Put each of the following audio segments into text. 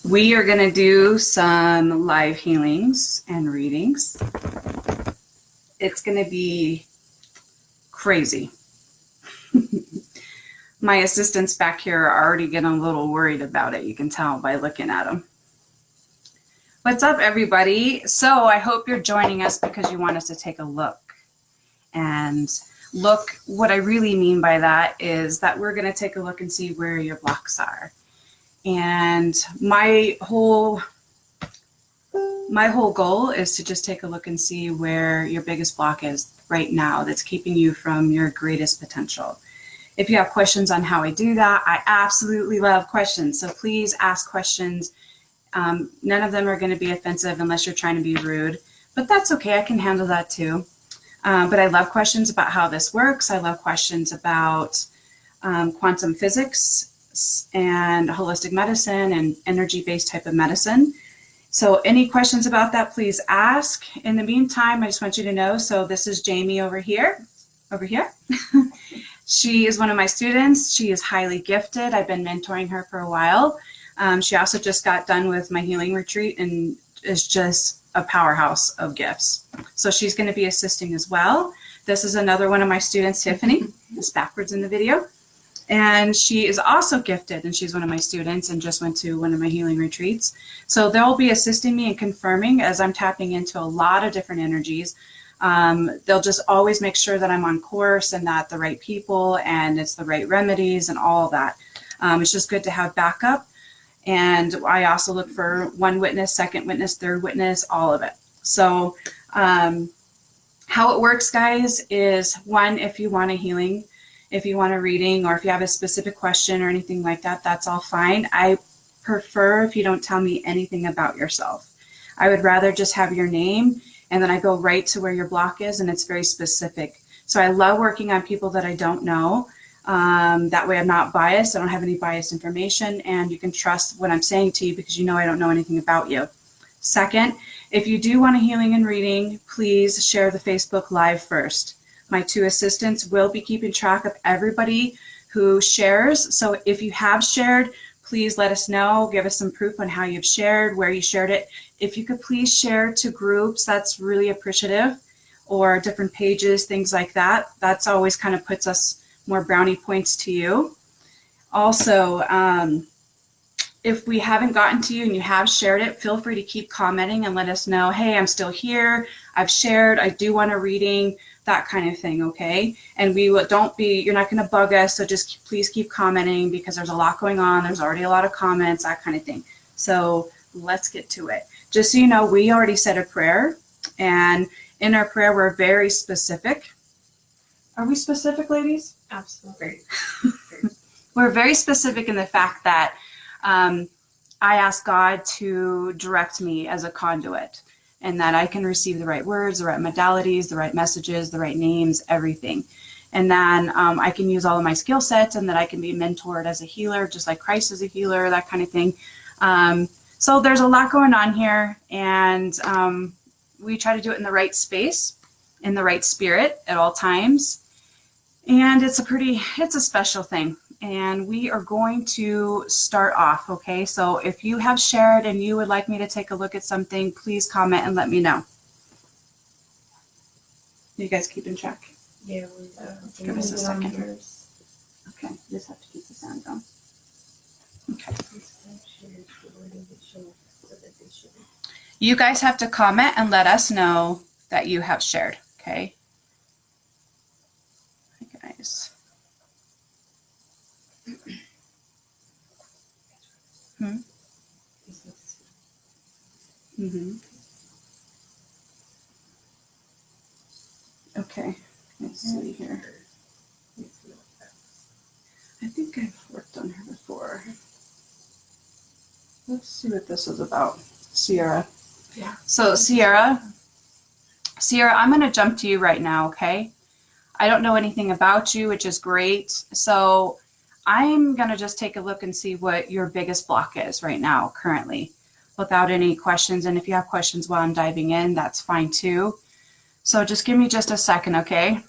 We are going to do some live healings and readings. It's going to be crazy. My assistants back here are already getting a little worried about it. You can tell by looking at them. What's up, everybody? So I hope you're joining us because you want us to take a look. And look, what I really mean by that is that we're going to take a look and see where your blocks are. And my whole goal is to just take a look and see where your biggest block is right now that's keeping you from your greatest potential. If you have questions on how I do that, I absolutely love questions. So please ask questions. None of them are going to be offensive unless you're trying to be rude, but that's okay. I can handle that too. But I love questions about how this works. I love questions about quantum physics and holistic medicine and energy-based type of medicine. So any questions about that, please ask. In the meantime, I just want you to know, so this is Jamie over here. She is one of my students. She is highly gifted. I've been mentoring her for a while. She also just got done with my healing retreat and is just a powerhouse of gifts. So she's going to be assisting as well. This is another one of my students, Tiffany. It's backwards in the video. And she is also gifted, and she's one of my students and just went to one of my healing retreats. So they'll be assisting me and confirming as I'm tapping into a lot of different energies. They'll just always make sure that I'm on course and that the right people and it's the right remedies and all of that. It's just good to have backup. And I also look for one witness, second witness, third witness, all of it. So how it works, guys, is one, if you want a healing, if you want a reading, or if you have a specific question or anything like that, that's all fine. I prefer if you don't tell me anything about yourself. I would rather just have your name, and then I go right to where your block is, and it's very specific. So I love working on people that I don't know. That way I'm not biased. I don't have any biased information, and you can trust what I'm saying to you because you know I don't know anything about you. Second, if you do want a healing and reading, please share the Facebook Live first. My two assistants will be keeping track of everybody who shares. So if you have shared, please let us know. Give us some proof on how you've shared, where you shared it. If you could please share to groups, that's really appreciative, or different pages, things like that. That's always kind of puts us more brownie points to you. Also, if we haven't gotten to you and you have shared it, feel free to keep commenting and let us know, hey, I'm still here, I've shared, I do want a reading, that kind of thing, okay? And you're not going to bug us, so just please keep commenting because there's a lot going on. There's already a lot of comments, that kind of thing. So let's get to it. Just so you know, we already said a prayer, and in our prayer, we're very specific. Are we specific, ladies? Absolutely. We're very specific in the fact that I ask God to direct me as a conduit, and that I can receive the right words, the right modalities, the right messages, the right names, everything. And then I can use all of my skill sets, and that I can be mentored as a healer, just like Christ is a healer, that kind of thing. So there's a lot going on here, and we try to do it in the right space, in the right spirit at all times. And it's a special thing. And we are going to start off, okay? So if you have shared and you would like me to take a look at something, please comment and let me know. You guys keeping track? Yeah, give us a second. Okay, just have to keep the sound going. Okay. You guys have to comment and let us know that you have shared, okay? Hi, guys. Okay, let's see here. I think I've worked on her before. Let's see what this is about. Sierra. Yeah. So Sierra, I'm going to jump to you right now, okay? I don't know anything about you, which is great. So I'm going to just take a look and see what your biggest block is right now, currently, without any questions. And if you have questions while I'm diving in, that's fine too. So just give me just a second, okay? Okay,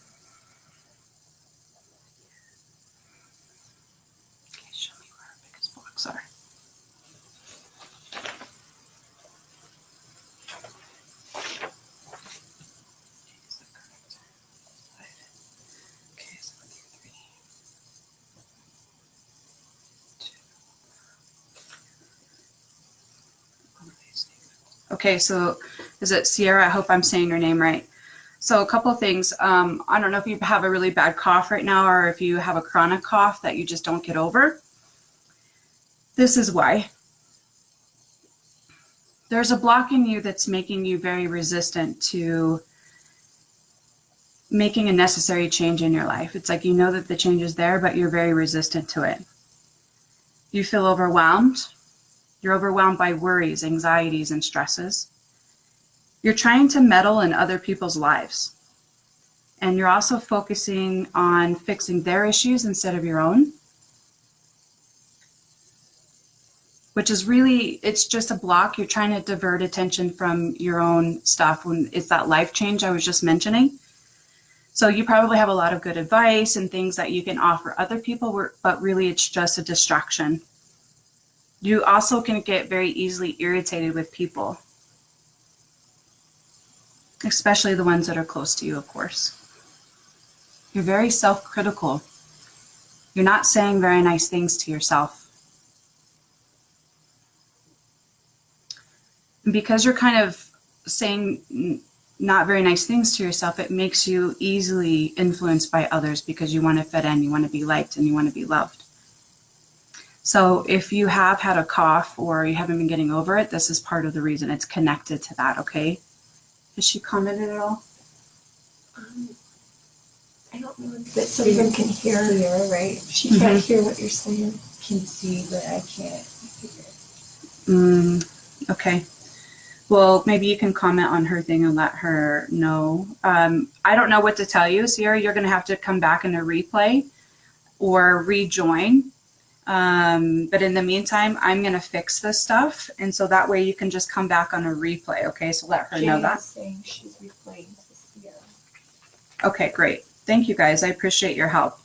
show me where our biggest blocks are. Okay, so is it Sierra? I hope I'm saying your name right. So a couple of things. I don't know if you have a really bad cough right now or if you have a chronic cough that you just don't get over. This is why. There's a block in you that's making you very resistant to making a necessary change in your life. It's like you know that the change is there, but you're very resistant to it. You feel overwhelmed. You're overwhelmed by worries, anxieties, and stresses. You're trying to meddle in other people's lives. And you're also focusing on fixing their issues instead of your own. Which is really, it's just a block. You're trying to divert attention from your own stuff when it's that life change I was just mentioning. So you probably have a lot of good advice and things that you can offer other people, but really it's just a distraction. You also can get very easily irritated with people, especially the ones that are close to you, of course. You're very self-critical. You're not saying very nice things to yourself. And because you're kind of saying not very nice things to yourself, it makes you easily influenced by others because you want to fit in, you want to be liked, and you want to be loved. So if you have had a cough or you haven't been getting over it, this is part of the reason. It's connected to that, okay? Has she commented at all? I don't know that someone can hear, right? She can't hear what you're saying. Can see, but I can't hear. Okay. Well, maybe you can comment on her thing and let her know. I don't know what to tell you, Sierra. You're going to have to come back in a replay or rejoin. But in the meantime, I'm going to fix this stuff. And so that way you can just come back on a replay. Okay. So let her know that. Saying she's replaying to Sierra. Okay, great. Thank you guys. I appreciate your help.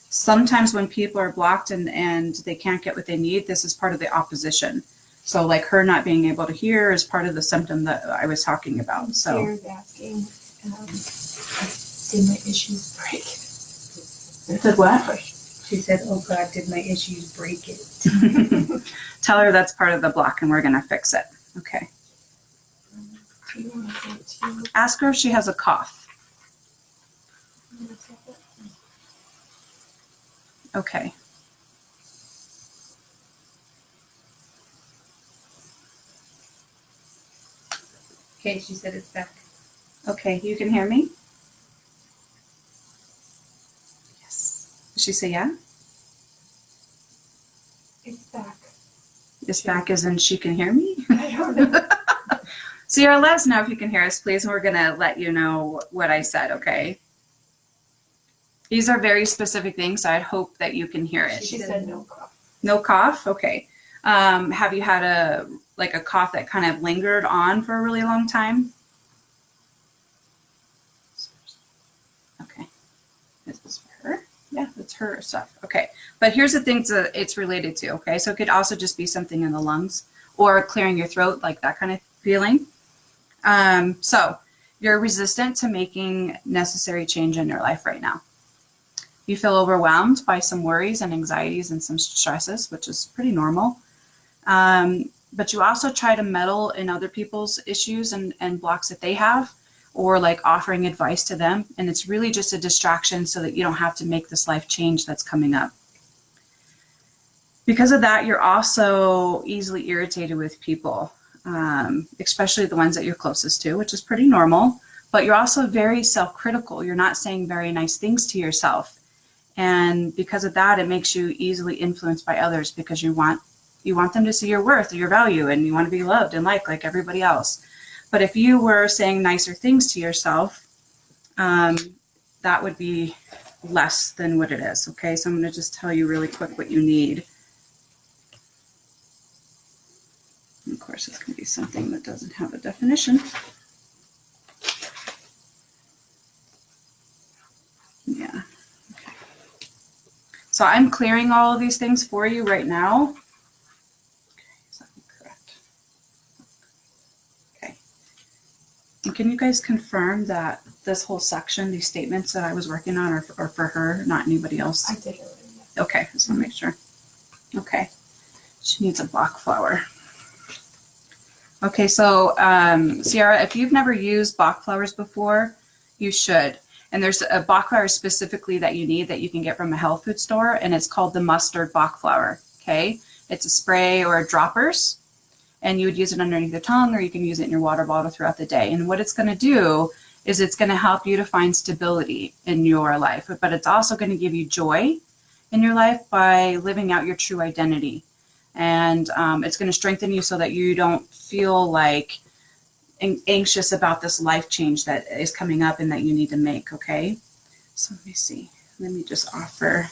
Sometimes when people are blocked and they can't get what they need, this is part of the opposition. So like her not being able to hear is part of the symptom that I was talking about. So Sierra's asking, did my issues break? Did what? She said, oh God, did my issues break it? Tell her that's part of the block and we're going to fix it. Okay. Do you want to go to? Ask her if she has a cough. Okay. Okay, she said it's back. Okay, you can hear me? Yes. Did she say yeah? It's back. It's back as in she can hear me? I don't know. Sierra, let us know if you can hear us, please. And we're going to let you know what I said, okay? These are very specific things, so I hope that you can hear it. She said no cough. No cough? Okay. Have you had a cough that kind of lingered on for a really long time? Okay. Is this for her? Yeah, that's her stuff. Okay. But here's the things that it's related to, okay? So it could also just be something in the lungs or clearing your throat, like that kind of feeling. So you're resistant to making necessary change in your life right now. You feel overwhelmed by some worries and anxieties and some stresses, which is pretty normal. But you also try to meddle in other people's issues and blocks that they have, or like offering advice to them. And it's really just a distraction so that you don't have to make this life change that's coming up. Because of that, you're also easily irritated with people, especially the ones that you're closest to, which is pretty normal. But you're also very self-critical. You're not saying very nice things to yourself. And because of that, it makes you easily influenced by others because you want them to see your worth or your value, and you want to be loved and liked like everybody else. But if you were saying nicer things to yourself, that would be less than what it is. Okay, so I'm going to just tell you really quick what you need. And of course, it's going to be something that doesn't have a definition. Yeah. Okay. So I'm clearing all of these things for you right now. And can you guys confirm that this whole section, these statements that I was working on are for her, not anybody else? I did it. Yes. Okay, just want to make sure. Okay. She needs a block flower. Okay, so Sierra, if you've never used Bach flowers before, you should. And there's a Bach flower specifically that you need that you can get from a health food store, and it's called the mustard Bach flower. Okay, it's a spray or droppers, and you would use it underneath your tongue, or you can use it in your water bottle throughout the day. And what it's going to do is it's going to help you to find stability in your life, but it's also going to give you joy in your life by living out your true identity. And it's going to strengthen you so that you don't feel like anxious about this life change that is coming up and that you need to make. Okay, so let me see. Let me just offer.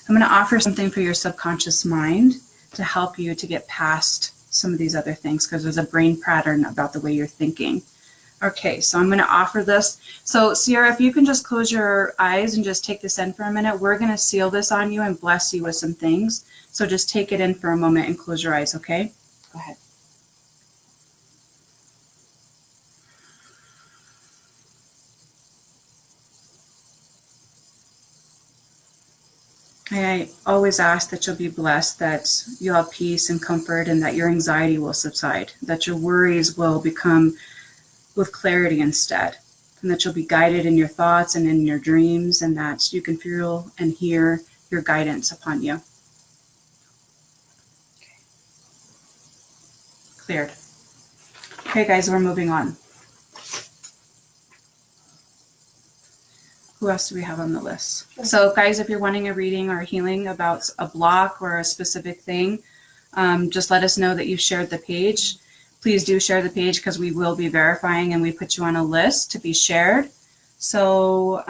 I'm going to offer something for your subconscious mind to help you to get past some of these other things, because there's a brain pattern about the way you're thinking. Okay, so I'm going to offer this. So Sierra, if you can just close your eyes and just take this in for a minute, we're going to seal this on you and bless you with some things. So just take it in for a moment and close your eyes, okay? Go ahead. I always ask that you'll be blessed, that you'll have peace and comfort, and that your anxiety will subside, that your worries will become with clarity instead, and that you'll be guided in your thoughts and in your dreams, and that you can feel and hear your guidance upon you. Okay. Cleared. Okay, guys, we're moving on. Who else do we have on the list? Sure. So guys, if you're wanting a reading or a healing about a block or a specific thing, just let us know that you've shared the page. Please do share the page, because we will be verifying and we put you on a list to be shared. So,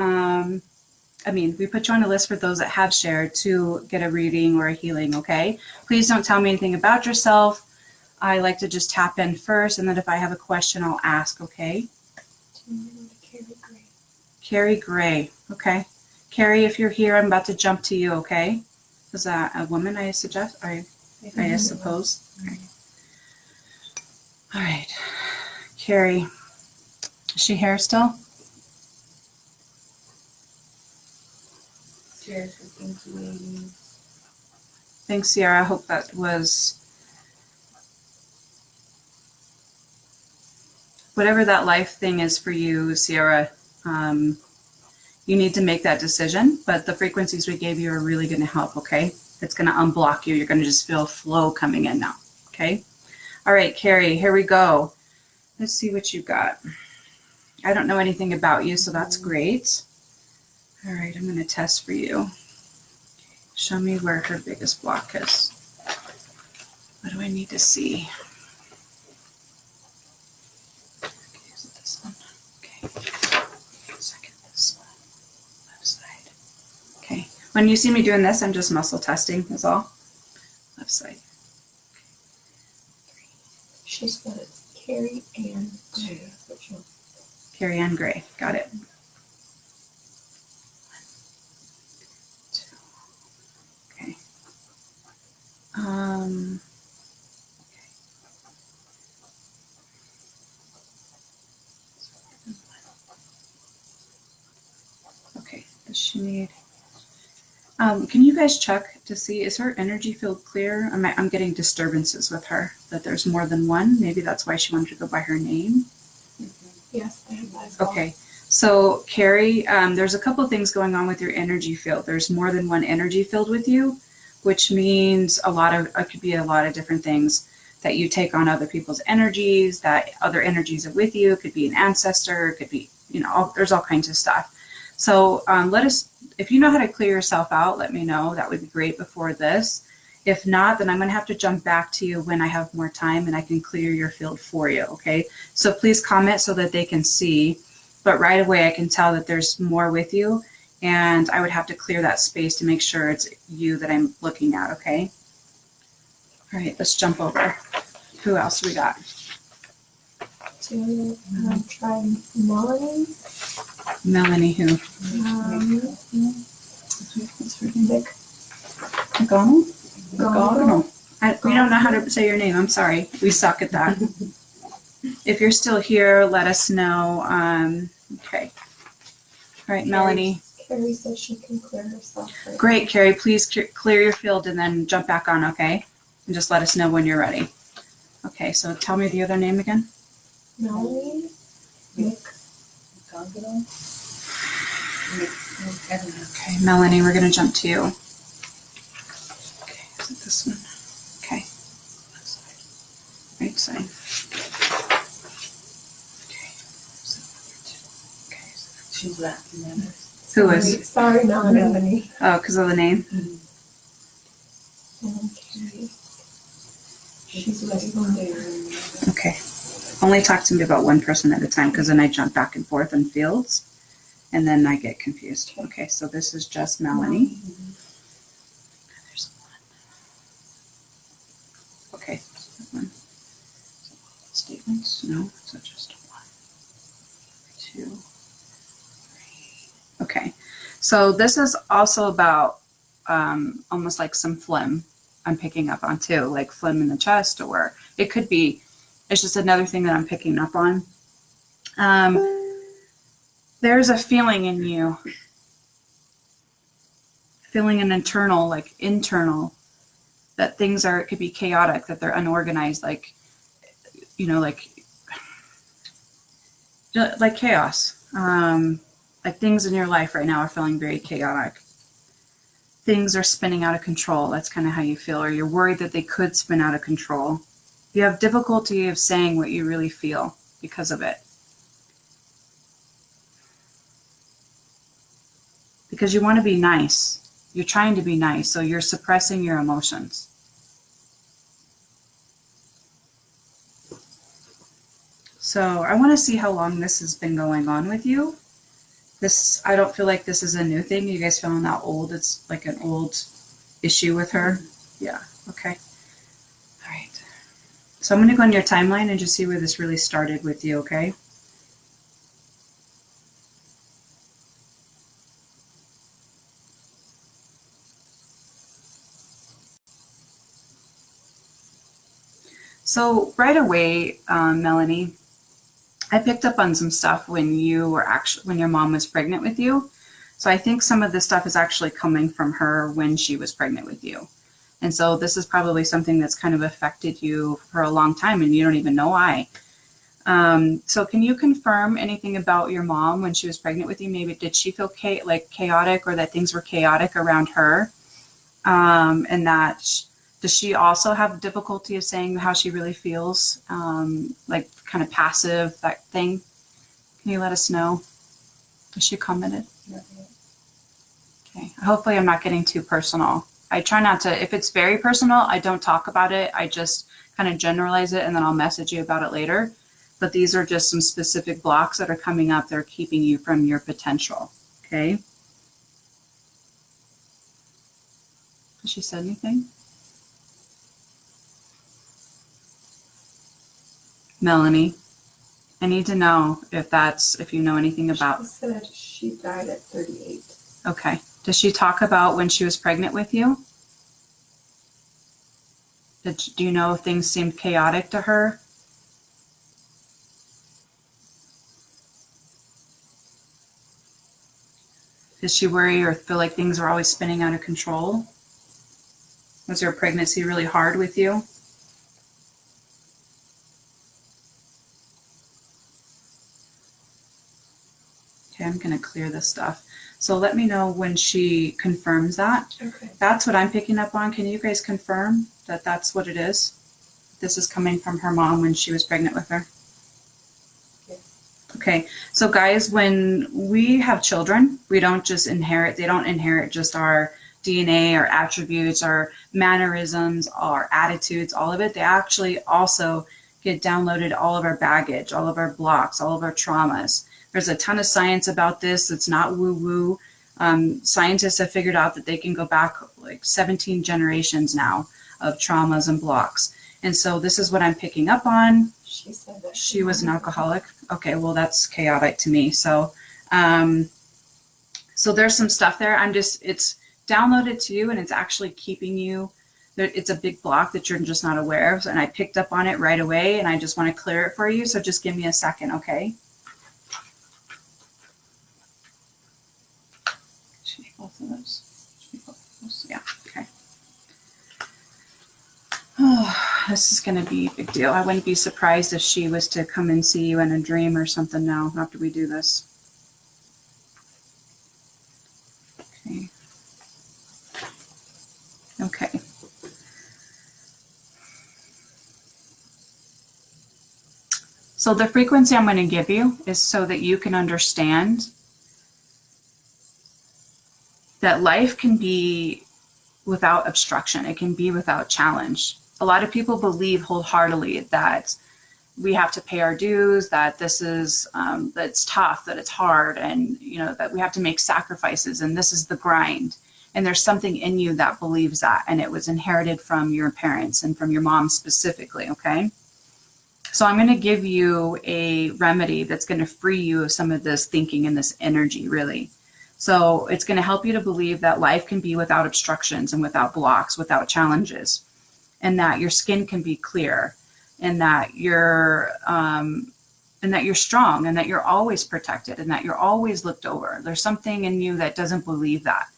we put you on a list for those that have shared to get a reading or a healing, okay? Please don't tell me anything about yourself. I like to just tap in first, and then if I have a question, I'll ask, okay? Carrie Gray, okay. Carrie, if you're here, I'm about to jump to you, okay? Is that a woman, I suggest? I suppose. Okay. All right. Carrie, is she here still? Cheers for incubating. Thanks, Sierra. I hope that was whatever that life thing is for you, Sierra. You need to make that decision, but the frequencies we gave you are really going to help, okay? It's going to unblock you. You're going to just feel flow coming in now, okay? All right, Carrie, here we go. Let's see what you got. I don't know anything about you, so that's great. All right, I'm going to test for you. Show me where her biggest block is. What do I need to see? Okay, is it this one? Okay. Second, this one. Left side. Okay. When you see me doing this, I'm just muscle testing, is all. Left side. She's got it. Carrie Ann Gray. Carrie Ann Gray. Got it. 1, 2. Okay. Okay. Does she need? Can you guys check to see, is her energy field clear? I'm getting disturbances with her, that there's more than one. Maybe that's why she wanted to go by her name. Yes, I have that as well. Okay, so Carrie, there's a couple of things going on with your energy field. There's more than one energy field with you, which means it could be a lot of different things, that you take on other people's energies, that other energies are with you. It could be an ancestor, it could be, there's all kinds of stuff. So if you know how to clear yourself out, let me know. That would be great before this. If not, then I'm going to have to jump back to you when I have more time and I can clear your field for you, okay? So please comment so that they can see. But right away, I can tell that there's more with you, and I would have to clear that space to make sure it's you that I'm looking at, okay? All right, let's jump over. Who else we got? To try Melanie. Melanie who? What's her name? Vic. McDonald? McDonald. We don't know how to say your name. I'm sorry. We suck at that. If you're still here, let us know. Okay. All right, Melanie. Carrie says she can clear herself. Right. Great, Carrie. Please clear your field and then jump back on, okay? And just let us know when you're ready. Okay, so tell me the other name again. Melanie, Nick, Congolo? Okay, Melanie, we're gonna jump to you. Okay, is it this one? Okay. Right side. Okay. Okay. She's laughing at us. Who is? Sorry, Melanie. Oh, because of the name? Okay. She's ready for me. Okay. Only talk to me about one person at a time because then I jump back and forth in fields and then I get confused. Okay, so this is just Melanie. There's one. Okay, so that one. Statements? No, so just 1, 2, 3. Okay, so this is also about almost like some phlegm I'm picking up on too, like phlegm in the chest, or it could be, it's just another thing that I'm picking up on. There's a feeling in you, feeling an internal, like internal, that things are, it could be chaotic, that they're unorganized, like, you know, like chaos. Like things in your life right now are feeling very chaotic. Things are spinning out of control. That's kind of how you feel, or you're worried that they could spin out of control. You have difficulty of saying what you really feel because of it. Because you want to be nice. You're trying to be nice, so you're suppressing your emotions. So I want to see how long this has been going on with you. This, I don't feel like this is a new thing. You guys feeling that old? It's like an old issue with her? Yeah, okay. All right. So I'm going to go on your timeline and just see where this really started with you, okay? So right away, Melanie, I picked up on some stuff when your mom was pregnant with you. So I think some of this stuff is actually coming from her when she was pregnant with you. And so this is probably something that's kind of affected you for a long time and you don't even know why. So can you confirm anything about your mom when she was pregnant with you? Maybe did she feel chaotic, or that things were chaotic around her? And that does she also have difficulty of saying how she really feels? Like kind of passive, that thing? Can you let us know? Has she commented? Okay. Hopefully I'm not getting too personal. I try not to, if it's very personal, I don't talk about it. I just kind of generalize it and then I'll message you about it later. But these are just some specific blocks that are coming up that are keeping you from your potential. Okay. Has she said anything? Melanie, I need to know if you know anything about. She said she died at 38. Okay. Does she talk about when she was pregnant with you? Do you know if things seemed chaotic to her? Does she worry or feel like things are always spinning out of control? Was her pregnancy really hard with you? Okay, I'm going to clear this stuff. So let me know when she confirms that. Okay. That's what I'm picking up on. Can you guys confirm that that's what it is? This is coming from her mom when she was pregnant with her? Okay, so guys, when we have children, we don't just inherit, they don't inherit just our DNA, our attributes, our mannerisms, our attitudes, all of it. They actually also get downloaded all of our baggage, all of our blocks, all of our traumas. There's a ton of science about this. It's not woo-woo. Scientists have figured out that they can go back like 17 generations now of traumas and blocks. And so this is what I'm picking up on. She said that she was an alcoholic. Okay, well, that's chaotic to me. So, so there's some stuff there. It's downloaded to you and it's actually keeping you, it's a big block that you're just not aware of. And I picked up on it right away and I just want to clear it for you. So just give me a second, okay? Should be both of those. Should be both of those. Yeah, okay. Oh, this is going to be a big deal. I wouldn't be surprised if she was to come and see you in a dream or something now after we do this. Okay. Okay. So the frequency I'm going to give you is so that you can understand that life can be without obstruction. It can be without challenge. A lot of people believe wholeheartedly that we have to pay our dues, that this is, that it's tough, that it's hard, and you know that we have to make sacrifices, and this is the grind. And there's something in you that believes that, and it was inherited from your parents and from your mom specifically, okay? So I'm going to give you a remedy that's going to free you of some of this thinking and this energy, really. So it's going to help you to believe that life can be without obstructions and without blocks, without challenges, and that your skin can be clear, and that you're strong, and that you're always protected, and that you're always looked over. There's something in you that doesn't believe that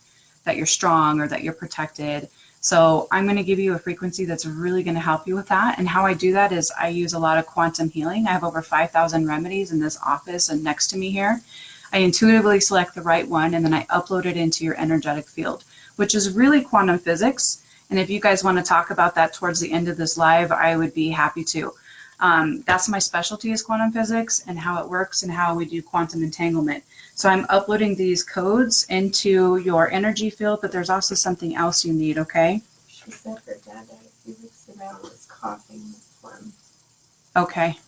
you're strong or that you're protected. So I'm going to give you a frequency that's really going to help you with that. And how I do that is I use a lot of quantum healing. I have over 5,000 remedies in this office and next to me here. I intuitively select the right one, and then I upload it into your energetic field, which is really quantum physics. And if you guys want to talk about that towards the end of this live, I would be happy to. That's my specialty, is quantum physics and how it works and how we do quantum entanglement. So I'm uploading these codes into your energy field, but there's also something else you need, okay? She said her dad died a few weeks ago and was coughing phlegm. Okay.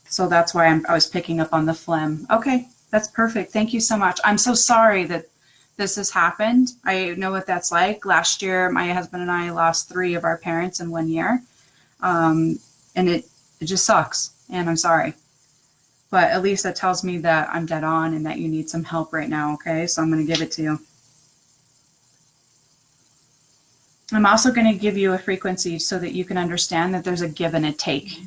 So that's why I was picking up on the phlegm. Okay, that's perfect. Thank you so much. I'm so sorry that this has happened. I know what that's like. Last year, my husband and I lost 3 of our parents in 1 year. And it just sucks, and I'm sorry. But at least that tells me that I'm dead on and that you need some help right now, okay? So I'm going to give it to you. I'm also going to give you a frequency so that you can understand that there's a give and a take,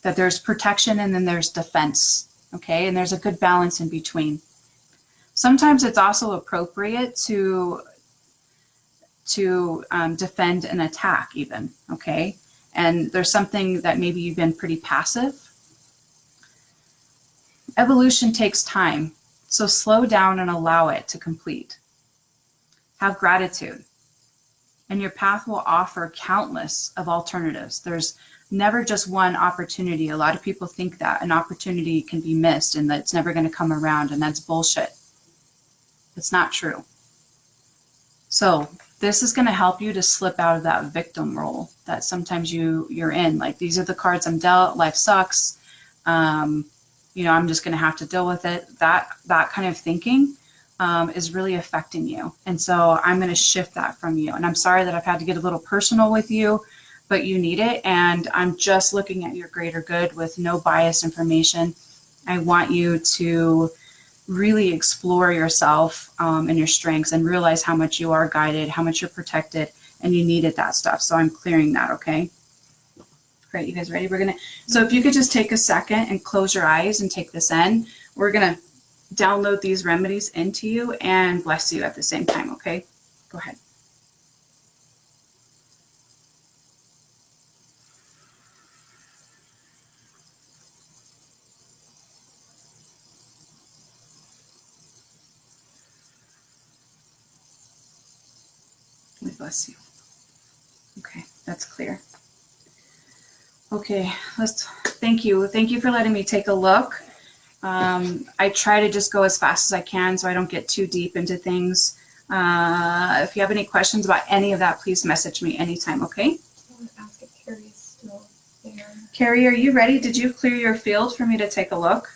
that there's protection and then there's defense, okay? And there's a good balance in between. Sometimes it's also appropriate to defend an attack even, okay? And there's something that maybe you've been pretty passive. Evolution takes time, so slow down and allow it to complete. Have gratitude, and your path will offer countless of alternatives. There's never just one opportunity. A lot of people think that an opportunity can be missed and that it's never going to come around, and that's bullshit. It's not true. So this is going to help you to slip out of that victim role that sometimes you're in. Like, these are the cards I'm dealt, life sucks. You know, I'm just going to have to deal with it. That kind of thinking is really affecting you. And so I'm going to shift that from you. And I'm sorry that I've had to get a little personal with you, but you need it. And I'm just looking at your greater good with no biased information. I want you to really explore yourself and your strengths and realize how much you are guided, how much you're protected, and you needed that stuff. So I'm clearing that, okay? Great, you guys ready? So if you could just take a second and close your eyes and take this in. We're gonna download these remedies into you and bless you at the same time, okay? Go ahead. We bless you. Okay, that's clear. Okay, thank you. Thank you for letting me take a look. I try to just go as fast as I can so I don't get too deep into things. If you have any questions about any of that, please message me anytime, okay? I want to ask if Carrie is still there. Carrie, are you ready? Did you clear your field for me to take a look?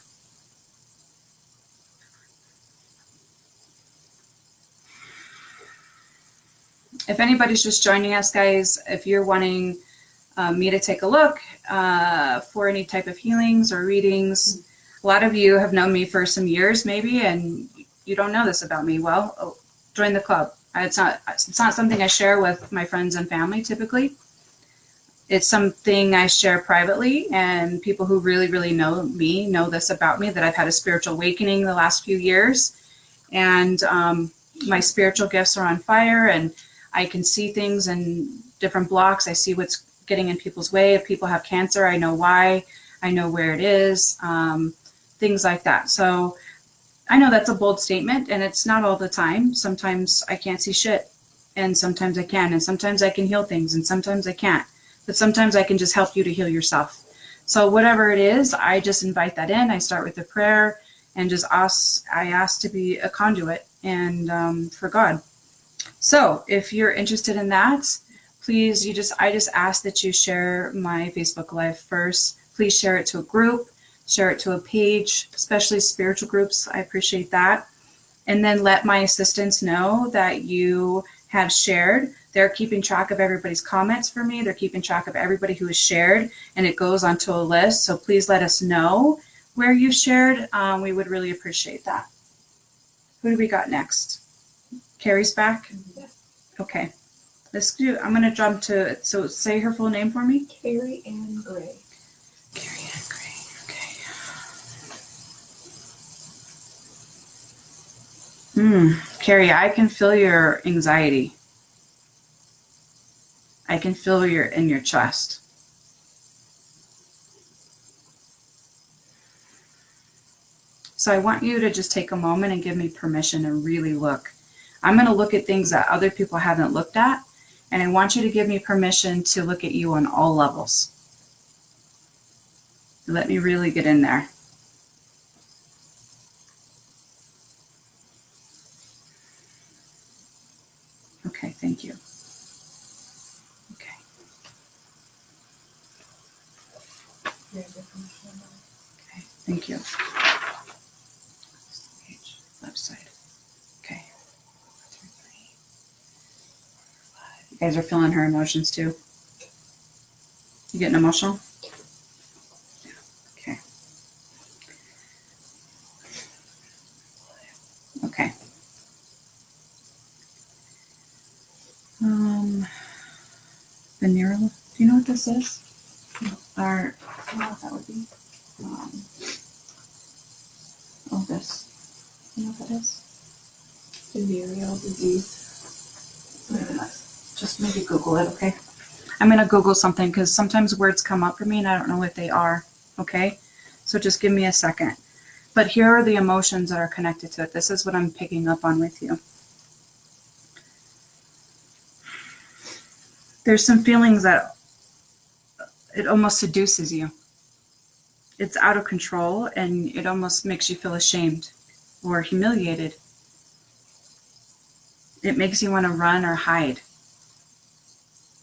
If anybody's just joining us, guys, if you're wanting me to take a look for any type of healings or readings, a lot of you have known me for some years maybe, and you don't know this about me. Well, join the club. It's not something I share with my friends and family typically. It's something I share privately, and people who really, really know me know this about me, that I've had a spiritual awakening the last few years, and my spiritual gifts are on fire, and I can see things in different blocks. I see what's getting in people's way. If people have cancer, I know why. I know where it is. Things like that. So I know that's a bold statement, and it's not all the time. Sometimes I can't see shit, and sometimes I can, and sometimes I can heal things, and sometimes I can't. But sometimes I can just help you to heal yourself. So whatever it is, I just invite that in. I start with a prayer and just I ask to be a conduit and for God. So if you're interested in that, please, I just ask that you share my Facebook Live first. Please share it to a group, share it to a page, especially spiritual groups. I appreciate that. And then let my assistants know that you have shared. They're keeping track of everybody's comments for me. They're keeping track of everybody who has shared, and it goes onto a list. So please let us know where you've shared. We would really appreciate that. Who do we got next? Carrie's back? Yeah. Okay. I'm going to jump to, so say her full name for me. Carrie Ann Gray. Carrie Ann Gray. Okay. Carrie, I can feel your anxiety. I can feel in your chest. So I want you to just take a moment and give me permission and really look. I'm going to look at things that other people haven't looked at, and I want you to give me permission to look at you on all levels. Let me really get in there. Okay, thank you. Okay. Okay, thank you. Page, left side. Okay. You guys are feeling her emotions too? You getting emotional? Okay. Okay. Venereal. Do you know what this is? Or, I don't know what that would be. This. You know what that is? Venereal disease. Just maybe Google it, okay? I'm going to Google something because sometimes words come up for me and I don't know what they are, okay? So just give me a second. But here are the emotions that are connected to it. This is what I'm picking up on with you. There's some feelings that it almost seduces you. It's out of control and it almost makes you feel ashamed or humiliated. It makes you want to run or hide.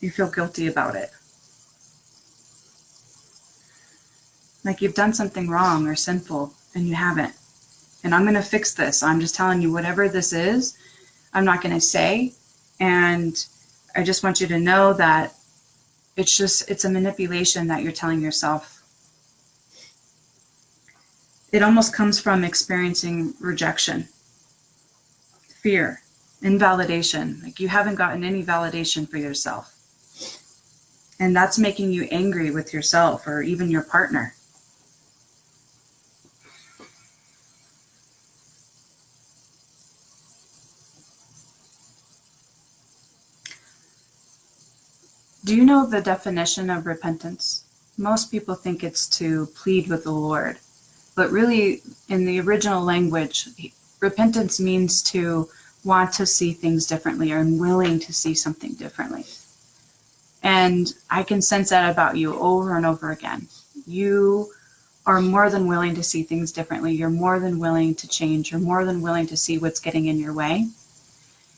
You feel guilty about it. Like you've done something wrong or sinful and you haven't. And I'm going to fix this. I'm just telling you, whatever this is, I'm not going to say. And I just want you to know that it's a manipulation that you're telling yourself. It almost comes from experiencing rejection, fear, invalidation. Like you haven't gotten any validation for yourself. And that's making you angry with yourself or even your partner. Do you know the definition of repentance? Most people think it's to plead with the Lord. But really, in the original language, repentance means to want to see things differently or willing to see something differently. And I can sense that about you over and over again. You are more than willing to see things differently. You're more than willing to change. You're more than willing to see what's getting in your way.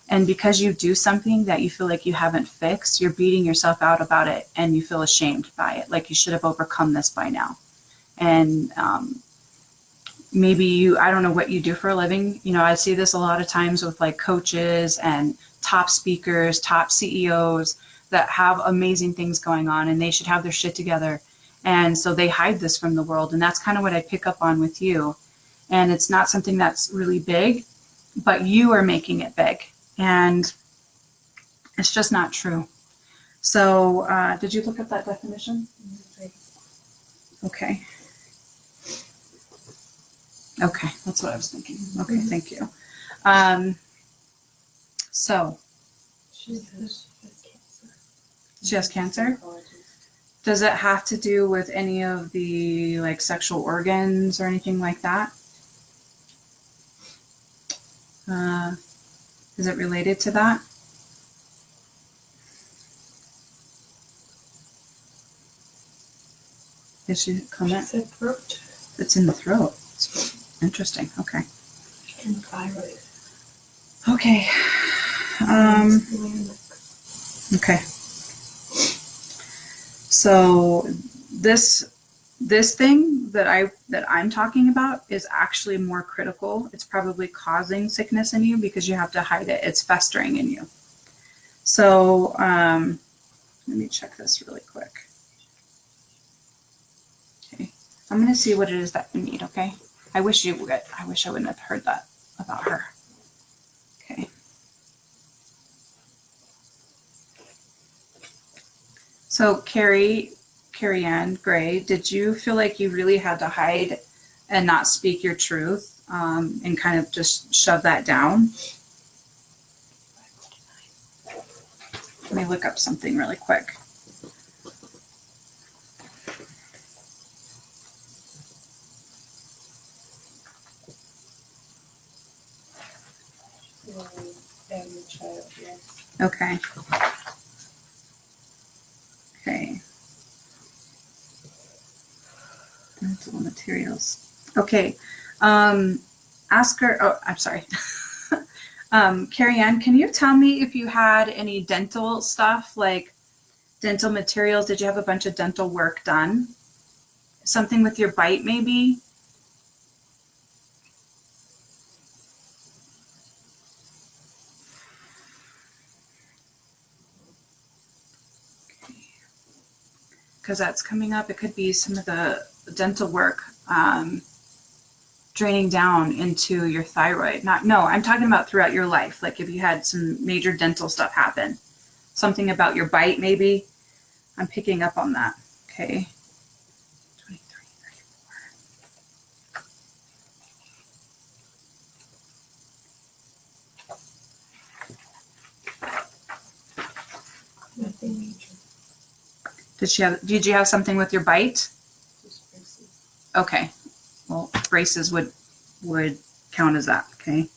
And because you do something that you feel like you haven't fixed, you're beating yourself out about it and you feel ashamed by it. Like you should have overcome this by now. And maybe I don't know what you do for a living. You know, I see this a lot of times with like coaches and top speakers, top CEOs that have amazing things going on and they should have their shit together. And so they hide this from the world. And that's kind of what I pick up on with you. And it's not something that's really big, but you are making it big. And it's just not true. So did you look up that definition? Okay. Okay, that's what I was thinking. Okay, thank you. So She has cancer. she has cancer? Does it have to do with any of the like sexual organs or anything like that? Is it related to that? Did she comment? She said throat It's in the throat. Interesting. Okay. and thyroid. Okay. Okay. So this thing that I'm talking about is actually more critical. It's probably causing sickness in you because you have to hide it. It's festering in you. So let me check this really quick. Okay. I'm going to see what it is that you need, okay? I wish you would. I wish I wouldn't have heard that about her. Okay. So Carrie Ann Gray, did you feel like you really had to hide and not speak your truth and kind of just shove that down? Let me look up something really quick. Child, yes. Okay. Okay. Dental materials. Okay. Ask her. Oh, I'm sorry. Carrie Ann, can you tell me if you had any dental stuff, like dental materials? Did you have a bunch of dental work done? Something with your bite, maybe? Because that's coming up. It could be some of the dental work draining down into your thyroid. I'm talking about throughout your life. Like if you had some major dental stuff happen, something about your bite, maybe. I'm picking up on that. Okay. 23, 34. Nothing major. Did you have something with your bite? Just braces. Okay. Well, braces would count as that. Okay. 23,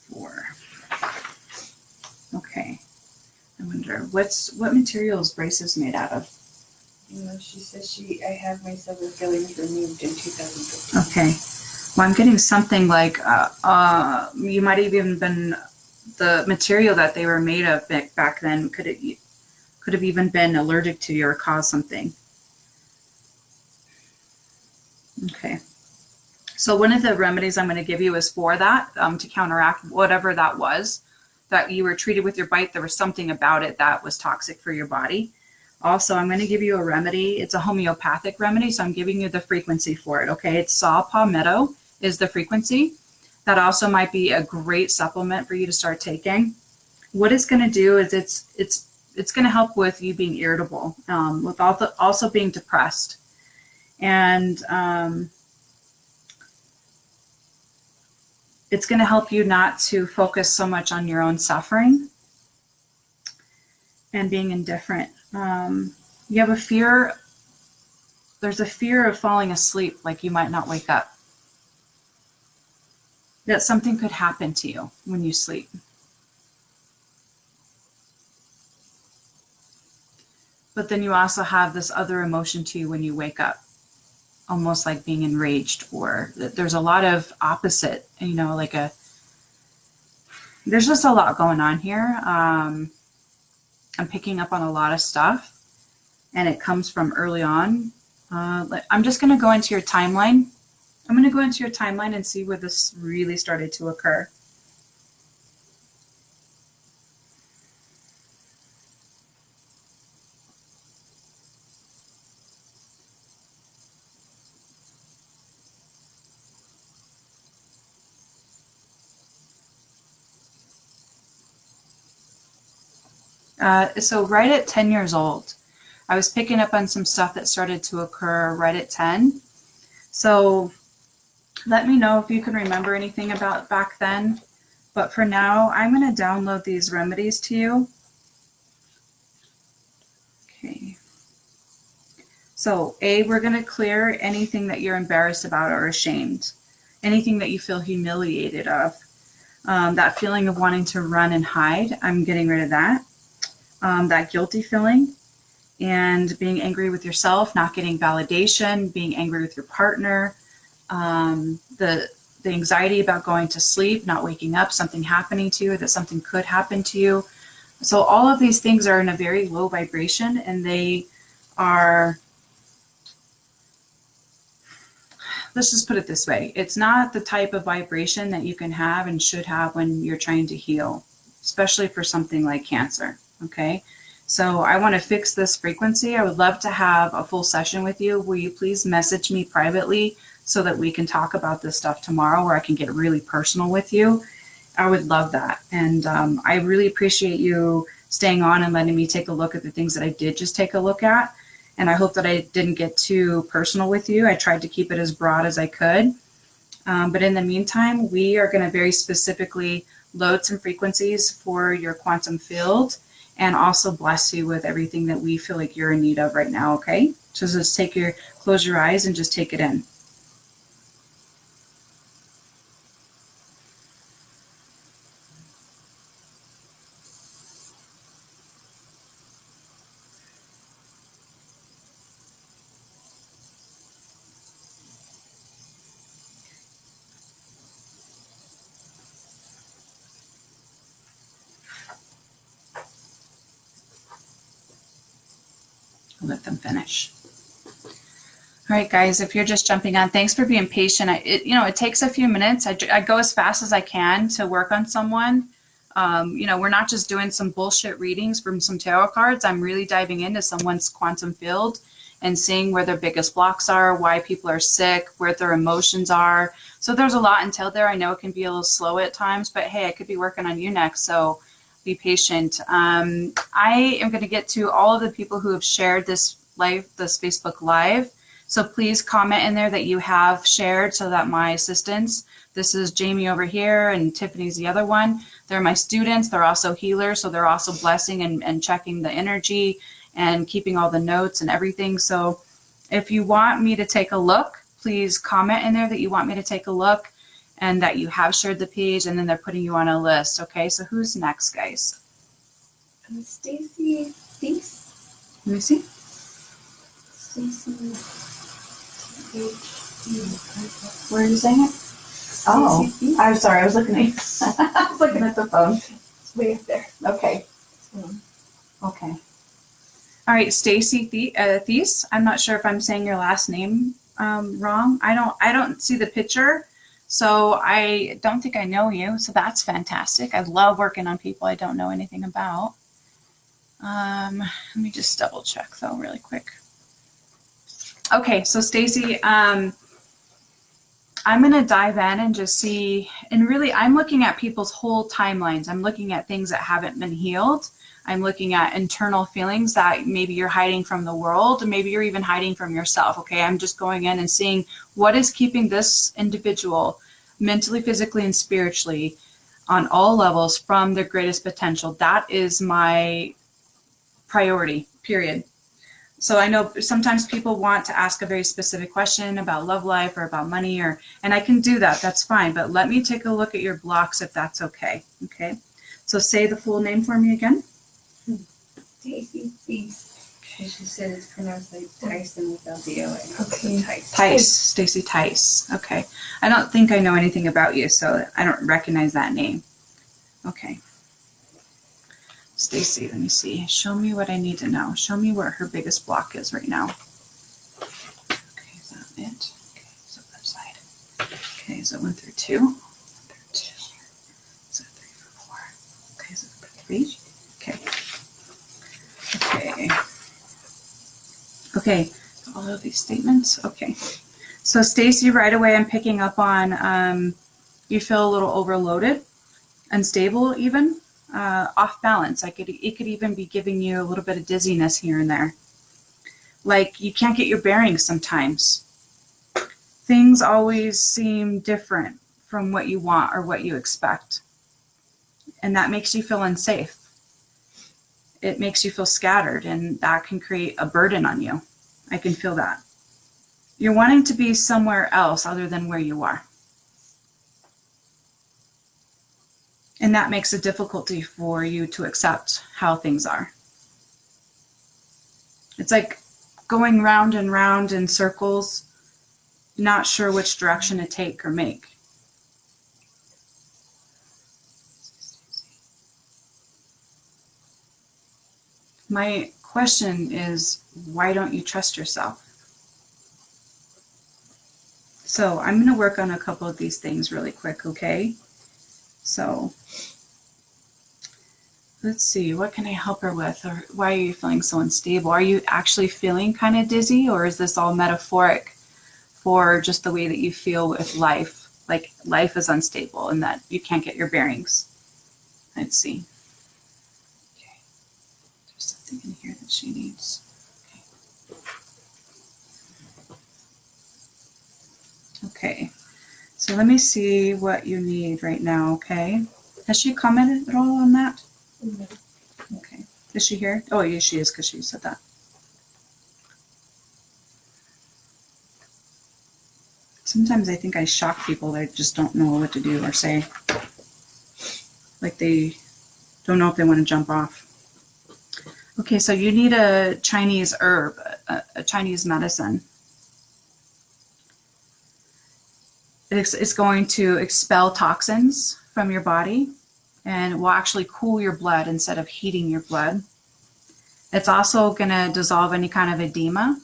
34. Okay. I wonder what material is braces made out of? She says I had my silver fillings removed in 2015. Okay. Well, I'm getting something like you might have even been the material that they were made of back then could have even been allergic to you or caused something. Okay. So one of the remedies I'm going to give you is for that, to counteract whatever that was that you were treated with your bite. There was something about it that was toxic for your body. Also, I'm going to give you a remedy. It's a homeopathic remedy, so I'm giving you the frequency for it. Okay, it's saw palmetto is the frequency. That also might be a great supplement for you to start taking. What it's going to do is it's going to help with you being irritable, with also being depressed, and it's going to help you not to focus so much on your own suffering and being indifferent. You have a fear. There's a fear of falling asleep, like you might not wake up. That something could happen to you when you sleep. But then you also have this other emotion to you when you wake up, almost like being enraged, or there's a lot of opposite, there's just a lot going on here. I'm picking up on a lot of stuff, and it comes from early on. I'm just going to go into your timeline. I'm going to go into your timeline and see where this really started to occur. So right at 10 years old, I was picking up on some stuff that started to occur right at 10. So let me know if you can remember anything about back then. But for now, I'm going to download these remedies to you. Okay. So we're going to clear anything that you're embarrassed about or ashamed, anything that you feel humiliated of. That feeling of wanting to run and hide, I'm getting rid of that. That guilty feeling and being angry with yourself, not getting validation, being angry with your partner, the anxiety about going to sleep, not waking up, something happening to you, that something could happen to you. So all of these things are in a very low vibration, and they are, let's just put it this way. It's not the type of vibration that you can have and should have when you're trying to heal, especially for something like cancer. Okay. So I want to fix this frequency. I would love to have a full session with you. Will you please message me privately so that we can talk about this stuff tomorrow, where I can get really personal with you? I would love that. And I really appreciate you staying on and letting me take a look at the things that I did just take a look at. And I hope that I didn't get too personal with you. I tried to keep it as broad as I could. But in the meantime, we are going to very specifically load some frequencies for your quantum field and also bless you with everything that we feel like you're in need of right now, okay? So just close your eyes and just take it in. I'll let them finish. All right, guys, if you're just jumping on, thanks for being patient. It takes a few minutes. I go as fast as I can to work on someone. We're not just doing some bullshit readings from some tarot cards. I'm really diving into someone's quantum field and seeing where their biggest blocks are, why people are sick, where their emotions are. So there's a lot entailed there. I know it can be a little slow at times, but hey, I could be working on you next. So be patient. I am going to get to all of the people who have shared this Facebook Live. So please comment in there that you have shared so that my assistants, this is Jamie over here and Tiffany's the other one. They're my students. They're also healers. So they're also blessing and checking the energy and keeping all the notes and everything. So if you want me to take a look, please comment in there that you want me to take a look and that you have shared the page, and then they're putting you on a list. Okay, so who's next, guys? Stacy Thies. Let me see. Stacy. Where are you saying it? Oh, I'm sorry. I was looking at the phone. It's way up there. Okay. Okay. All right, Stacy Thies. I'm not sure if I'm saying your last name wrong. I don't see the picture, so I don't think I know you. So that's fantastic. I love working on people I don't know anything about. Let me just double check though, really quick. Okay, so Stacy, I'm going to dive in and just see, and really I'm looking at people's whole timelines. I'm looking at things that haven't been healed. I'm looking at internal feelings that maybe you're hiding from the world, maybe you're even hiding from yourself. Okay, I'm just going in and seeing what is keeping this individual mentally, physically, and spiritually on all levels from their greatest potential. That is my priority, period. So I know sometimes people want to ask a very specific question about love life or about money, and I can do that. That's fine. But let me take a look at your blocks if that's okay. Okay. So say the full name for me again. Stacy Thies. Okay, she said it's pronounced like Tyson without the O. Okay. Tice. Stacy Tice. Okay. I don't think I know anything about you, so I don't recognize that name. Okay. Stacy, let me see. Show me what I need to know. Show me where her biggest block is right now. Okay, is that it? Okay, so that side. Okay, so 1 through 2. 1 through 2. So 3 through 4. Okay, so 3. Okay. Okay, all of these statements. Okay. So Stacy, right away I'm picking up on you feel a little overloaded, unstable even. Off balance. It could even be giving you a little bit of dizziness here and there. Like you can't get your bearings sometimes. Things always seem different from what you want or what you expect. And that makes you feel unsafe. it makes you feel scattered, and that can create a burden on you. I can feel that. You're wanting to be somewhere else other than where you are. And that makes a difficulty for you to accept how things are. It's like going round and round in circles, not sure which direction to take or make. My question is, why don't you trust yourself? So I'm going to work on a couple of these things really quick, okay? So let's see, what can I help her with? Or why are you feeling so unstable? Are you actually feeling kind of dizzy, or is this all metaphoric for just the way that you feel with life? Like life is unstable and that you can't get your bearings. Let's see. Okay. There's something in here that she needs. Okay. So let me see what you need right now, okay? Has she commented at all on that? No. Okay. Is she here? Oh, yes, she is, because she said that. Sometimes I think I shock people that just don't know what to do or say. Like they don't know if they want to jump off. Okay, so you need a Chinese herb, a Chinese medicine. It's going to expel toxins from your body and will actually cool your blood instead of heating your blood. It's also going to dissolve any kind of edema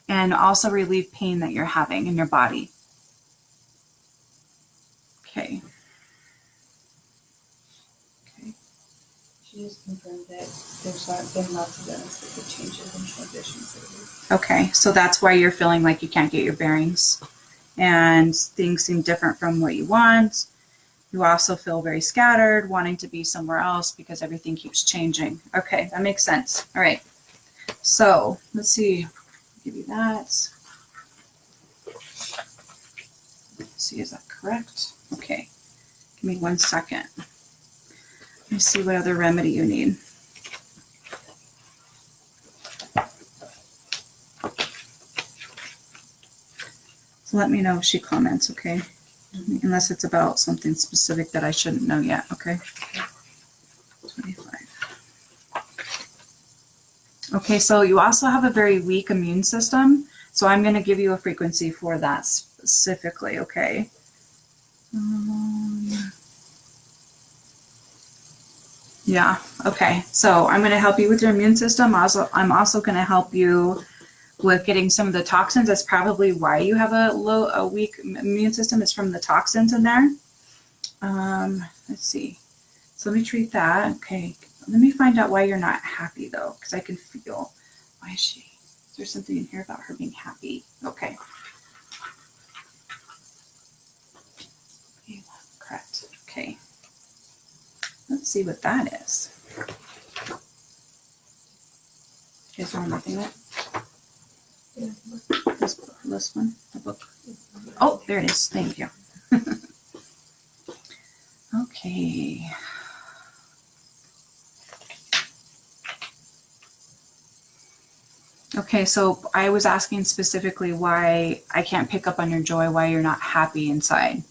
and also relieve pain that you're having in your body. Okay. Okay. She just confirmed that there's been lots of unexpected changes and transitions. Okay, so that's why you're feeling like you can't get your bearings and things seem different from what you want. You also feel very scattered, wanting to be somewhere else because everything keeps changing. Okay, that makes sense. All right, so let's see. I'll give you that. Let's see, is that correct? Okay, give me 1 second. Let me see what other remedy you need. So let me know if she comments, okay? Unless it's about something specific that I shouldn't know yet, okay? 25. Okay, so you also have a very weak immune system, so I'm going to give you a frequency for that specifically, okay? Yeah, okay. So I'm going to help you with your immune system. I'm also going to help you with getting some of the toxins. That's probably why you have a weak immune system. It's from the toxins in there. Let's see. So let me treat that. Okay. Let me find out why you're not happy though, because I can feel. Why is she? Is there something in here about her being happy? Okay. Correct. Okay. Let's see what that is. Is there nothing in it? This one, the book. Oh, there it is. Thank you. Okay. Okay, so I was asking specifically why I can't pick up on your joy, why you're not happy inside.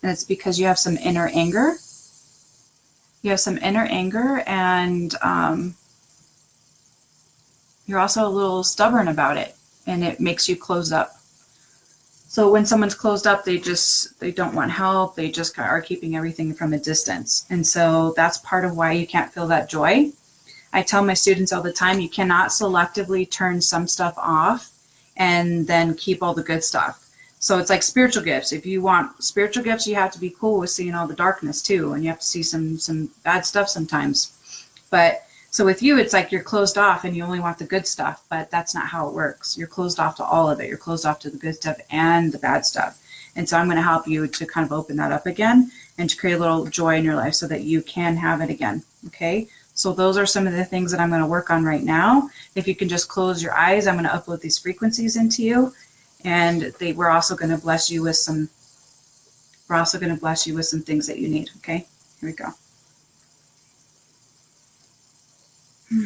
And it's because you have some inner anger. You have some inner anger, and you're also a little stubborn about it, and it makes you close up. So when someone's closed up, they don't want help. They just are keeping everything from a distance. And so that's part of why you can't feel that joy. I tell my students all the time, you cannot selectively turn some stuff off and then keep all the good stuff. So it's like spiritual gifts. If you want spiritual gifts, you have to be cool with seeing all the darkness too. And you have to see some bad stuff sometimes. But so with you, it's like you're closed off and you only want the good stuff, but that's not how it works. You're closed off to all of it. You're closed off to the good stuff and the bad stuff. And so I'm going to help you to kind of open that up again and to create a little joy in your life so that you can have it again. Okay. So those are some of the things that I'm going to work on right now. If you can just close your eyes, I'm going to upload these frequencies into you. And we're also going to bless you with some things that you need. Okay. Here we go. Okay.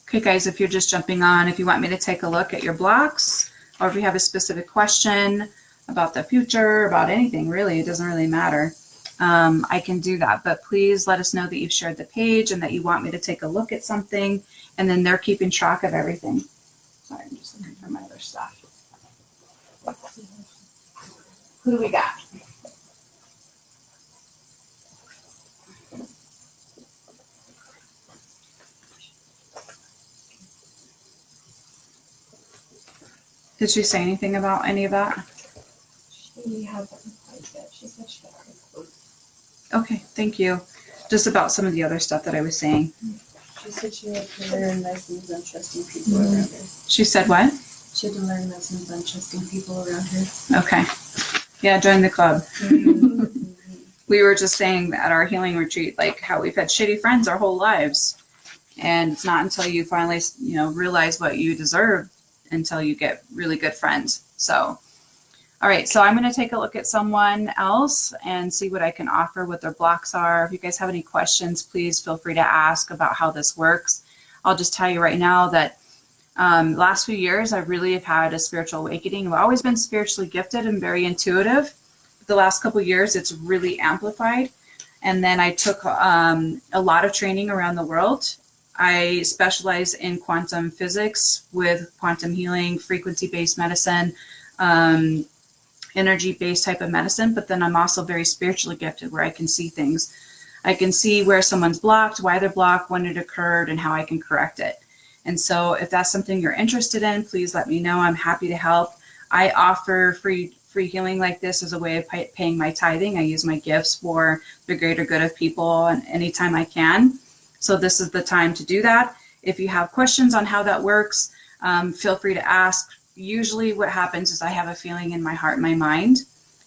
Okay, guys, if you're just jumping on, if you want me to take a look at your blocks, or if you have a specific question about the future, about anything, really, it doesn't really matter. I can do that, but please let us know that you've shared the page and that you want me to take a look at something, and then they're keeping track of everything. Sorry, I'm just looking for my other stuff. Who do we got? Did she say anything about any of that? She hasn't replied yet. She said she got her quote. Okay, thank you. Just about some of the other stuff that I was saying. She said she had to learn lessons on trusting people around her. She said what? She had to learn lessons on trusting people around her. Okay. Yeah, join the club. We were just saying at our healing retreat, like how we've had shitty friends our whole lives. And it's not until you finally, realize what you deserve until you get really good friends. So, all right. So I'm going to take a look at someone else and see what I can offer, what their blocks are. If you guys have any questions, please feel free to ask about how this works. I'll just tell you right now that last few years, I really have had a spiritual awakening. I've always been spiritually gifted and very intuitive. The last couple of years, it's really amplified. And then I took a lot of training around the world. I specialize in quantum physics with quantum healing, frequency-based medicine, energy-based type of medicine. But then I'm also very spiritually gifted where I can see things. I can see where someone's blocked, why they're blocked, when it occurred, and how I can correct it. And so if that's something you're interested in, please let me know. I'm happy to help. I offer free healing like this as a way of paying my tithing. I use my gifts for the greater good of people and anytime I can. So this is the time to do that. If you have questions on how that works, feel free to ask. Usually what happens is I have a feeling in my heart and my mind,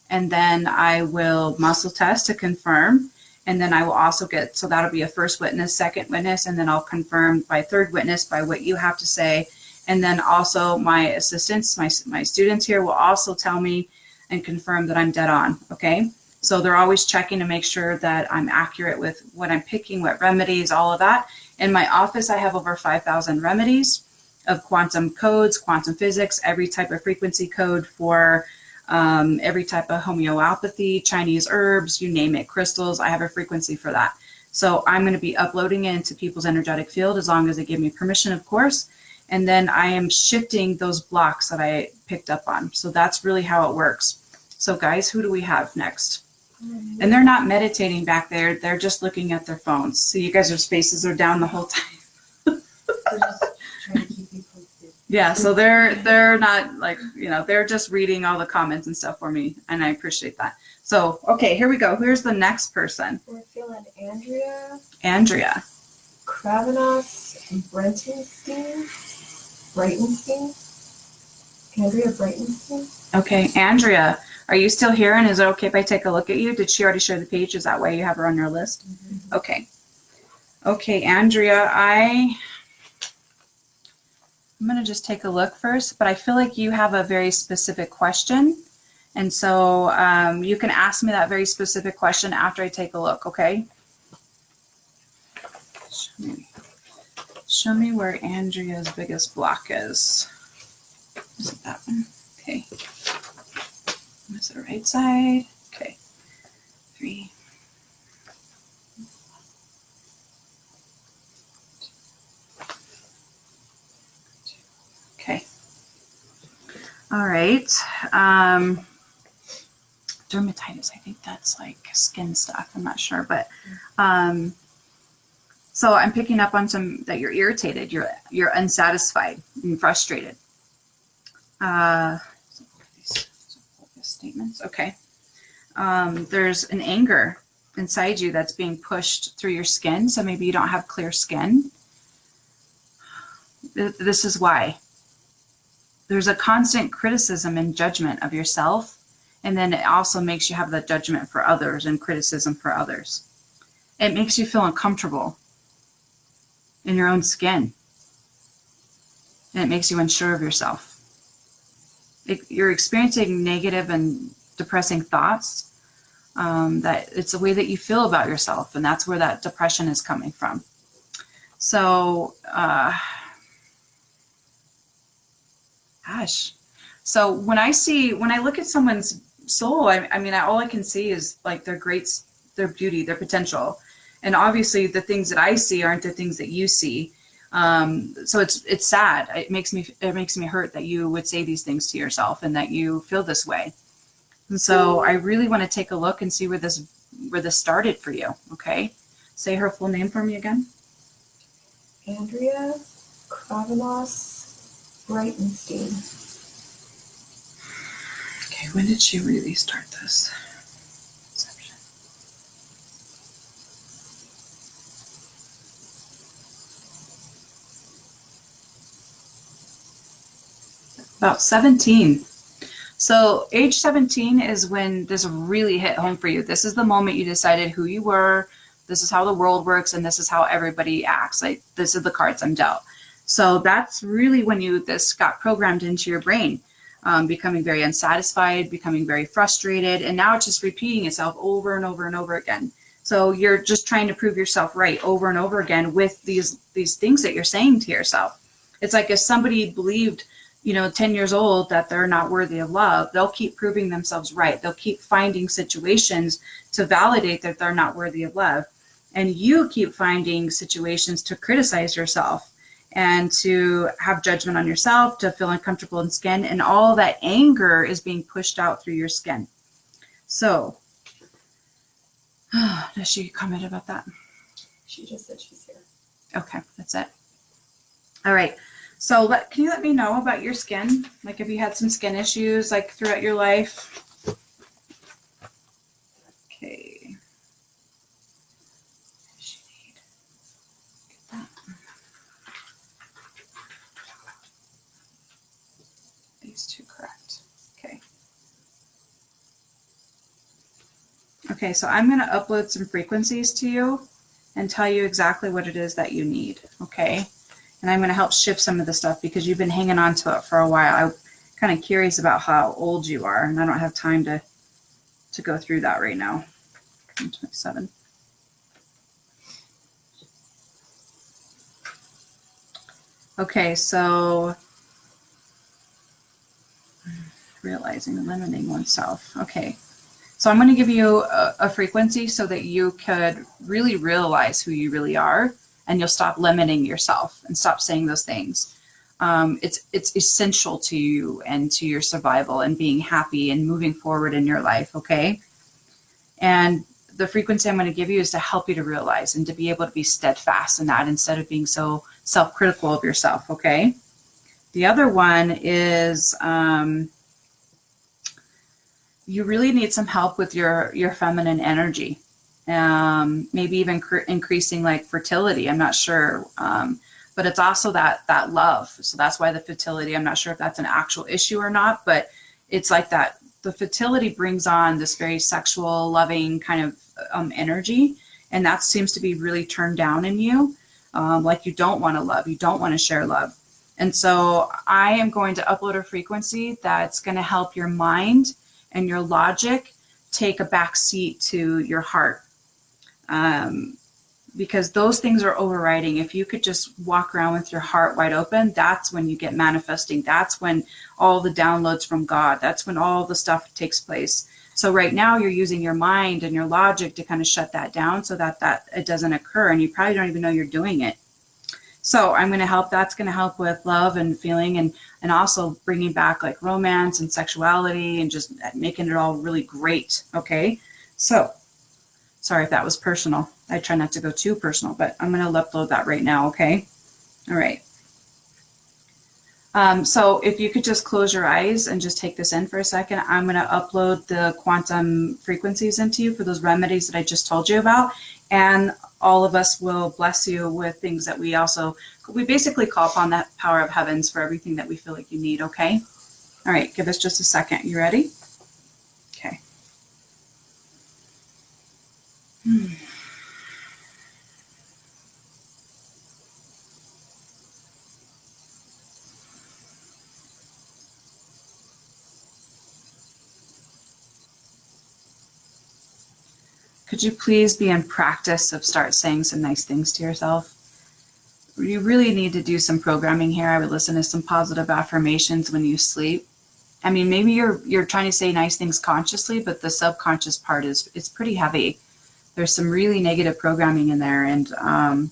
and then I will muscle test to confirm. And then I will also so that'll be a first witness, second witness, and then I'll confirm by third witness by what you have to say. And then also my assistants, my students here will also tell me and confirm that I'm dead on, okay? So they're always checking to make sure that I'm accurate with what I'm picking, what remedies, all of that. In my office, I have over 5,000 remedies of quantum codes, quantum physics, every type of frequency code for every type of homeopathy, Chinese herbs, you name it, crystals. I have a frequency for that. So I'm going to be uploading it into people's energetic field as long as they give me permission, of course. And then I am shifting those blocks that I picked up on. So that's really how it works. So guys, who do we have next? And they're not meditating back there. They're just looking at their phones. So you guys' faces are down the whole time. We're just trying to keep you posted. Yeah, so they're not like, they're just reading all the comments and stuff for me, and I appreciate that. So, okay, here we go. Here's the next person. We're feeling Andrea Kravanos Breitenstein. Andrea Breitenstein. Okay, Andrea, are you still here? And is it okay if I take a look at you? Did she already share the page? Is that why you have her on your list? Mm-hmm. Okay, Andrea, I'm going to just take a look first, but I feel like you have a very specific question. And so you can ask me that very specific question after I take a look, okay? Show me where Andrea's biggest block is. Is it that one? Okay. Is it the right side? Okay. 3. Okay. All right. Dermatitis, I think that's like skin stuff. I'm not sure, but so I'm picking up on some that you're irritated, you're unsatisfied and frustrated. These statements. Okay. There's an anger inside you that's being pushed through your skin. So maybe you don't have clear skin. This is why. There's a constant criticism and judgment of yourself. And then it also makes you have the judgment for others and criticism for others. It makes you feel uncomfortable. in your own skin. And it makes you unsure of yourself. You're experiencing negative and depressing thoughts, that it's the way that you feel about yourself. And that's where that depression is coming from. So, gosh. So when I look at someone's soul, I mean, all I can see is like their beauty, their potential. And obviously the things that I see aren't the things that you see. So it's sad. It makes me hurt that you would say these things to yourself and that you feel this way. And so I really want to take a look and see where this started for you. Okay. Say her full name for me again. Andrea Kravanos Breitenstein. Okay. When did she really start this? About 17. So age 17 is when this really hit home for you. This is the moment you decided who you were. This is how the world works, and this is how everybody acts. Like, this is the cards I'm dealt. So that's really when this got programmed into your brain, becoming very unsatisfied, becoming very frustrated, and now it's just repeating itself over and over and over again. So you're just trying to prove yourself right over and over again with these things that you're saying to yourself. It's like if somebody believed, 10 years old, that they're not worthy of love, they'll keep proving themselves right. They'll keep finding situations to validate that they're not worthy of love. And you keep finding situations to criticize yourself and to have judgment on yourself, to feel uncomfortable in skin, and all that anger is being pushed out through your skin. So, does she comment about that? She just said she's here. Okay, that's it. All right. So can you let me know about your skin? Like, if you had some skin issues like throughout your life? Okay. What does she need? Get that. These two correct. Okay. Okay, so I'm going to upload some frequencies to you and tell you exactly what it is that you need. Okay. And I'm going to help shift some of the stuff because you've been hanging on to it for a while. I'm kind of curious about how old you are, and I don't have time to go through that right now. I'm 27. Okay, so realizing and limiting oneself. Okay, so I'm going to give you a frequency so that you could really realize who you really are. And you'll stop limiting yourself and stop saying those things. It's essential to you and to your survival and being happy and moving forward in your life, okay? And the frequency I'm going to give you is to help you to realize and to be able to be steadfast in that instead of being so self-critical of yourself, okay? The other one is you really need some help with your feminine energy. Maybe even increasing like fertility. I'm not sure. But it's also that love. So that's why the fertility, I'm not sure if that's an actual issue or not, but it's like that. The fertility brings on this very sexual, loving kind of energy. And that seems to be really turned down in you. Like you don't want to love, you don't want to share love. And so I am going to upload a frequency that's going to help your mind and your logic take a back seat to your heart. Because those things are overriding. If you could just walk around with your heart wide open, that's when you get manifesting. That's when all the downloads from God, that's when all the stuff takes place. So right now you're using your mind and your logic to kind of shut that down so that it doesn't occur. And you probably don't even know you're doing it. So I'm going to help. That's going to help with love and feeling and also bringing back like romance and sexuality and just making it all really great. Okay. So sorry if that was personal. I try not to go too personal, but I'm going to upload that right now, okay? All right. So if you could just close your eyes and just take this in for a second, I'm going to upload the quantum frequencies into you for those remedies that I just told you about. And all of us will bless you with things that we basically call upon that power of heavens for everything that we feel like you need, okay? All right, give us just a second. You ready? Okay. Could you please be in practice of start saying some nice things to yourself? You really need to do some programming here. I would listen to some positive affirmations when you sleep. I mean, maybe you're trying to say nice things consciously, but the subconscious part is pretty heavy. There's some really negative programming in there, and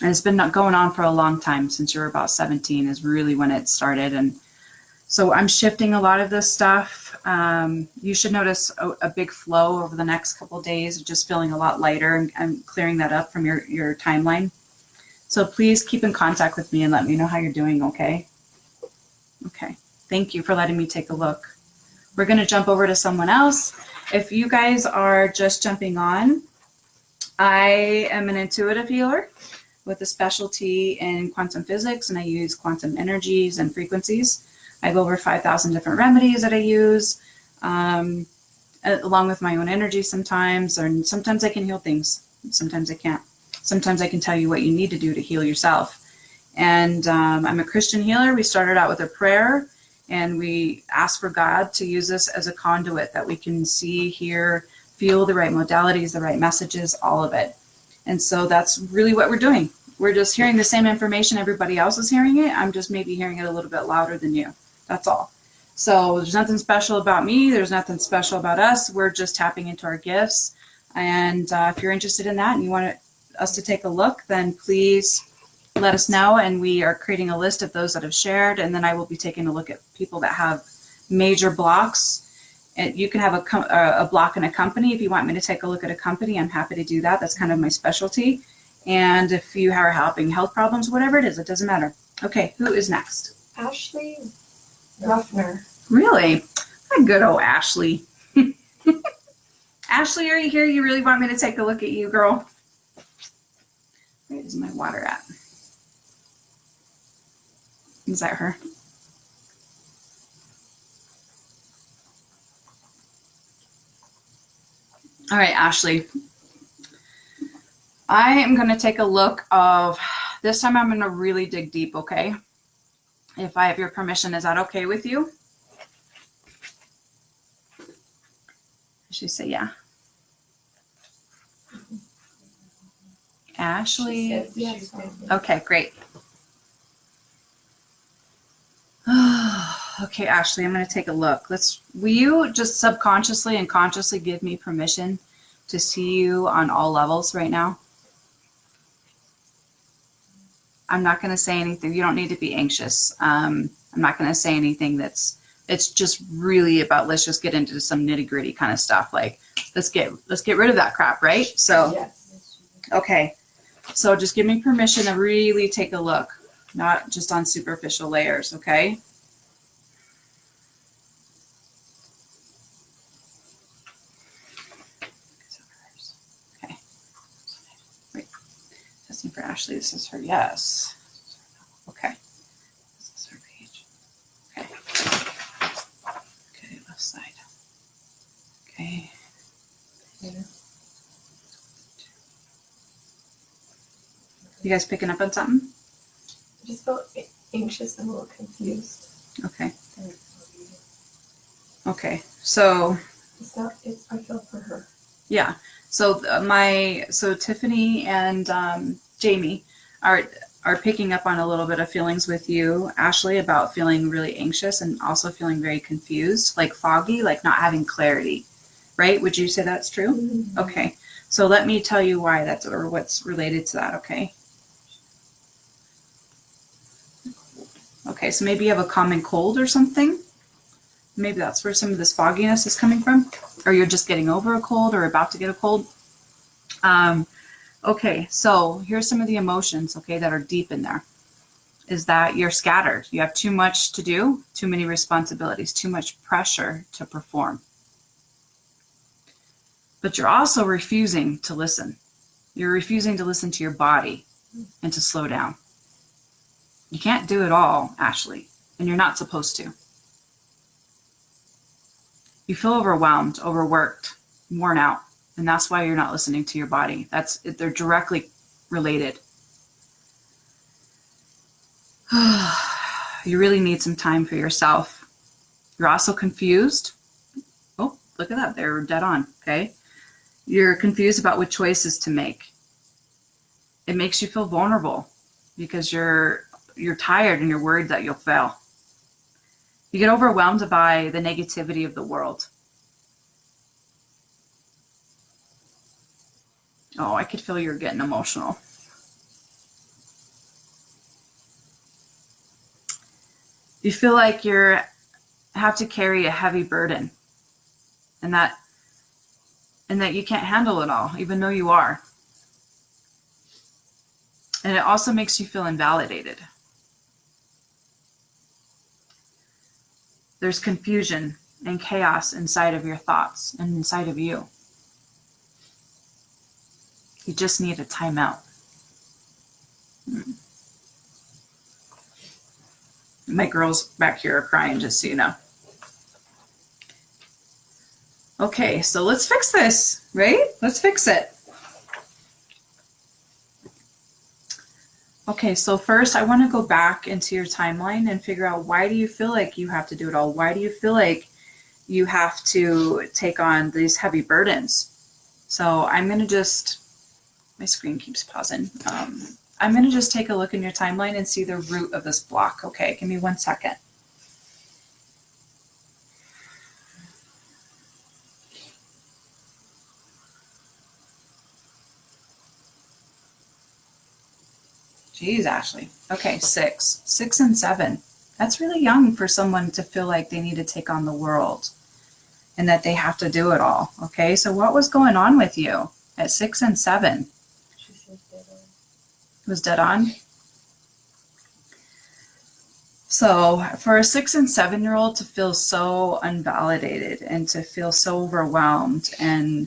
it's been going on for a long time. Since you were about 17 is really when it started. And so I'm shifting a lot of this stuff. You should notice a big flow over the next couple of days, just feeling a lot lighter, and I'm clearing that up from your timeline. So please keep in contact with me and let me know how you're doing, okay? Okay. Thank you for letting me take a look. We're going to jump over to someone else. If you guys are just jumping on, I am an intuitive healer with a specialty in quantum physics, and I use quantum energies and frequencies. I have over 5,000 different remedies that I use, along with my own energy sometimes, or sometimes I can heal things. Sometimes I can't. Sometimes I can tell you what you need to do to heal yourself. And I'm a Christian healer. We started out with a prayer, and we ask for God to use us as a conduit that we can see, hear, feel the right modalities, the right messages, all of it. And so that's really what we're doing. We're just hearing the same information everybody else is hearing it. I'm just maybe hearing it a little bit louder than you. That's all. So there's nothing special about me. There's nothing special about us. We're just tapping into our gifts. And if you're interested in that and you want us to take a look, then please let us know. And we are creating a list of those that have shared. And then I will be taking a look at people that have major blocks. And you can have a block in a company. If you want me to take a look at a company, I'm happy to do that. That's kind of my specialty. And if you are having health problems, whatever it is, it doesn't matter. Okay, who is next? Ashley Ruffner. Really? My good old Ashley. Ashley, are you here? You really want me to take a look at you, girl? Where is my water at? Is that her? All right, Ashley. I am going to take a look of, this time I'm going to really dig deep, okay? If I have your permission, is that okay with you? She say yeah. Ashley. Yes. Okay, great. Okay, Ashley, I'm going to take a look. Will you just subconsciously and consciously give me permission to see you on all levels right now? I'm not going to say anything. You don't need to be anxious. I'm not going to say anything it's just really about, let's just get into some nitty gritty kind of stuff. Like, let's get rid of that crap, right? So, Yes. okay. So just give me permission to really take a look, not just on superficial layers, okay? Okay. Wait. Testing for Ashley. This is her yes. Okay. This is her page. Okay. Okay, left side. Okay. You guys picking up on something? I just felt anxious and a little confused. Okay. Okay. So I feel for her. yeah. So Tiffany and Jamie are picking up on a little bit of feelings with you, Ashley, about feeling really anxious and also feeling very confused, like foggy, like not having clarity, right? Would you say that's true? Mm-hmm. Okay. So let me tell you why that's, or what's related to that, okay? Okay, so maybe you have a common cold or something. Maybe that's where some of this fogginess is coming from, or you're just getting over a cold or about to get a cold. Okay, so here's some of the emotions, okay, that are deep in there. Is that you're scattered. You have too much to do, too many responsibilities, too much pressure to perform. But you're also refusing to listen. You're refusing to listen to your body and to slow down. You can't do it all, Ashley, and you're not supposed to. You feel overwhelmed, overworked, worn out, and that's why you're not listening to your body. They're directly related. You really need some time for yourself. You're also confused. Oh, look at that. They're dead on, okay? You're confused about what choices to make. It makes you feel vulnerable because you're tired and you're worried that you'll fail. You get overwhelmed by the negativity of the world. Oh, I could feel you're getting emotional. You feel like you have to carry a heavy burden and that you can't handle it all, even though you are. And it also makes you feel invalidated. There's confusion and chaos inside of your thoughts and inside of you. You just need a timeout. My girls back here are crying, just so you know. Okay, so let's fix this, right? Let's fix it. Okay, so first I want to go back into your timeline and figure out, why do you feel like you have to do it all? Why do you feel like you have to take on these heavy burdens? So I'm going to just, my screen keeps pausing. I'm going to just take a look in your timeline and see the root of this block. Okay, give me 1 second. Geez, Ashley. Okay, 6 and 7. That's really young for someone to feel like they need to take on the world and that they have to do it all. Okay, so what was going on with you at 6 and 7? She says dead on. It was dead on? So for a 6 and 7-year-old to feel so unvalidated and to feel so overwhelmed and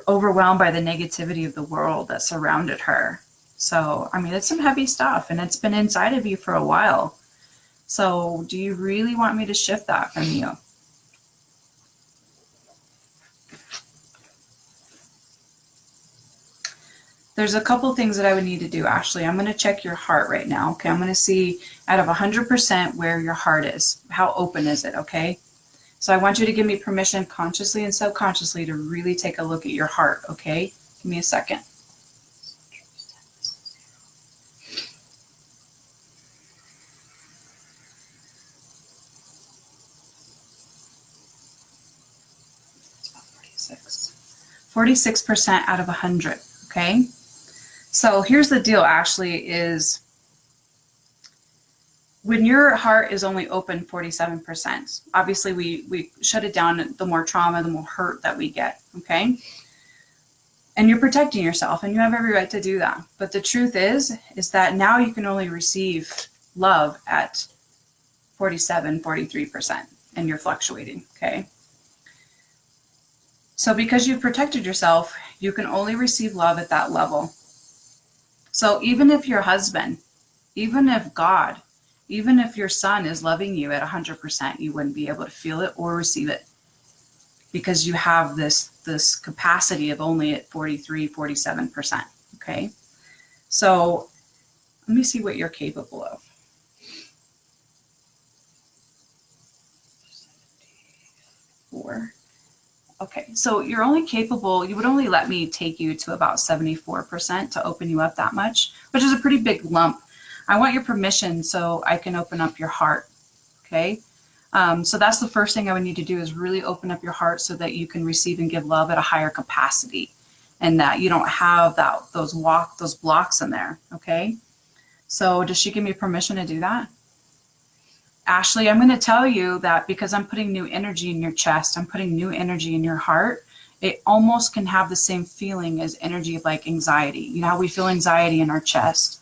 overwhelmed by the negativity of the world that surrounded her. So, I mean, it's some heavy stuff and it's been inside of you for a while. So do you really want me to shift that from you? There's a couple things that I would need to do, Ashley. I'm going to check your heart right now. Okay, I'm going to see out of 100% where your heart is. How open is it? Okay. So I want you to give me permission, consciously and subconsciously, to really take a look at your heart. Okay. Give me a second. It's about 46. 46% out of 100. Okay. So here's the deal, Ashley, is when your heart is only open 47%, obviously we shut it down. The more trauma, the more hurt that we get, okay? And you're protecting yourself, and you have every right to do that. But the truth is that now you can only receive love at 47, 43%, and you're fluctuating, okay? So because you've protected yourself, you can only receive love at that level. So even if your husband, even if God, even if your son is loving you at 100%, you wouldn't be able to feel it or receive it because you have this capacity of only at 43, 47%. Okay. So let me see what you're capable of. 4. Okay. So you're only capable, you would only let me take you to about 74% to open you up that much, which is a pretty big lump. I want your permission so I can open up your heart. Okay. So that's the first thing I would need to do, is really open up your heart so that you can receive and give love at a higher capacity and that you don't have those blocks in there. Okay. So does she give me permission to do that? Ashley, I'm going to tell you that because I'm putting new energy in your chest, I'm putting new energy in your heart. It almost can have the same feeling as energy like anxiety. You know how we feel anxiety in our chest?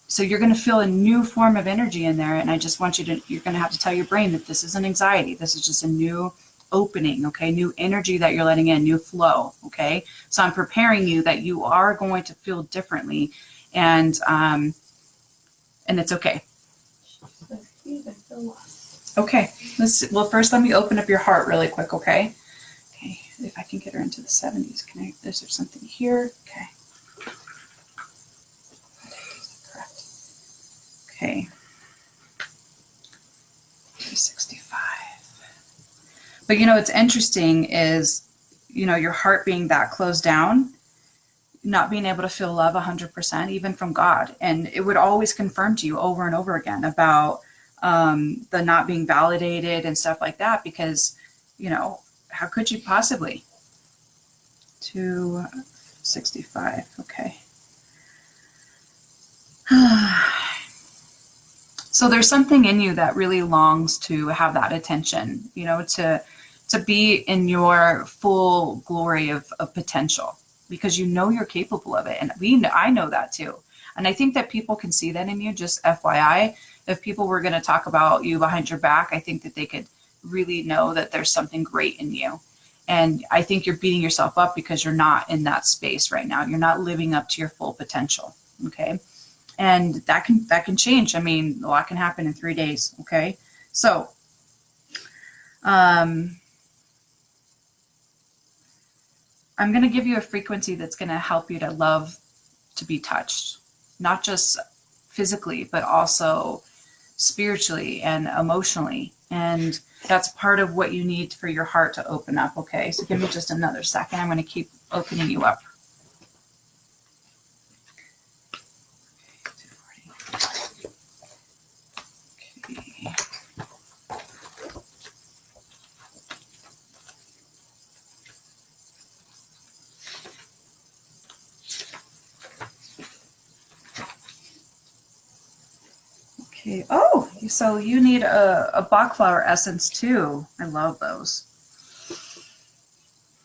So you're going to feel a new form of energy in there. And I just want you're going to have to tell your brain that this isn't anxiety. This is just a new opening. Okay. New energy that you're letting in, new flow. Okay. So I'm preparing you that you are going to feel differently, and it's okay. Okay. First let me open up your heart really quick. Okay. Okay. If I can get her into the 70s, is there something here? Okay. Okay. 65. But it's interesting is, your heart being that closed down, not being able to feel love 100%, even from God. And it would always confirm to you over and over again about the not being validated and stuff like that, because, how could you possibly? 265, okay. So there's something in you that really longs to have that attention, to be in your full glory of potential, because you're capable of it. And I know that too. And I think that people can see that in you. Just FYI, if people were going to talk about you behind your back, I think that they could really know that there's something great in you. And I think you're beating yourself up because you're not in that space right now. You're not living up to your full potential. Okay. And that can change. I mean, a lot can happen in 3 days. Okay. So, I'm going to give you a frequency that's going to help you to love to be touched, not just physically, but also spiritually and emotionally. And that's part of what you need for your heart to open up. Okay. So give me just another second. I'm going to keep opening you up. Okay. Okay. Oh, so you need a Bach flower essence too. I love those.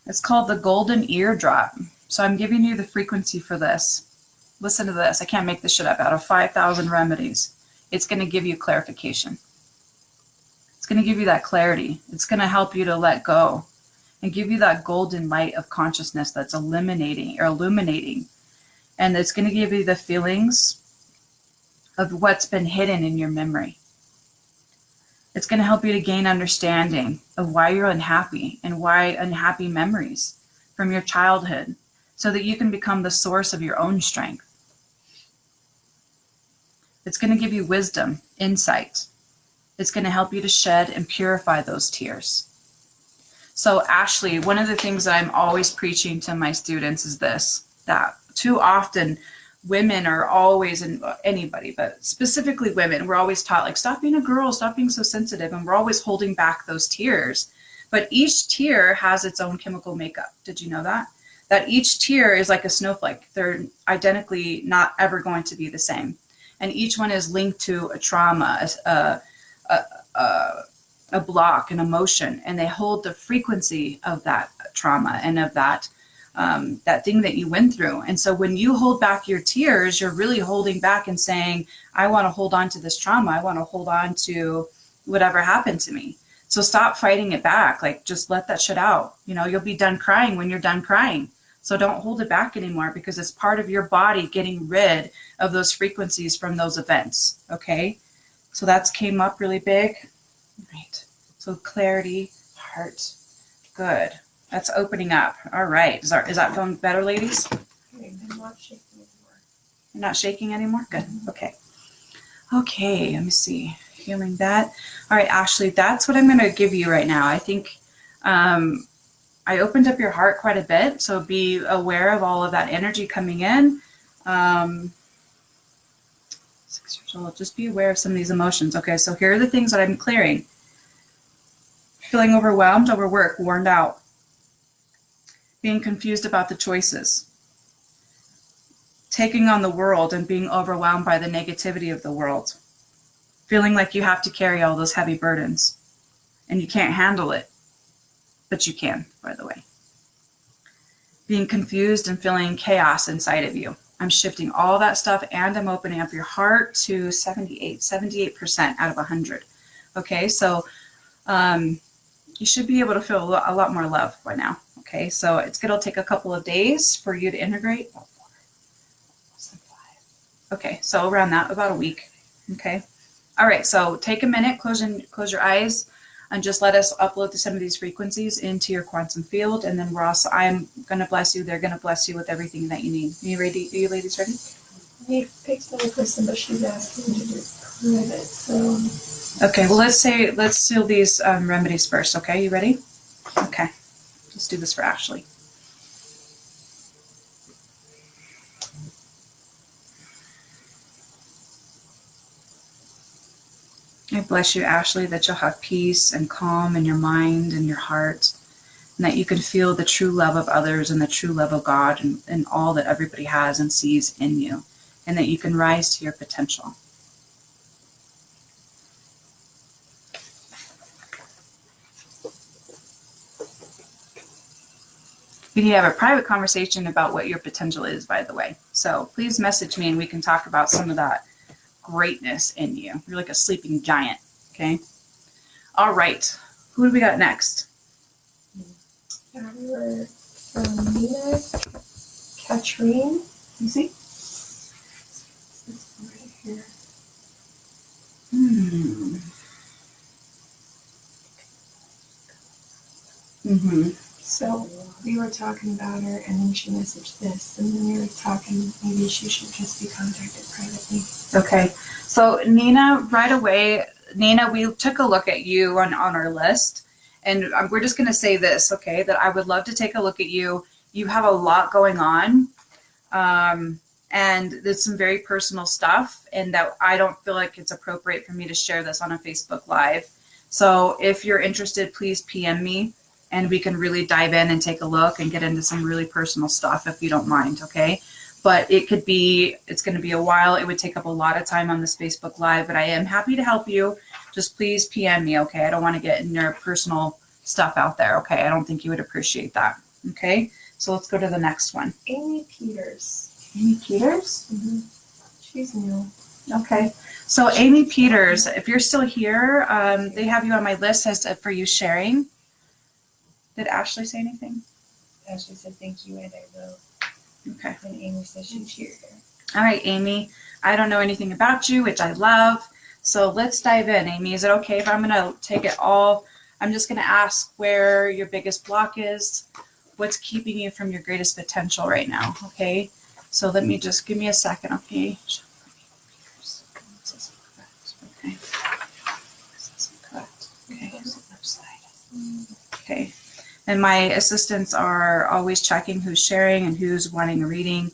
It's called the Golden Eardrop. So I'm giving you the frequency for this. Listen to this. I can't make this shit up. Out of 5,000 remedies, it's going to give you clarification. It's going to give you that clarity. It's going to help you to let go and give you that golden light of consciousness that's illuminating. And it's going to give you the feelings of what's been hidden in your memory. It's going to help you to gain understanding of why you're unhappy and why unhappy memories from your childhood, so that you can become the source of your own strength. It's going to give you wisdom, insight. It's going to help you to shed and purify those tears. So Ashley, one of the things that I'm always preaching to my students is this, that too often women are always, and anybody, but specifically women, we're always taught, like, stop being a girl, stop being so sensitive. And we're always holding back those tears. But each tear has its own chemical makeup. Did you know that? That each tear is like a snowflake. They're identically not ever going to be the same. And each one is linked to a trauma, a block, an emotion, and they hold the frequency of that trauma and of that that thing that you went through. And so when you hold back your tears, you're really holding back and saying, I want to hold on to this trauma. I want to hold on to whatever happened to me. So stop fighting it back. Like, just let that shit out. You'll be done crying when you're done crying. So don't hold it back anymore, because it's part of your body getting rid of those frequencies from those events. Okay. So that's came up really big. Right. So clarity, heart. Good. That's opening up. All right. Is that going better, ladies? Okay, I'm not shaking anymore. You're not shaking anymore? Good. Okay. Okay. Let me see. Healing that. All right, Ashley, that's what I'm going to give you right now. I think I opened up your heart quite a bit. So be aware of all of that energy coming in. 6 years old. Just be aware of some of these emotions. Okay. So here are the things that I'm clearing. Feeling overwhelmed, overworked, worn out. Being confused about the choices, taking on the world and being overwhelmed by the negativity of the world, feeling like you have to carry all those heavy burdens and you can't handle it, but you can, by the way. Being confused and feeling chaos inside of you. I'm shifting all that stuff, and I'm opening up your heart to 78% out of 100. Okay, so you should be able to feel a lot more love by now. Okay, so it's going to take a couple of days for you to integrate. Okay, so around that, about a week. Okay, all right, so take a minute, close your eyes, and just let us upload to some of these frequencies into your quantum field. And then I'm going to bless you. They're going to bless you with everything that you need. Are you ready? Are you ladies ready? I picked another person, but she's asking to do private, so. Okay, well, let's seal these remedies first. Okay, you ready? Okay, let's do this for Ashley. I bless you, Ashley, that you'll have peace and calm in your mind and your heart, and that you can feel the true love of others and the true love of God and all that everybody has and sees in you, and that you can rise to your potential. We need to have a private conversation about what your potential is, by the way. So please message me and we can talk about some of that greatness in you. You're like a sleeping giant, okay? All right. Who do we got next? Yeah, we were from Nina, Katrine. You see? This one right here. Mm-hmm. So we were talking about her, and then she messaged this, and then we were talking. Maybe she should just be contacted privately. Okay. So Nina, right away, Nina, we took a look at you on our list, and we're just going to say this, okay, that I would love to take a look at you. You have a lot going on, and there's some very personal stuff, and that I don't feel like it's appropriate for me to share this on a Facebook Live. So if you're interested, please PM me, and we can really dive in and take a look and get into some really personal stuff if you don't mind, okay? But it's going to be a while. It would take up a lot of time on this Facebook Live, but I am happy to help you. Just please PM me, okay? I don't want to get in your personal stuff out there, okay? I don't think you would appreciate that, okay? So let's go to the next one. Amy Peters. Amy Peters? Mm-hmm. She's new. Okay. So Amy Peters, if you're still here, they have you on my list as for you sharing. Did Ashley say anything? Ashley said thank you, and I will. Okay. And Amy said she'd cheer her. All right, Amy. I don't know anything about you, which I love. So let's dive in. Amy, is it okay if I'm going to take it all? I'm just going to ask where your biggest block is, what's keeping you from your greatest potential right now, okay? So let me just, give me a second, okay? Okay. Okay. And my assistants are always checking who's sharing and who's wanting a reading.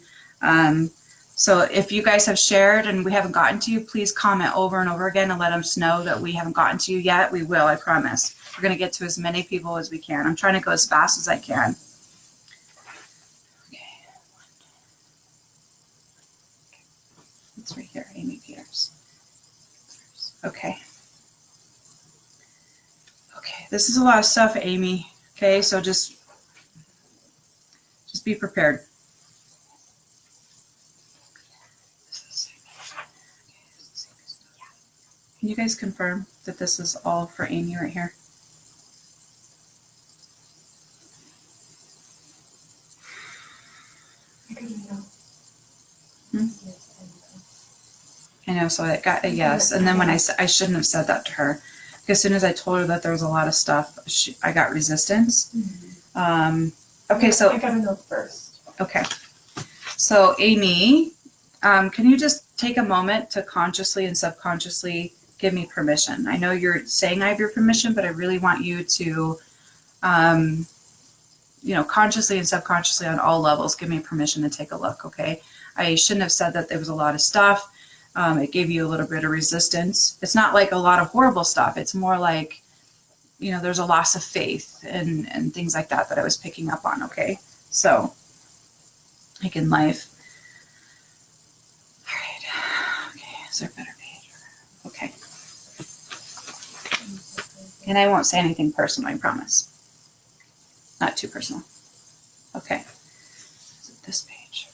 So if you guys have shared and we haven't gotten to you, please comment over and over again and let us know that we haven't gotten to you yet. We will, I promise. We're going to get to as many people as we can. I'm trying to go as fast as I can. Okay. It's right here, Amy Peters. Okay. Okay, this is a lot of stuff, Amy. Okay, so just be prepared. Can you guys confirm that this is all for Amy right here? I couldn't know. I know, so I got a yes. And then when I shouldn't have said that to her. As soon as I told her that there was a lot of stuff, I got resistance. Mm-hmm. Okay, so I gotta know first. Okay, so Amy, can you just take a moment to consciously and subconsciously give me permission? I know you're saying I have your permission, but I really want you to, consciously and subconsciously on all levels, give me permission to take a look. Okay, I shouldn't have said that there was a lot of stuff. It gave you a little bit of resistance. It's not like a lot of horrible stuff. It's more like, there's a loss of faith and things like that I was picking up on, okay? So, like in life. All right. Okay, is there a better page? Okay. And I won't say anything personal, I promise. Not too personal. Okay. Is it this page?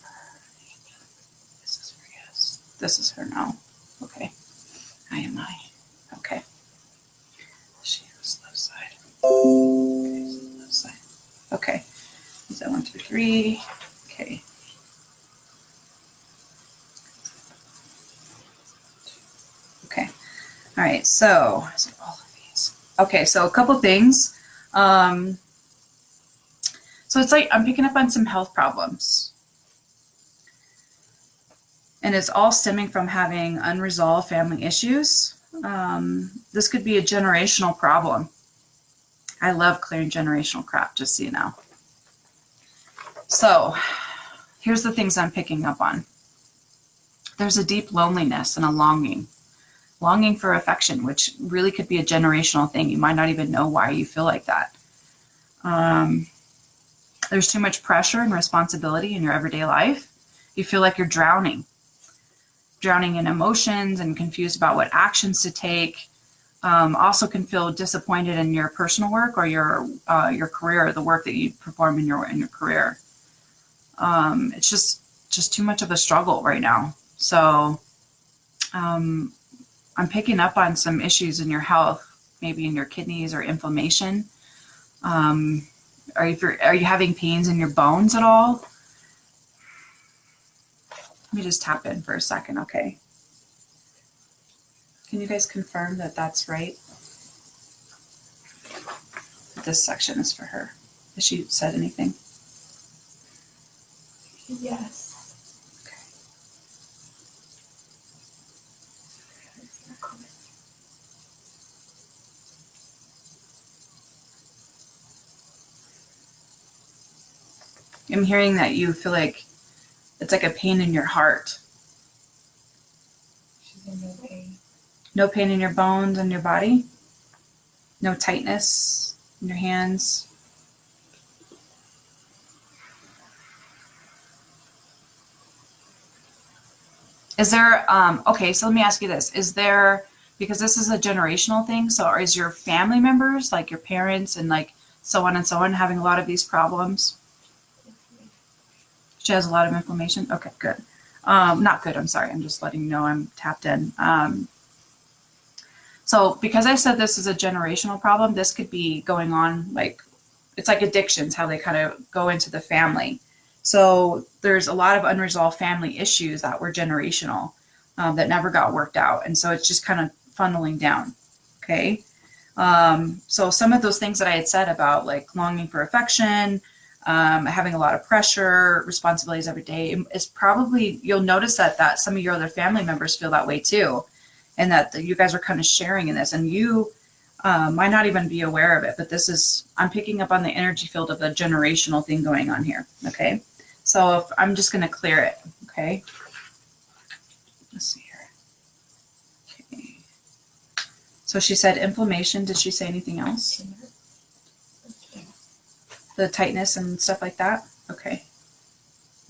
This is for yes. This is her no. Okay. I am I. Okay. She was left side. Okay, so left side. Okay. Is that 1, 2, 3? Okay. Okay. All right. So is it all of these? Okay. So a couple things. So it's like I'm picking up on some health problems. And it's all stemming from having unresolved family issues. This could be a generational problem. I love clearing generational crap, just so you know. So here's the things I'm picking up on. There's a deep loneliness and a longing for affection, which really could be a generational thing. You might not even know why you feel like that. There's too much pressure and responsibility in your everyday life. You feel like you're drowning in emotions and confused about what actions to take. Also can feel disappointed in your personal work or your career, or the work that you perform in your career. It's just too much of a struggle right now. So I'm picking up on some issues in your health, maybe in your kidneys or inflammation. Are you having pains in your bones at all? Let me just tap in for a second, okay? Can you guys confirm that that's right? This section is for her. Has she said anything? Yes. I'm hearing that you feel like it's like a pain in your heart. She's in no pain. No pain in your bones and your body? No tightness in your hands? Is there, okay, so let me ask you this. Is there, because this is a generational thing, so is your family members, like your parents and like so on and so on, having a lot of these problems? She has a lot of inflammation? Okay, good. Not good, I'm sorry. I'm just letting you know I'm tapped in. So because I said this is a generational problem, this could be going on, like, it's like addictions, how they kind of go into the family. So there's a lot of unresolved family issues that were generational, that never got worked out. And so it's just kind of funneling down, okay? So some of those things that I had said about like longing for affection, having a lot of pressure, responsibilities every day, is probably, you'll notice that some of your other family members feel that way too. And that you guys are kind of sharing in this, and you might not even be aware of it, but this is, I'm picking up on the energy field of a generational thing going on here, okay? So if I'm just going to clear it, okay? Let's see here. Okay. So she said inflammation. Did she say anything else? The tightness and stuff like that? Okay.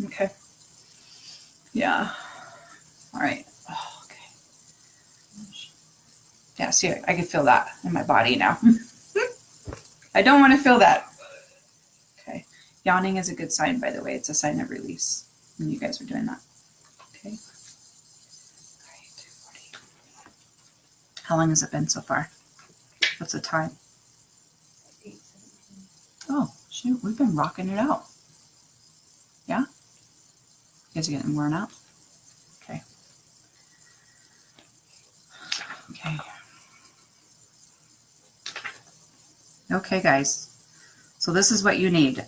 Okay. Yeah. All right. Oh, okay. Yeah, see, I can feel that in my body now. I don't want to feel that. Okay. Yawning is a good sign, by the way. It's a sign of release when you guys are doing that. Okay. All right. How long has it been so far? What's the time? 8:17. Oh, shoot. We've been rocking it out. Yeah? You guys are getting worn out? Okay. Okay. Okay, guys. So this is what you need.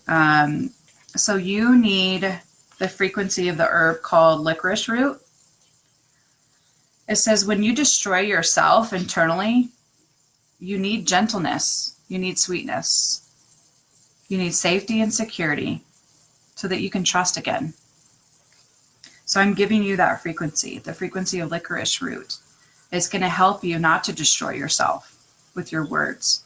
So you need the frequency of the herb called licorice root. It says when you destroy yourself internally, you need gentleness, you need sweetness, you need safety and security so that you can trust again. So I'm giving you that frequency, the frequency of licorice root. It's going to help you not to destroy yourself with your words.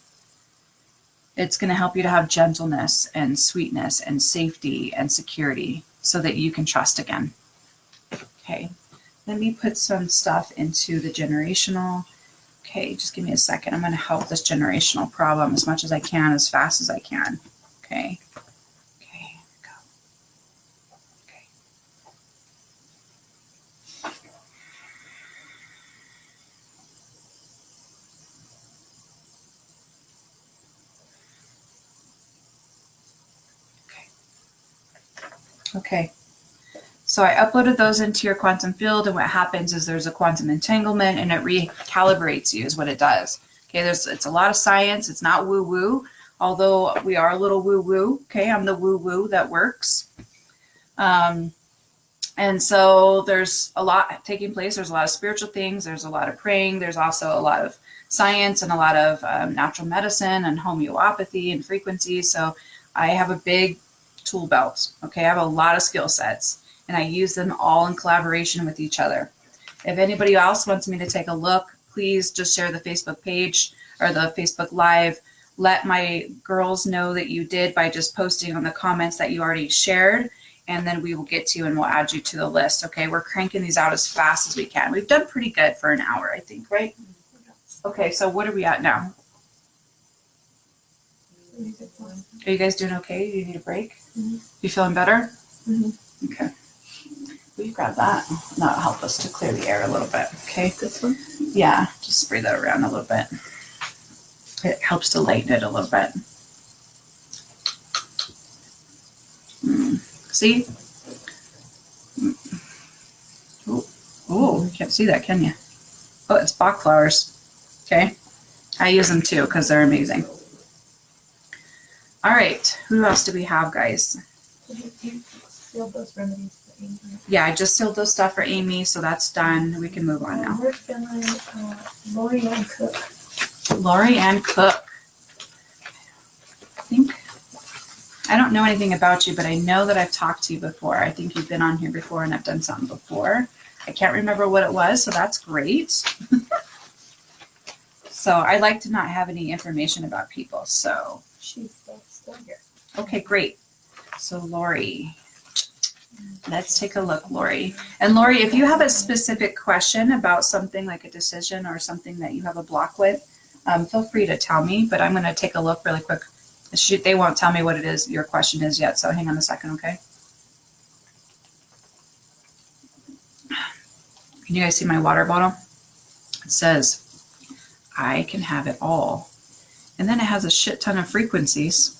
It's going to help you to have gentleness and sweetness and safety and security so that you can trust again. Okay, let me put some stuff into the generational. Okay, just give me a second. I'm going to help this generational problem as much as I can, as fast as I can. Okay. Okay, here we go. Okay. Okay, so I uploaded those into your quantum field, and what happens is there's a quantum entanglement and it recalibrates you is what it does. Okay, it's a lot of science. It's not woo-woo, although we are a little woo-woo. Okay, I'm the woo-woo that works. And so there's a lot taking place. There's a lot of spiritual things. There's a lot of praying. There's also a lot of science and a lot of natural medicine and homeopathy and frequencies. So I have a big tool belt. Okay, I have a lot of skill sets, and I use them all in collaboration with each other. If anybody else wants me to take a look, please just share the Facebook page or the Facebook Live. Let my girls know that you did by just posting on the comments that you already shared, and then we will get to you and we'll add you to the list. Okay, we're cranking these out as fast as we can. We've done pretty good for an hour, I think, right? Okay, so what are we at now? Are you guys doing okay? Do you need a break? Mm-hmm. You feeling better? Mm-hmm. Okay. Will you grab that? That'll help us to clear the air a little bit. Okay. This one? Yeah, just spray that around a little bit. It helps to lighten it a little bit. See? Oh, you can't see that, can you? Oh, it's Bach flowers. Okay. I use them too because they're amazing. All right. Who else do we have, guys? You sealed those remedies for Amy. Yeah, I just sealed those stuff for Amy, so that's done. We can move on now. We're feeling Lori Ann Cook. Lori Ann Cook. I don't know anything about you, but I know that I've talked to you before. I think you've been on here before and I've done something before. I can't remember what it was, so that's great. So I like to not have any information about people, so. She's still here. Okay, great. So Lori, let's take a look, Lori. And Lori, if you have a specific question about something like a decision or something that you have a block with, feel free to tell me, but I'm going to take a look really quick. They won't tell me what it is your question is yet, so hang on a second, okay? Can you guys see my water bottle? It says, I can have it all. And then it has a shit ton of frequencies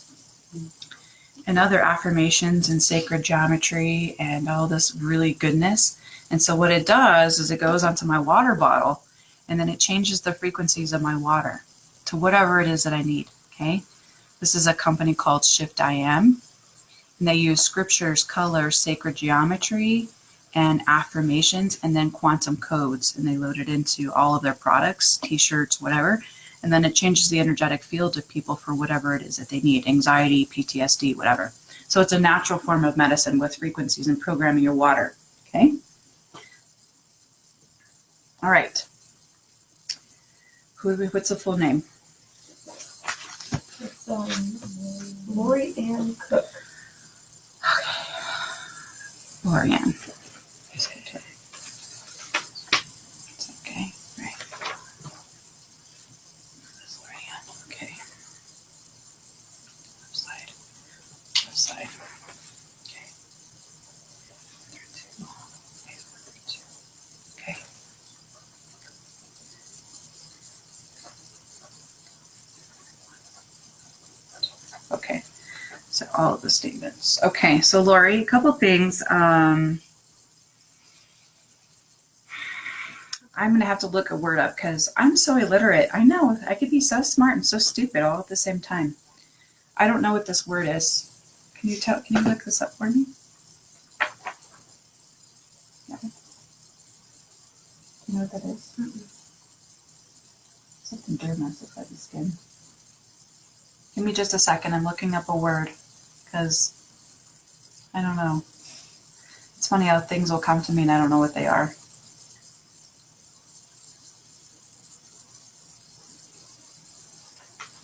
and other affirmations and sacred geometry and all this really goodness. And so what it does is it goes onto my water bottle and then it changes the frequencies of my water to whatever it is that I need, okay? This is a company called Shift I Am, and they use scriptures, colors, sacred geometry, and affirmations, and then quantum codes, and they load it into all of their products, t-shirts, whatever, and then it changes the energetic field of people for whatever it is that they need, anxiety, PTSD, whatever. So it's a natural form of medicine with frequencies and programming your water, okay? All right. What's the full name? It's Lori Ann Cook. Lori Ann. It's okay, right. This is Lori Ann. Okay. Left side. Left side. Okay. 132. Okay. Okay. So all of the statements. Okay. So Lori, a couple things. I'm going to have to look a word up because I'm so illiterate. I know I could be so smart and so stupid all at the same time. I don't know what this word is. Can you look this up for me? Yeah. Do you know what that is? Something dermatified the skin. Give me just a second. I'm looking up a word because I don't know. It's funny how things will come to me and I don't know what they are.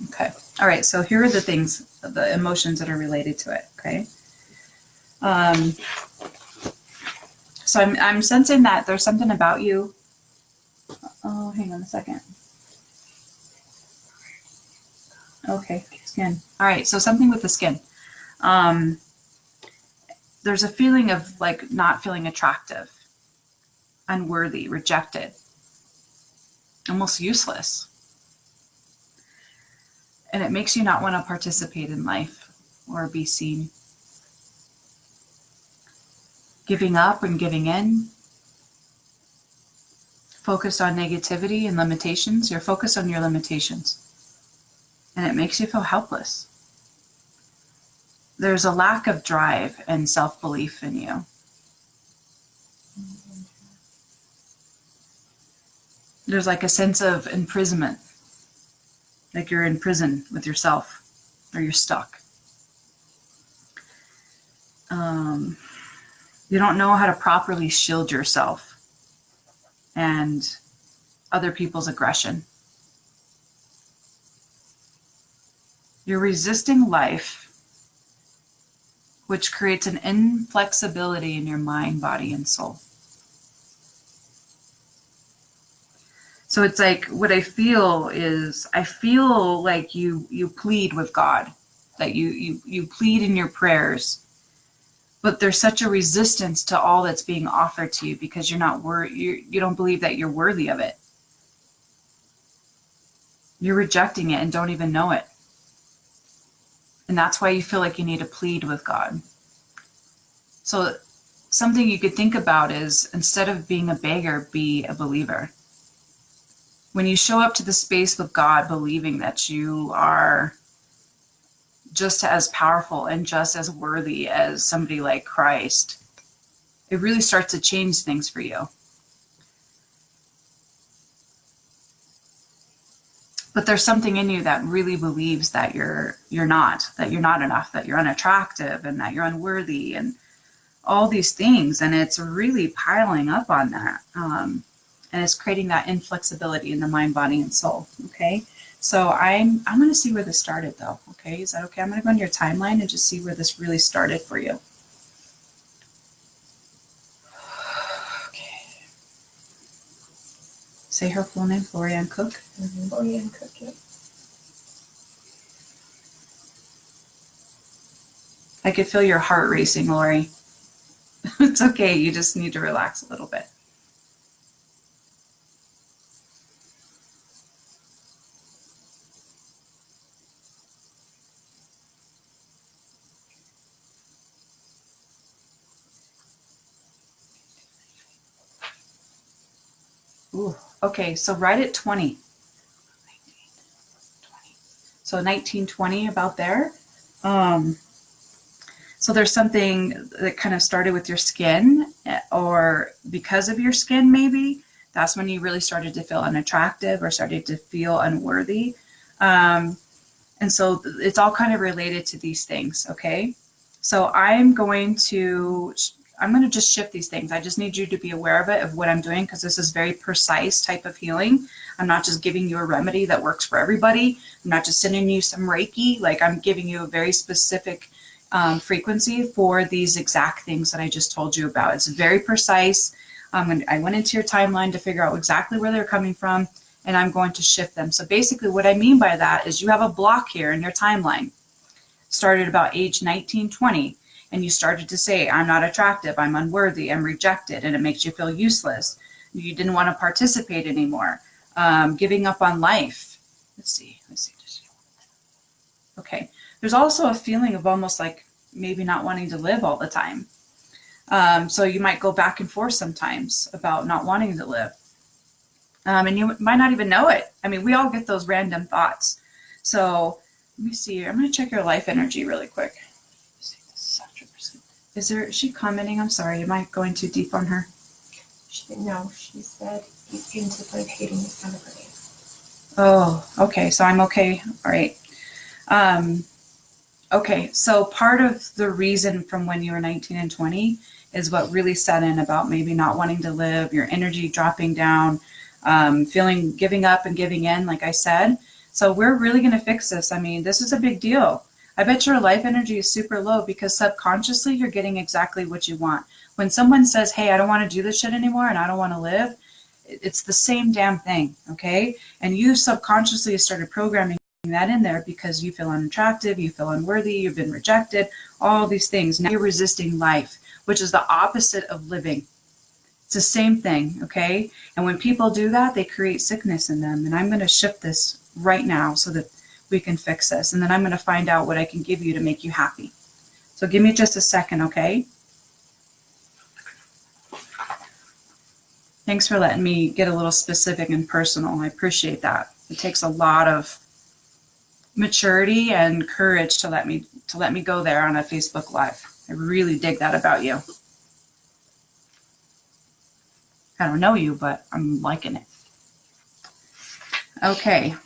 Okay. All right. So here are the things, the emotions that are related to it. Okay. So I'm sensing that there's something about you. Oh, hang on a second. Okay. Skin. All right. So something with the skin. There's a feeling of like not feeling attractive, unworthy, rejected, almost useless. And it makes you not want to participate in life or be seen. Giving up and giving in. Focused on negativity and limitations. You're focused on your limitations. And it makes you feel helpless. There's a lack of drive and self-belief in you. There's like a sense of imprisonment like you're in prison with yourself, or you're stuck. You don't know how to properly shield yourself and other people's aggression. You're resisting life, which creates an inflexibility in your mind, body, and soul. So it's like, what I feel is, I feel like you plead with God, that you plead in your prayers, but there's such a resistance to all that's being offered to you because you're not you don't believe that you're worthy of it. You're rejecting it and don't even know it. And that's why you feel like you need to plead with God. So something you could think about is, instead of being a beggar, be a believer. When you show up to the space with God, believing that you are just as powerful and just as worthy as somebody like Christ, it really starts to change things for you. But there's something in you that really believes that you're not enough, that you're unattractive, and that you're unworthy, and all these things. And it's really piling up on that. And it's creating that inflexibility in the mind, body, and soul. Okay. So I'm going to see where this started though. Okay. Is that okay? I'm going to go into your timeline and just see where this really started for you. Okay. Say her full name, Florianne Cook. Florianne Cook, yep. I could feel your heart racing, Lori. It's okay. You just need to relax a little bit. Ooh, okay, so right at 20. So 1920, about there. So there's something that kind of started with your skin, or because of your skin, maybe. That's when you really started to feel unattractive or started to feel unworthy. And so it's all kind of related to these things, okay? So I'm going to just shift these things. I just need you to be aware of it, of what I'm doing, because this is very precise type of healing. I'm not just giving you a remedy that works for everybody. I'm not just sending you some Reiki. Like, I'm giving you a very specific frequency for these exact things that I just told you about. It's very precise. I went into your timeline to figure out exactly where they're coming from, and I'm going to shift them. So basically what I mean by that is, you have a block here in your timeline. Started about age 19, 20, and you started to say, I'm not attractive, I'm unworthy, I'm rejected, and it makes you feel useless. You didn't want to participate anymore. Giving up on life. Let's see. Okay. There's also a feeling of almost like maybe not wanting to live all the time. So you might go back and forth sometimes about not wanting to live. And you might not even know it. I mean, we all get those random thoughts. So let me see here. I'm going to check your life energy really quick. Is she commenting? I'm sorry. Am I going too deep on her? No, she said he seems like hating the sound of her name. Oh, okay. So I'm okay. All right. Okay. So part of the reason from when you were 19 and 20 is what really set in about maybe not wanting to live, your energy dropping down, giving up and giving in, like I said. So we're really going to fix this. I mean, this is a big deal. I bet your life energy is super low because subconsciously you're getting exactly what you want. When someone says, hey, I don't want to do this shit anymore and I don't want to live, it's the same damn thing, okay? And you subconsciously started programming that in there because you feel unattractive, you feel unworthy, you've been rejected, all these things. Now you're resisting life, which is the opposite of living. It's the same thing, okay? And when people do that, they create sickness in them. And I'm going to shift this right now so that we can fix this. And then I'm going to find out what I can give you to make you happy. So give me just a second, okay? Thanks for letting me get a little specific and personal. I appreciate that. It takes a lot of maturity and courage to let me go there on a Facebook Live. I really dig that about you. I don't know you, but I'm liking it. Okay.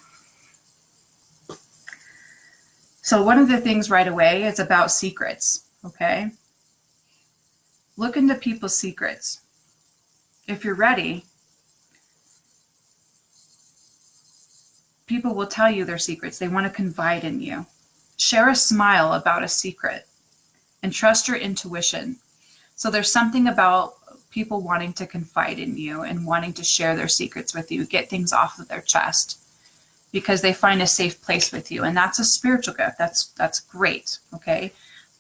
So one of the things right away is about secrets, okay? Look into people's secrets. If you're ready, people will tell you their secrets. They want to confide in you. Share a smile about a secret and trust your intuition. So there's something about people wanting to confide in you and wanting to share their secrets with you, get things off of their chest because they find a safe place with you. And that's a spiritual gift. That's great, okay?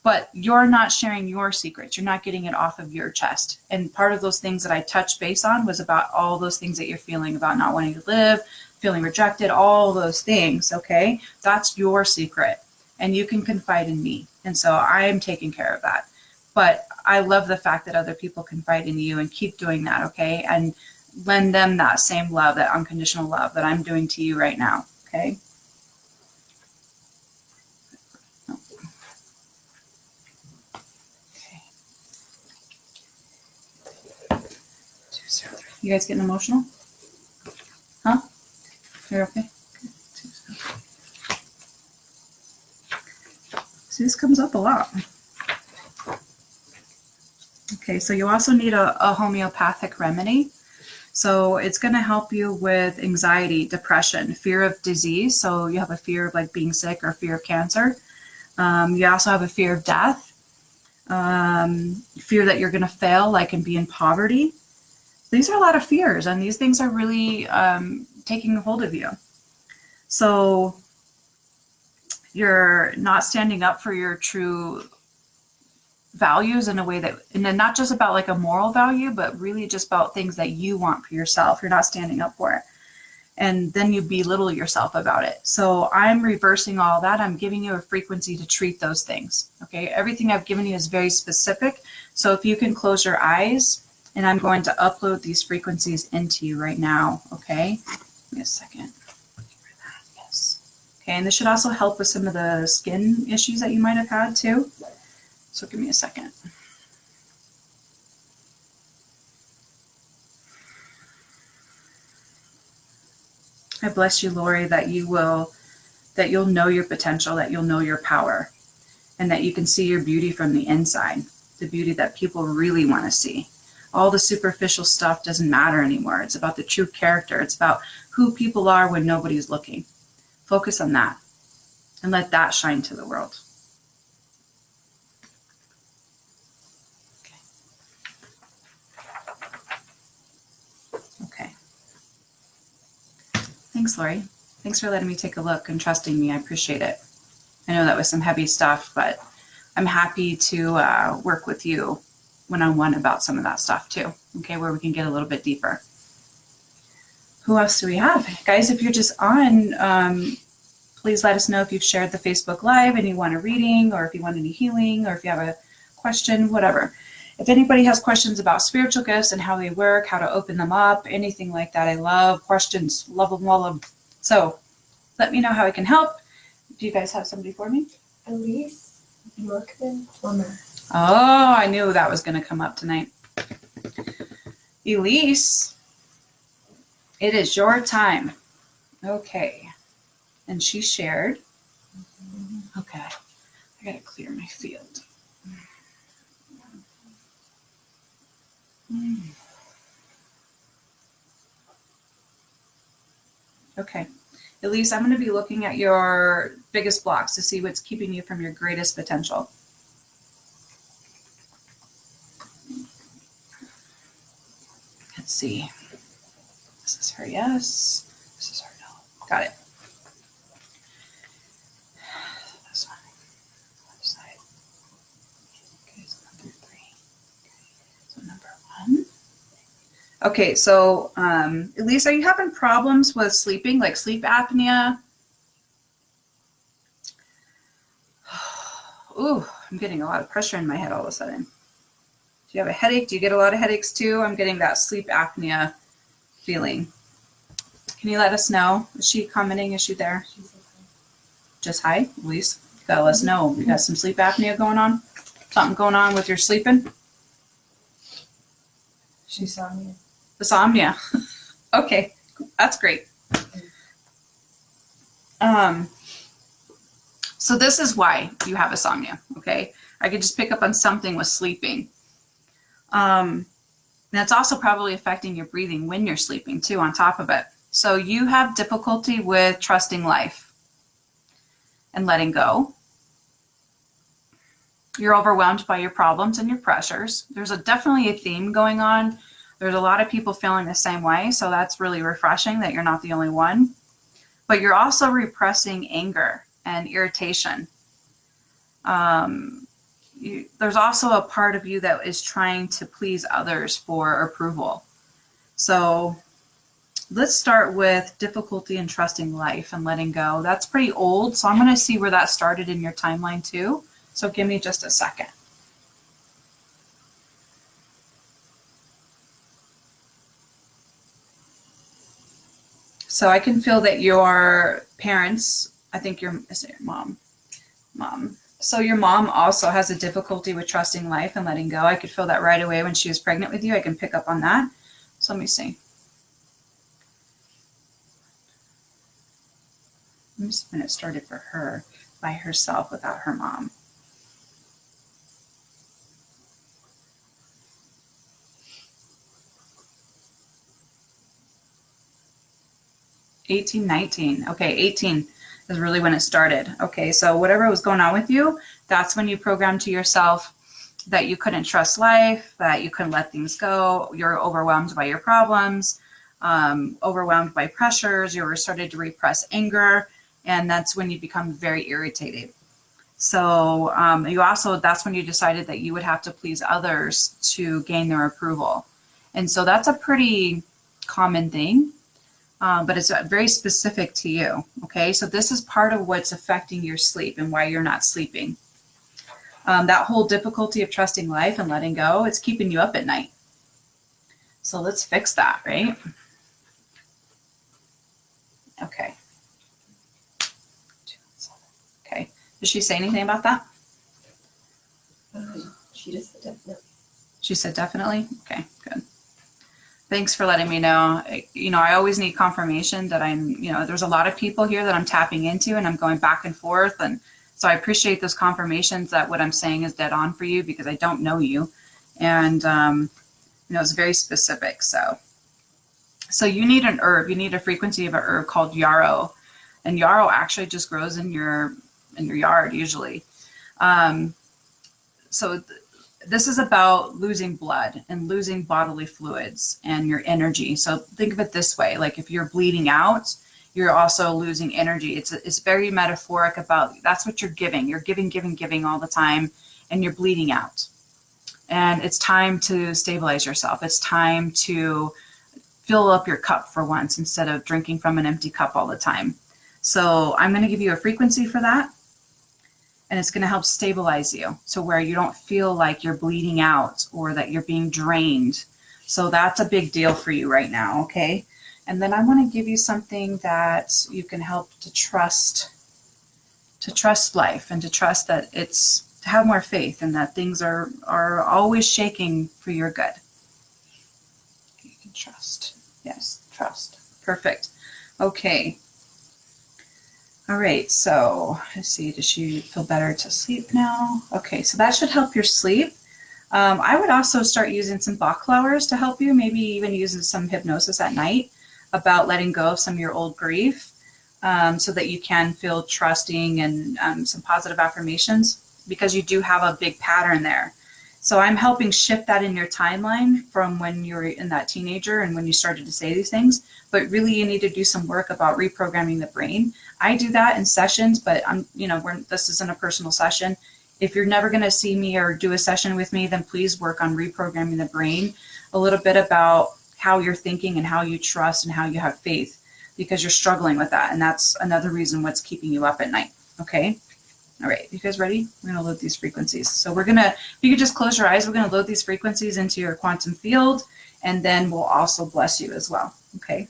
But you're not sharing your secrets. You're not getting it off of your chest. And part of those things that I touched base on was about all those things that you're feeling about not wanting to live, feeling rejected, all those things, okay? That's your secret. And you can confide in me. And so I am taking care of that. But I love the fact that other people confide in you and keep doing that, okay? And lend them that same love, that unconditional love that I'm doing to you right now, okay? You guys getting emotional? Huh? You're okay? See, this comes up a lot. Okay, so you also need a homeopathic remedy. So it's going to help you with anxiety, depression, fear of disease. So you have a fear of like being sick or fear of cancer. You also have a fear of death, fear that you're going to fail, like and be in poverty. These are a lot of fears, and these things are really taking hold of you. So you're not standing up for your true values in a way that, and then not just about like a moral value, but really just about things that you want for yourself. You're not standing up for it. And then you belittle yourself about it. So I'm reversing all that. I'm giving you a frequency to treat those things. Okay. Everything I've given you is very specific. So if you can close your eyes, and I'm going to upload these frequencies into you right now. Okay. Give me a second. Yes. Okay. And this should also help with some of the skin issues that you might have had too. So give me a second. I bless you, Lori, that you'll know your potential, that you'll know your power, and that you can see your beauty from the inside, the beauty that people really want to see. All the superficial stuff doesn't matter anymore. It's about the true character. It's about who people are when nobody's looking. Focus on that and let that shine to the world. Okay. Thanks, Lori. Thanks for letting me take a look and trusting me. I appreciate it. I know that was some heavy stuff, but I'm happy to work with you one-on-one about some of that stuff too, okay, where we can get a little bit deeper. Who else do we have? Guys, if you're just on, please let us know if you've shared the Facebook Live and you want a reading, or if you want any healing, or if you have a question, whatever. If anybody has questions about spiritual gifts and how they work, how to open them up, anything like that, I love questions, love them, love them. So let me know how I can help. Do you guys have somebody for me? Elise Yorkman Plummer. Oh, I knew that was going to come up tonight. Elise, it is your time. Okay. And she shared. Okay. I got to clear my field. Okay. Elise, I'm going to be looking at your biggest blocks to see what's keeping you from your greatest potential. Let's see. This is her yes. This is her no. Got it. This one. Other side. Okay, so number 3. Okay, so number 1. Okay, so Elise, are you having problems with sleeping, like sleep apnea? Ooh, I'm getting a lot of pressure in my head all of a sudden. Do you have a headache? Do you get a lot of headaches too? I'm getting that sleep apnea feeling. Can you let us know? Is she commenting? Is she there? Just hi, Elise. You gotta let us know. You got some sleep apnea going on? Something going on with your sleeping? Insomnia. Insomnia. Okay, So this is why you have insomnia, okay? I could just pick up on something with sleeping. That's also probably affecting your breathing when you're sleeping too, on top of it. So you have difficulty with trusting life and letting go. You're overwhelmed by your problems and your pressures. There's definitely a theme going on. There's a lot of people feeling the same way, so that's really refreshing that you're not the only one. But you're also repressing anger and irritation. There's also a part of you that is trying to please others for approval. So let's start with difficulty in trusting life and letting go. That's pretty old, so I'm going to see where that started in your timeline too. So give me just a second. So I can feel that your parents, I think is it your mom. So your mom also has a difficulty with trusting life and letting go. I could feel that right away when she was pregnant with you. I can pick up on that. So let me see. Let me see when it started for her by herself without her mom. '18, 19. Okay, 18 is really when it started. Okay, so whatever was going on with you, that's when you programmed to yourself that you couldn't trust life, that you couldn't let things go. You're overwhelmed by your problems, overwhelmed by pressures. You were started to repress anger, and that's when you become very irritated. So that's when you decided that you would have to please others to gain their approval. And so that's a pretty common thing. But it's very specific to you, okay? So this is part of what's affecting your sleep and why you're not sleeping. That whole difficulty of trusting life and letting go, it's keeping you up at night. So let's fix that, right? Okay. Okay. Did she say anything about that? She just said definitely. She said definitely? Okay, good. Thanks for letting me know. I always need confirmation that there's a lot of people here that I'm tapping into and I'm going back and forth. And so I appreciate those confirmations that what I'm saying is dead on for you because I don't know you. And, it's very specific. So you need an herb. You need a frequency of an herb called yarrow. And yarrow actually just grows in your yard usually. This is about losing blood and losing bodily fluids and your energy. So think of it this way, like if you're bleeding out, you're also losing energy. It's very metaphoric about that's what you're giving. You're giving all the time and you're bleeding out. And it's time to stabilize yourself. It's time to fill up your cup for once instead of drinking from an empty cup all the time. So I'm going to give you a frequency for that. And it's going to help stabilize you. So where you don't feel like you're bleeding out or that you're being drained. So that's a big deal for you right now. Okay. And then I want to give you something that you can help to trust life and to trust that to have more faith and that things are always shaking for your good. You can trust. Yes. Trust. Perfect. Okay. All right, so let's see, does she feel better to sleep now? Okay, so that should help your sleep. I would also start using some Bach flowers to help you, maybe even using some hypnosis at night about letting go of some of your old grief so that you can feel trusting and some positive affirmations because you do have a big pattern there. So I'm helping shift that in your timeline from when you were in that teenager and when you started to say these things, but really you need to do some work about reprogramming the brain. I do that in sessions, but this isn't a personal session. If you're never going to see me or do a session with me, then please work on reprogramming the brain a little bit about how you're thinking and how you trust and how you have faith because you're struggling with that. And that's another reason what's keeping you up at night. Okay. All right, you guys ready? We're gonna load these frequencies. So if you could just close your eyes, we're gonna load these frequencies into your quantum field, and then we'll also bless you as well, okay?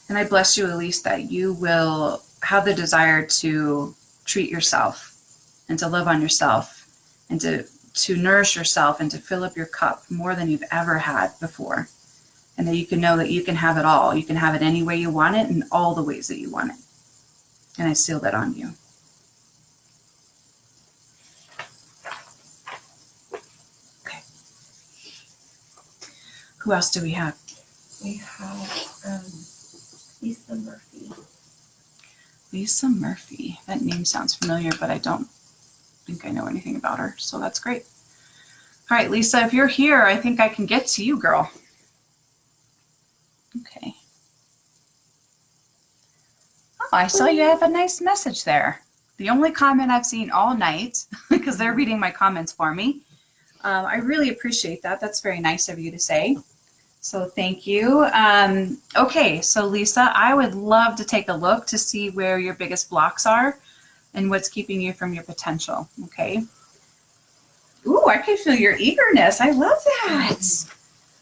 And I bless you, Elise, that you will have the desire to treat yourself and to love on yourself and to nourish yourself and to fill up your cup more than you've ever had before. and that you can know that you can have it all. You can have it any way you want it and all the ways that you want it. And I seal that on you. Okay. Who else do we have? We have Lisa Murphy. Lisa Murphy. That name sounds familiar, but I don't think I know anything about her. So that's great. All right, Lisa, if you're here, I think I can get to you, girl. Okay. Oh, I saw you have a nice message there. The only comment I've seen all night, because they're reading my comments for me. I really appreciate that. That's very nice of you to say. So thank you. Okay, so Lisa, I would love to take a look to see where your biggest blocks are and what's keeping you from your potential, okay? Ooh, I can feel your eagerness. I love that.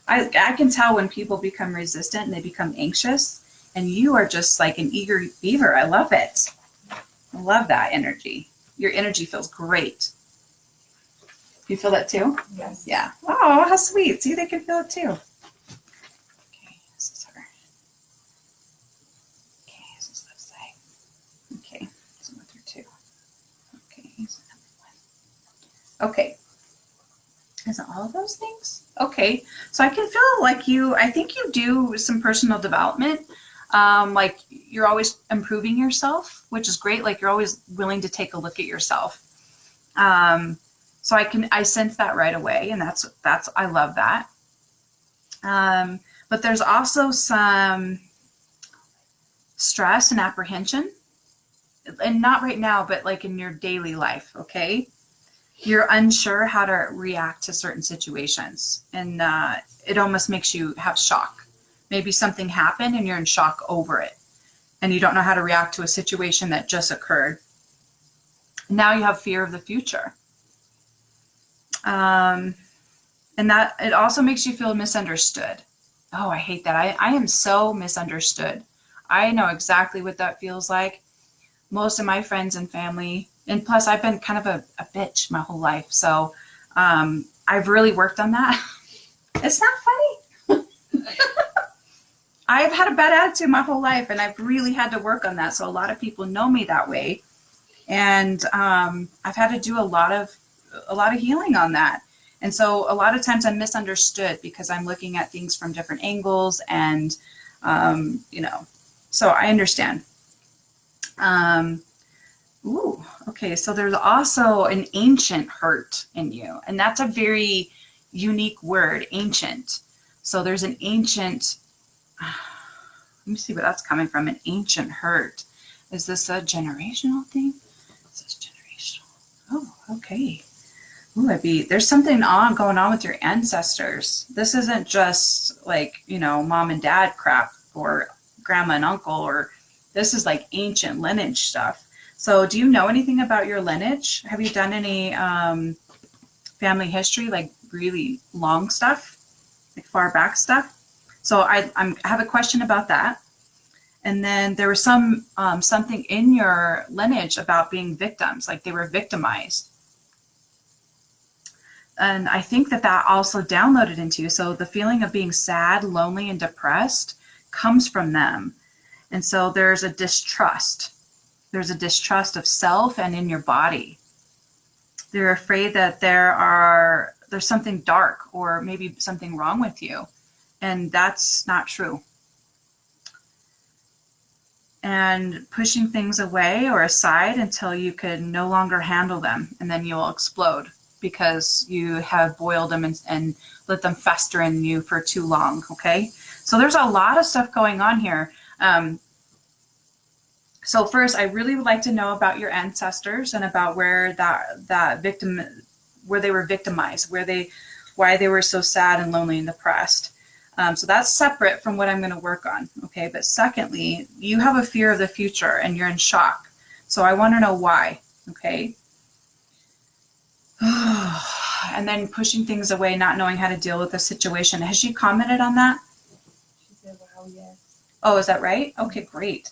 I can tell when people become resistant and they become anxious, and you are just like an eager beaver. I love it. I love that energy. Your energy feels great. You feel that too? Yes. Yeah. Oh, how sweet. See, they can feel it too. Okay, this is her. Okay, this is left side. Okay, so with her too. Okay, so number 1. Okay. Is it all of those things? Okay, so I can feel like I think you do some personal development. Like you're always improving yourself, which is great. Like you're always willing to take a look at yourself. So I sense that right away, and that's I love that. But there's also some stress and apprehension, and not right now, but like in your daily life. Okay. You're unsure how to react to certain situations, and it almost makes you have shock. Maybe something happened and you're in shock over it, and you don't know how to react to a situation that just occurred. Now you have fear of the future. And that it also makes you feel misunderstood. Oh, I hate that. I am so misunderstood. I know exactly what that feels like. Most of my friends and family, and plus I've been kind of a bitch my whole life. So I've really worked on that. It's not funny. I've had a bad attitude my whole life, and I've really had to work on that. So a lot of people know me that way. And I've had to do a lot of healing on that. And so a lot of times I'm misunderstood because I'm looking at things from different angles, and so I understand. Ooh, okay. So there's also an ancient hurt in you, and that's a very unique word, ancient. So there's an ancient, let me see where that's coming from, an ancient hurt. Is this a generational thing? This is generational. Oh, okay. Ooh, there's something going on with your ancestors. This isn't just like, mom and dad crap or grandma and uncle, or this is like ancient lineage stuff. So do you know anything about your lineage? Have you done any family history, like really long stuff, like far back stuff? So I have a question about that. And then there was something in your lineage about being victims, like they were victimized. And I think that also downloaded into you. So the feeling of being sad, lonely, and depressed comes from them. And so there's a distrust. There's a distrust of self and in your body. They're afraid that there's something dark or maybe something wrong with you. And that's not true. And pushing things away or aside until you can no longer handle them. And then you'll explode because you have boiled them and let them fester in you for too long. Okay. So there's a lot of stuff going on here. So first, I really would like to know about your ancestors and about where where they were victimized, why they were so sad and lonely and depressed. So that's separate from what I'm going to work on. Okay. But secondly, you have a fear of the future and you're in shock. So I want to know why. Okay. And then pushing things away, not knowing how to deal with the situation. Has she commented on that? She said, wow, yes. Oh, is that right? Okay, great.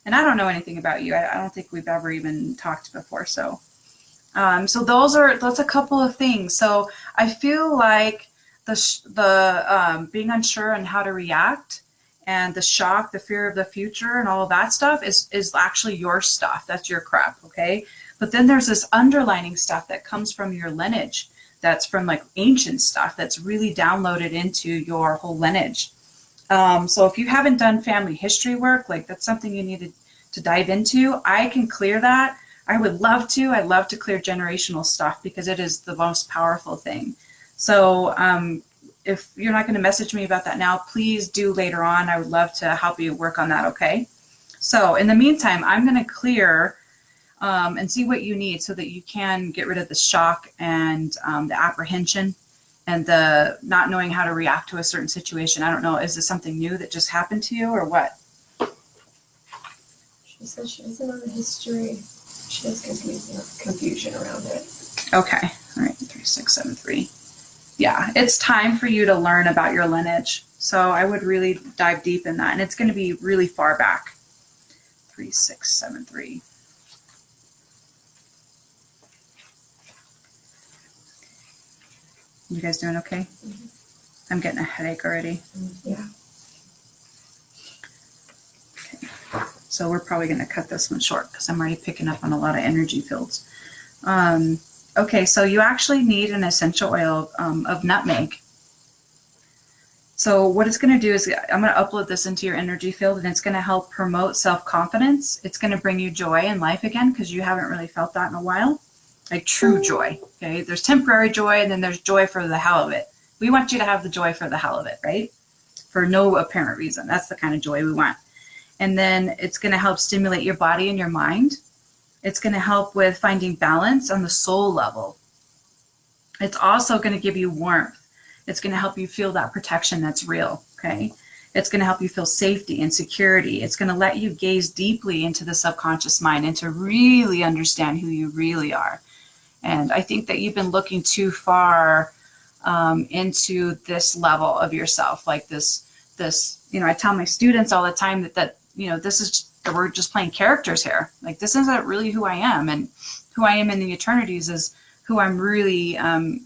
And I don't know anything about you. I don't think we've ever even talked before. So, so that's a couple of things. So I feel like the being unsure on how to react, and the shock, the fear of the future, and all of that stuff is actually your stuff. That's your crap, okay? But then there's this underlining stuff that comes from your lineage, that's from like ancient stuff that's really downloaded into your whole lineage. So if you haven't done family history work, like that's something you need to dive into. I can clear that. I would love to. I'd love to clear generational stuff because it is the most powerful thing. So if you're not going to message me about that now, please do later on. I would love to help you work on that, okay? So in the meantime, I'm going to clear and see what you need so that you can get rid of the shock and the apprehension and the not knowing how to react to a certain situation. I don't know, is this something new that just happened to you or what? She said she doesn't know the history. She has confusion around it. Okay, all right, 3673. Yeah, it's time for you to learn about your lineage. So I would really dive deep in that. And it's going to be really far back. 3673. You guys doing okay? Mm-hmm. I'm getting a headache already. Yeah. Okay. So we're probably going to cut this one short because I'm already picking up on a lot of energy fields. Okay, so you actually need an essential oil of nutmeg. So what it's going to do is I'm going to upload this into your energy field, and it's going to help promote self-confidence. It's going to bring you joy in life again because you haven't really felt that in a while. Like true joy, okay? There's temporary joy, and then there's joy for the hell of it. We want you to have the joy for the hell of it, right? For no apparent reason. That's the kind of joy we want. And then it's going to help stimulate your body and your mind. It's going to help with finding balance on the soul level. It's also going to give you warmth. It's going to help you feel that protection that's real, okay? It's going to help you feel safety and security. It's going to let you gaze deeply into the subconscious mind and to really understand who you really are. And I think that you've been looking too far into this level of yourself, like this, I tell my students all the time that this is, we're just playing characters here. Like this isn't really who I am, and who I am in the eternities is who I'm really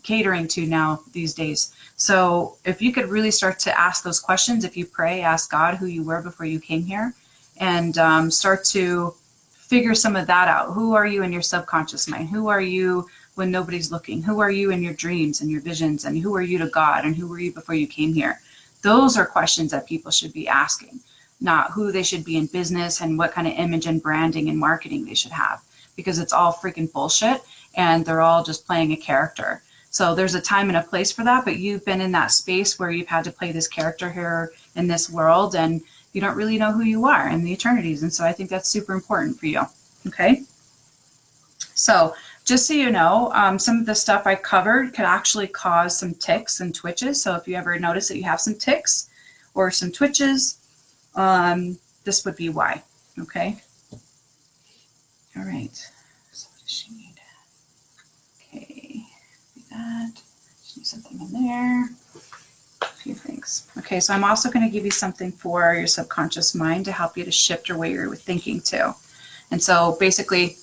catering to now these days. So if you could really start to ask those questions, if you pray, ask God who you were before you came here, and start to figure some of that out. Who are you in your subconscious mind? Who are you when nobody's looking? Who are you in your dreams and your visions? And who are you to God? And who were you before you came here? Those are questions that people should be asking, not who they should be in business and what kind of image and branding and marketing they should have, because it's all freaking bullshit and they're all just playing a character. So there's a time and a place for that, but you've been in that space where you've had to play this character here in this world, and you don't really know who you are in the eternities. And so I think that's super important for you. Okay. So just so you know, some of the stuff I covered could actually cause some tics and twitches. So if you ever notice that you have some tics or some twitches, this would be why. Okay. All right. So what does she need? Okay. Do that. Just need something in there. A few things. Okay. So I'm also going to give you something for your subconscious mind to help you to shift your way you're thinking too. And so basically,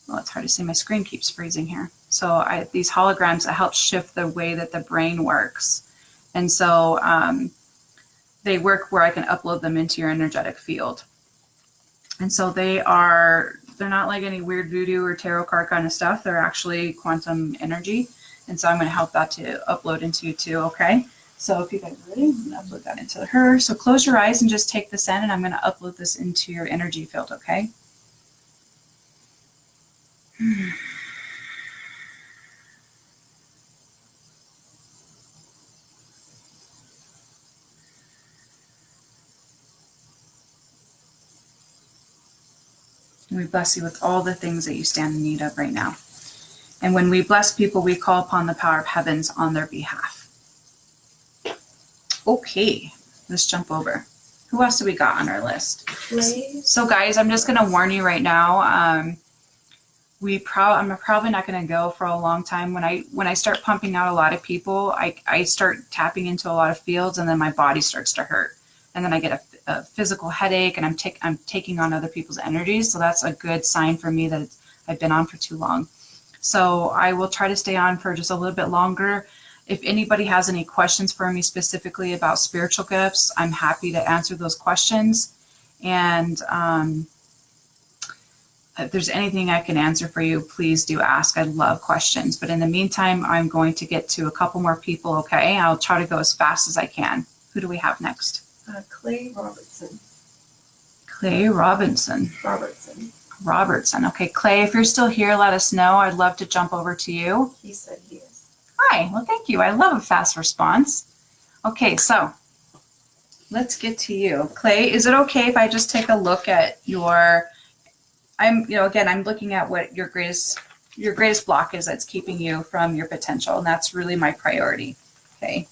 well, it's hard to see. My screen keeps freezing here. So these holograms that help shift the way that the brain works. And so they work where I can upload them into your energetic field. And so they're not like any weird voodoo or tarot card kind of stuff. They're actually quantum energy. And so I'm going to help that to upload into you too, okay? So if you guys are ready, I'm going to upload that into her. So close your eyes and just take this in, and I'm going to upload this into your energy field, okay? And we bless you with all the things that you stand in need of right now. And when we bless people, we call upon the power of heavens on their behalf. Okay, let's jump over. Who else do we got on our list? Right. So guys, I'm just going to warn you right now. I'm probably not going to go for a long time. When I start pumping out a lot of people, I start tapping into a lot of fields, and then my body starts to hurt. And then I get a physical headache, and I'm taking on other people's energies. So that's a good sign for me that I've been on for too long. So I will try to stay on for just a little bit longer. If anybody has any questions for me specifically about spiritual gifts, I'm happy to answer those questions. And if there's anything I can answer for you, please do ask. I love questions. But in the meantime, I'm going to get to a couple more people, okay? I'll try to go as fast as I can. Who do we have next? Clay Robertson. Clay Robinson. Robertson. Okay, Clay, if you're still here, let us know. I'd love to jump over to you. He said he is. Hi. Well, thank you. I love a fast response. Okay, so let's get to you. Clay, is it okay if I just take a look at your, I'm looking at what your greatest block is that's keeping you from your potential, and that's really my priority. Okay.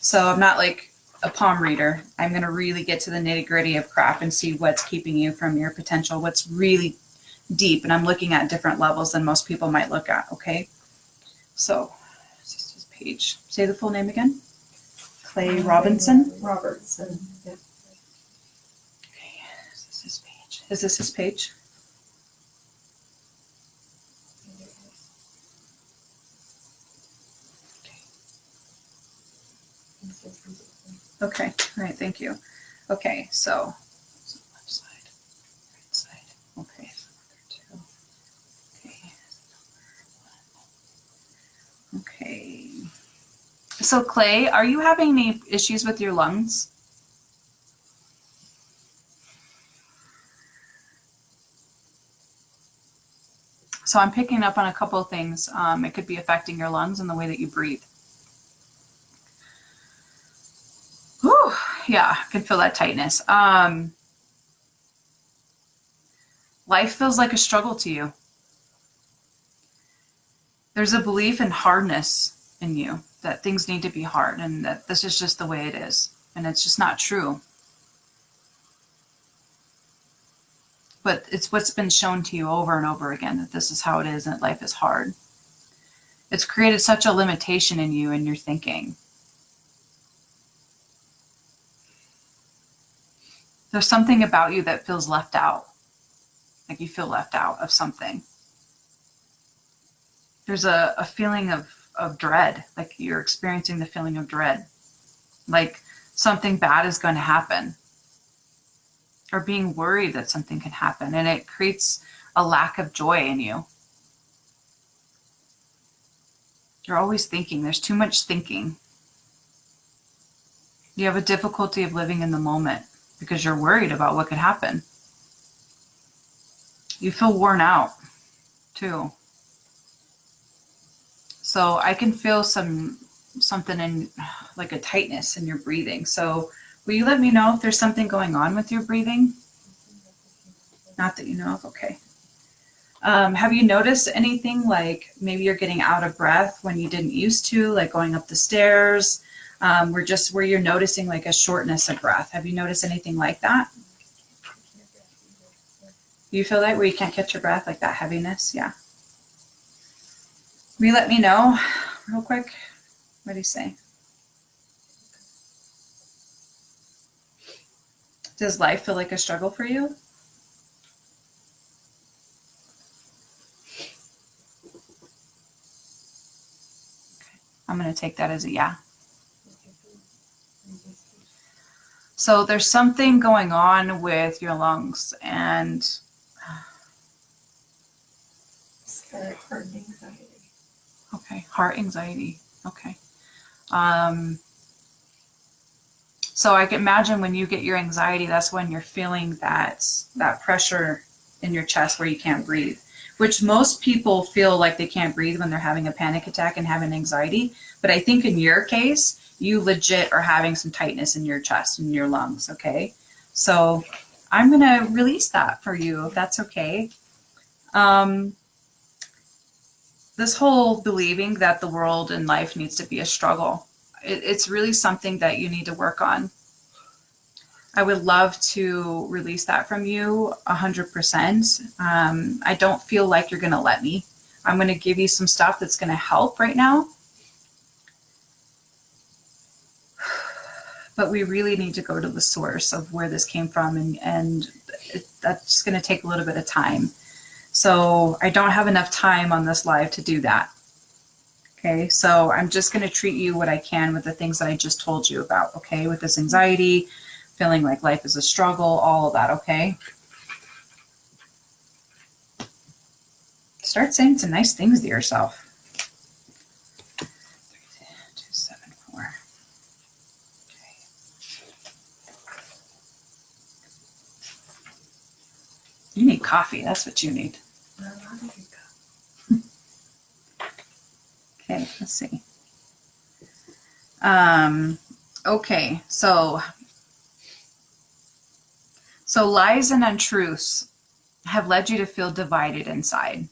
So I'm not like a palm reader. I'm going to really get to the nitty-gritty of crap and see what's keeping you from your potential, what's really deep. And I'm looking at different levels than most people might look at. Okay. So this is his page. Say the full name again. Clay Robinson. Robertson. Yep. Okay. Is this his page? Is this his page? Okay. All right. Thank you. Okay. So left side, right side. Okay. So number 2. Okay. Number 1. Okay. So Clay, are you having any issues with your lungs? So I'm picking up on a couple of things. It could be affecting your lungs and the way that you breathe. Whew, yeah, I can feel that tightness. Life feels like a struggle to you. There's a belief in hardness in you, that things need to be hard and that this is just the way it is. And it's just not true. But it's what's been shown to you over and over again, that this is how it is and that life is hard. It's created such a limitation in you and your thinking. There's something about you that feels left out. Like you feel left out of something. There's a feeling of dread, like you're experiencing the feeling of dread. Like something bad is going to happen. Or being worried that something can happen. And it creates a lack of joy in you. You're always thinking. There's too much thinking. You have a difficulty of living in the moment because you're worried about what could happen. You feel worn out too. So I can feel something in like a tightness in your breathing. So will you let me know if there's something going on with your breathing? Not that you know of. Okay. Have you noticed anything like maybe you're getting out of breath when you didn't used to, like going up the stairs? Where you're noticing like a shortness of breath. Have you noticed anything like that? You feel that where you can't catch your breath, like that heaviness? Yeah. Will you let me know real quick? What do you say? Does life feel like a struggle for you? Okay. I'm going to take that as a yeah. So there's something going on with your lungs and Heart anxiety. Okay, heart anxiety. Okay. So I can imagine when you get your anxiety, that's when you're feeling that pressure in your chest where you can't breathe, which most people feel like they can't breathe when they're having a panic attack and having anxiety. But I think in your case, you legit are having some tightness in your chest and your lungs. Okay. So I'm going to release that for you, if that's okay. This whole believing that the world and life needs to be a struggle, it's really something that you need to work on. I would love to release that from you 100%. I don't feel like you're going to let me. I'm going to give you some stuff that's going to help right now. But we really need to go to the source of where this came from, and that's going to take a little bit of time. So I don't have enough time on this live to do that. Okay, so I'm just going to treat you what I can with the things that I just told you about, okay? With this anxiety, feeling like life is a struggle, all of that, okay? Start saying some nice things to yourself. 274. Okay. You need coffee. That's what you need. Okay, let's see. Okay, so lies and untruths have led you to feel divided inside.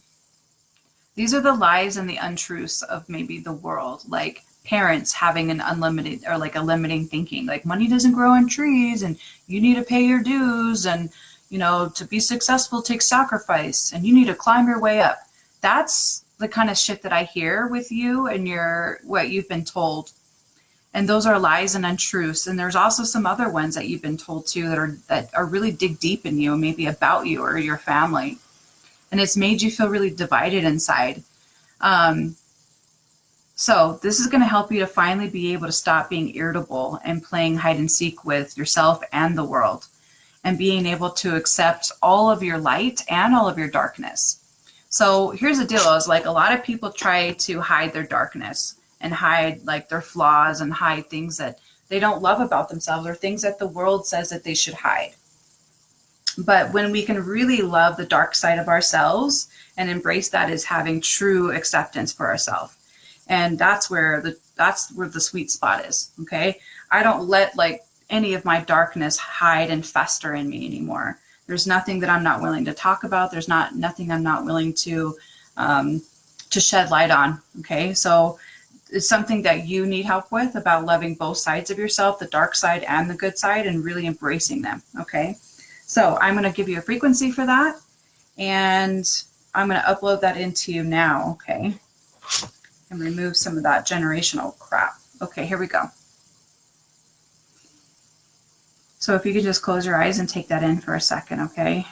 These are the lies and the untruths of maybe the world, like parents having an unlimited or like a limiting thinking, like money doesn't grow on trees and you need to pay your dues and, you know, to be successful takes sacrifice and you need to climb your way up. That's the kind of shit that I hear with you and what you've been told. And those are lies and untruths. And there's also some other ones that you've been told too that are really dig deep in you, maybe about you or your family. And it's made you feel really divided inside. So this is going to help you to finally be able to stop being irritable and playing hide and seek with yourself and the world, and being able to accept all of your light and all of your darkness. So here's the deal, is like a lot of people try to hide their darkness and hide like their flaws and hide things that they don't love about themselves or things that the world says that they should hide. But when we can really love the dark side of ourselves and embrace that as having true acceptance for ourselves. And that's where the sweet spot is. Okay. I don't let like any of my darkness hide and fester in me anymore. There's nothing that I'm not willing to talk about. There's nothing I'm not willing to shed light on. Okay. So it's something that you need help with, about loving both sides of yourself, the dark side and the good side, and really embracing them. Okay. So I'm going to give you a frequency for that, and I'm going to upload that into you now. Okay. And remove some of that generational crap. Okay, here we go. So if you could just close your eyes and take that in for a second, okay?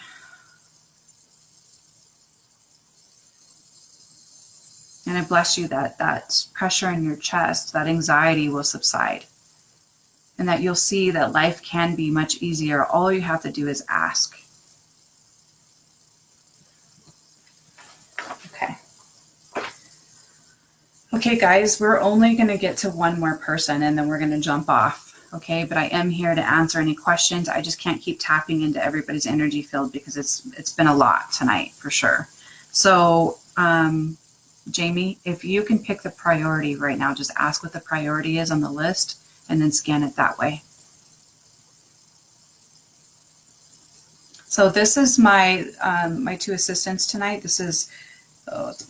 And I bless you that pressure in your chest, that anxiety will subside. And that you'll see that life can be much easier. All you have to do is ask. Okay. Okay, guys, we're only going to get to one more person and then we're going to jump off. Okay, but I am here to answer any questions. I just can't keep tapping into everybody's energy field because it's been a lot tonight for sure. So, Jamie, if you can pick the priority right now, just ask what the priority is on the list and then scan it that way. So this is my my two assistants tonight. This is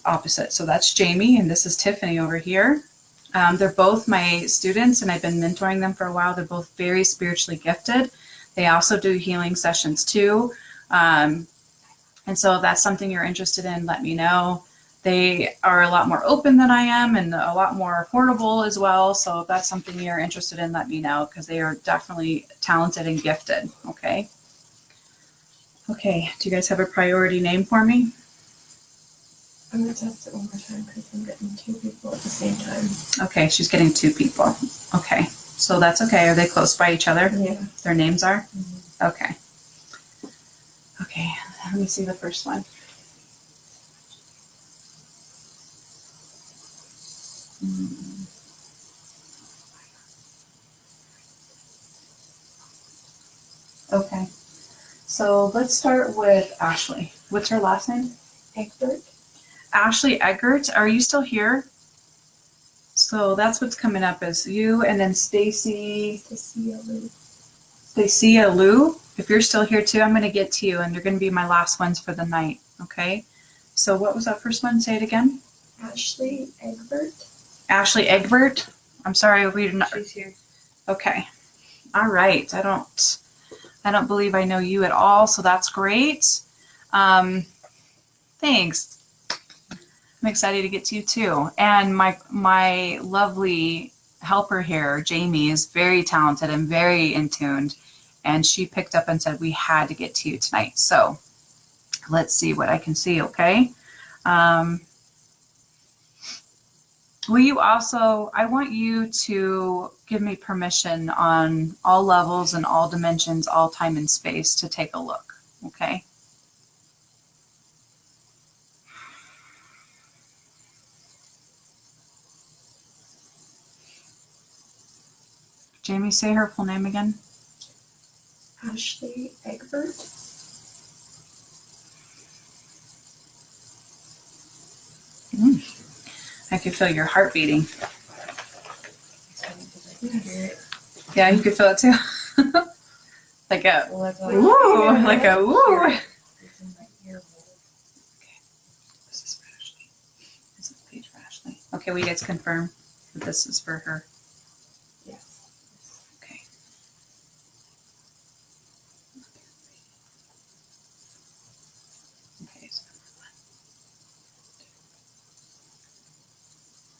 opposite. So that's Jamie and this is Tiffany over here. They're both my students and I've been mentoring them for a while. They're both very spiritually gifted. They also do healing sessions too. And so if that's something you're interested in, let me know. They are a lot more open than I am and a lot more affordable as well. So if that's something you're interested in, let me know, because they are definitely talented and gifted. Okay. Okay. Do you guys have a priority name for me? I'm going to test it one more time because I'm getting two people at the same time. Okay. She's getting two people. Okay. So that's okay. Are they close by each other? Yeah. Their names are? Mm-hmm. Okay. Okay. Let me see the first one. Okay, so let's start with Ashley. What's her last name? Egbert. Ashley Egbert. Are you still here? So that's what's coming up as you, and then Stacy. Stacia Lou. If you're still here too, I'm going to get to you, and you're going to be my last ones for the night. Okay. So what was that first one? Say it again. Ashley Egbert. Ashley Egbert. I'm sorry, we did not. She's here. Okay. All right. I don't believe I know you at all, so that's great. Thanks. I'm excited to get to you too. And my lovely helper here, Jamie, is very talented and very in tuned, and she picked up and said we had to get to you tonight. So let's see what I can see. Okay. Will you also, I want you to give me permission on all levels and all dimensions, all time and space to take a look, okay? Jamie, say her full name again. Ashley Egbert. I can feel your heart beating. Yes. Yeah, you could feel it too. Like a Well, that's why ooh, like a ooh. it's in my ear hole. This is for Ashley. This is page for Ashley. Okay, will you guys confirm that this is for her? Yes. Okay. Okay.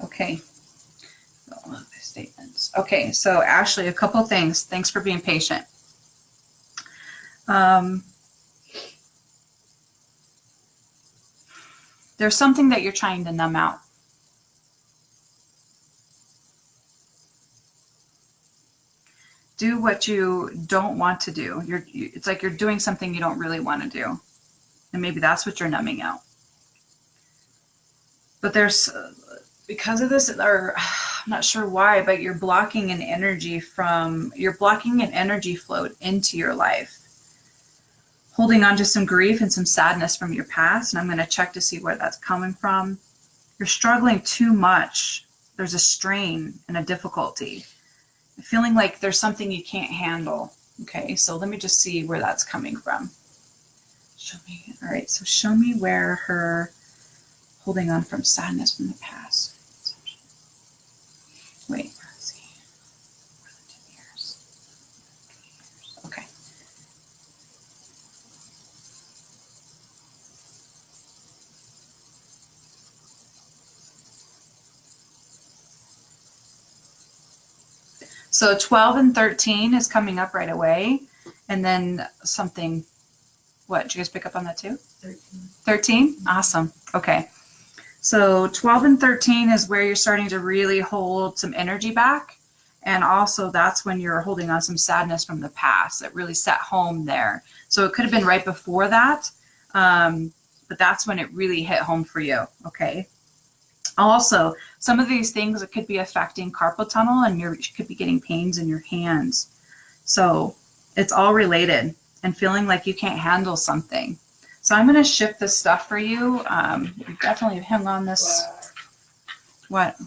Okay. All of the statements. Okay, so Ashley, a couple things. Thanks for being patient. There's something that you're trying to numb out. Do what you don't want to do. It's like you're doing something you don't really want to do. And maybe that's what you're numbing out. But there's, because of this, or I'm not sure why, but you're blocking an energy flow into your life. Holding on to some grief and some sadness from your past. And I'm going to check to see where that's coming from. You're struggling too much. There's a strain and a difficulty. Feeling like there's something you can't handle. Okay, so let me just see where that's coming from. Show me. All right, so show me where her holding on from sadness from the past. Wait, let's see. More than 10 years. Okay. So 12 and 13 is coming up right away. And then something, what, did you guys pick up on that too? 13. 13? Awesome. Okay. So 12 and 13 is where you're starting to really hold some energy back. And also that's when you're holding on some sadness from the past that really set home there. So it could have been right before that. But that's when it really hit home for you. Okay. Also, some of these things, it could be affecting carpal tunnel and you could be getting pains in your hands. So it's all related and feeling like you can't handle something. So I'm going to shift this stuff for you. You definitely hang on this. What?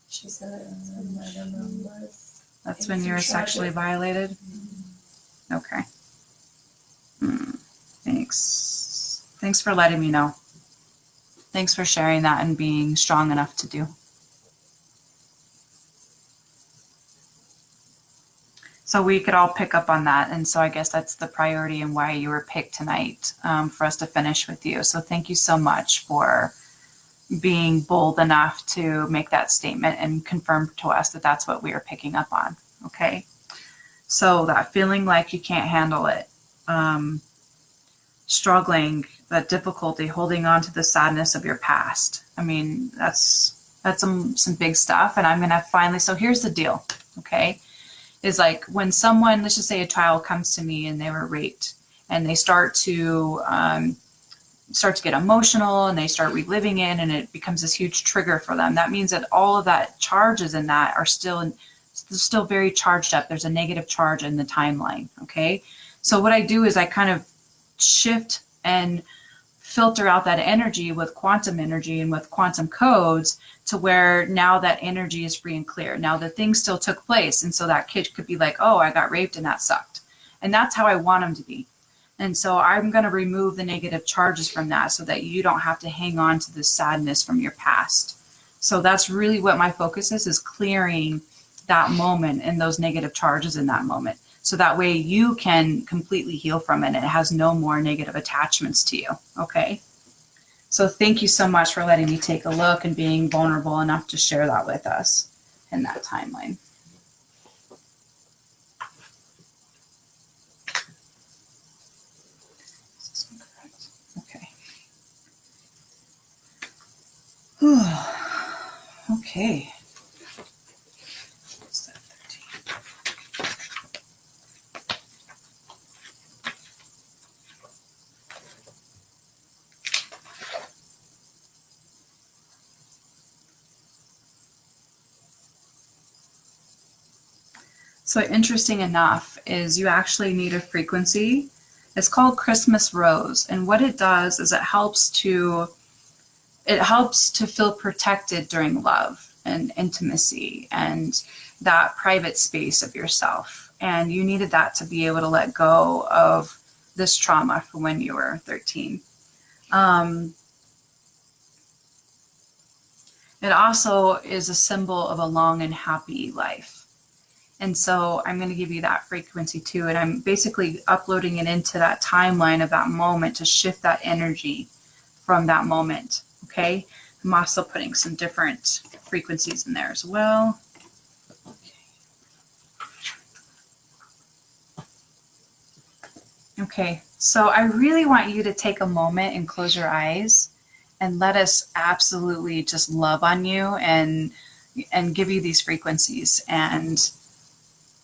She said I don't know what. That's when you were sexually violated? Mm-hmm. Okay. Thanks. Thanks for letting me know. Thanks for sharing that and being strong enough to do. So we could all pick up on that. And so I guess that's the priority and why you were picked tonight for us to finish with you. So thank you so much for being bold enough to make that statement and confirm to us that that's what we are picking up on. Okay. So that feeling like you can't handle it, struggling, that difficulty, holding on to the sadness of your past. I mean, that's some big stuff. And I'm going to finally, so here's the deal. Okay. Is like when someone, let's just say a child comes to me and they were raped and they start to get emotional and they start reliving it and it becomes this huge trigger for them. That means that all of that charges in that are still very charged up. There's a negative charge in the timeline. Okay. So what I do is I kind of shift and filter out that energy with quantum energy and with quantum codes to where now that energy is free and clear. Now the thing still took place. And so that kid could be like, oh, I got raped and that sucked. And that's how I want them to be. And so I'm going to remove the negative charges from that so that you don't have to hang on to the sadness from your past. So that's really what my focus is clearing that moment and those negative charges in that moment. So that way you can completely heal from it and it has no more negative attachments to you. Okay. So thank you so much for letting me take a look and being vulnerable enough to share that with us in that timeline. Is this one correct? Okay. Okay. What's that, 13? So interesting enough is you actually need a frequency. It's called Christmas Rose. And what it does is it helps to feel protected during love and intimacy and that private space of yourself. And you needed that to be able to let go of this trauma from when you were 13. It also is a symbol of a long and happy life. And so I'm going to give you that frequency too. And I'm basically uploading it into that timeline of that moment to shift that energy from that moment. Okay. I'm also putting some different frequencies in there as well. Okay. So I really want you to take a moment and close your eyes and let us absolutely just love on you and give you these frequencies and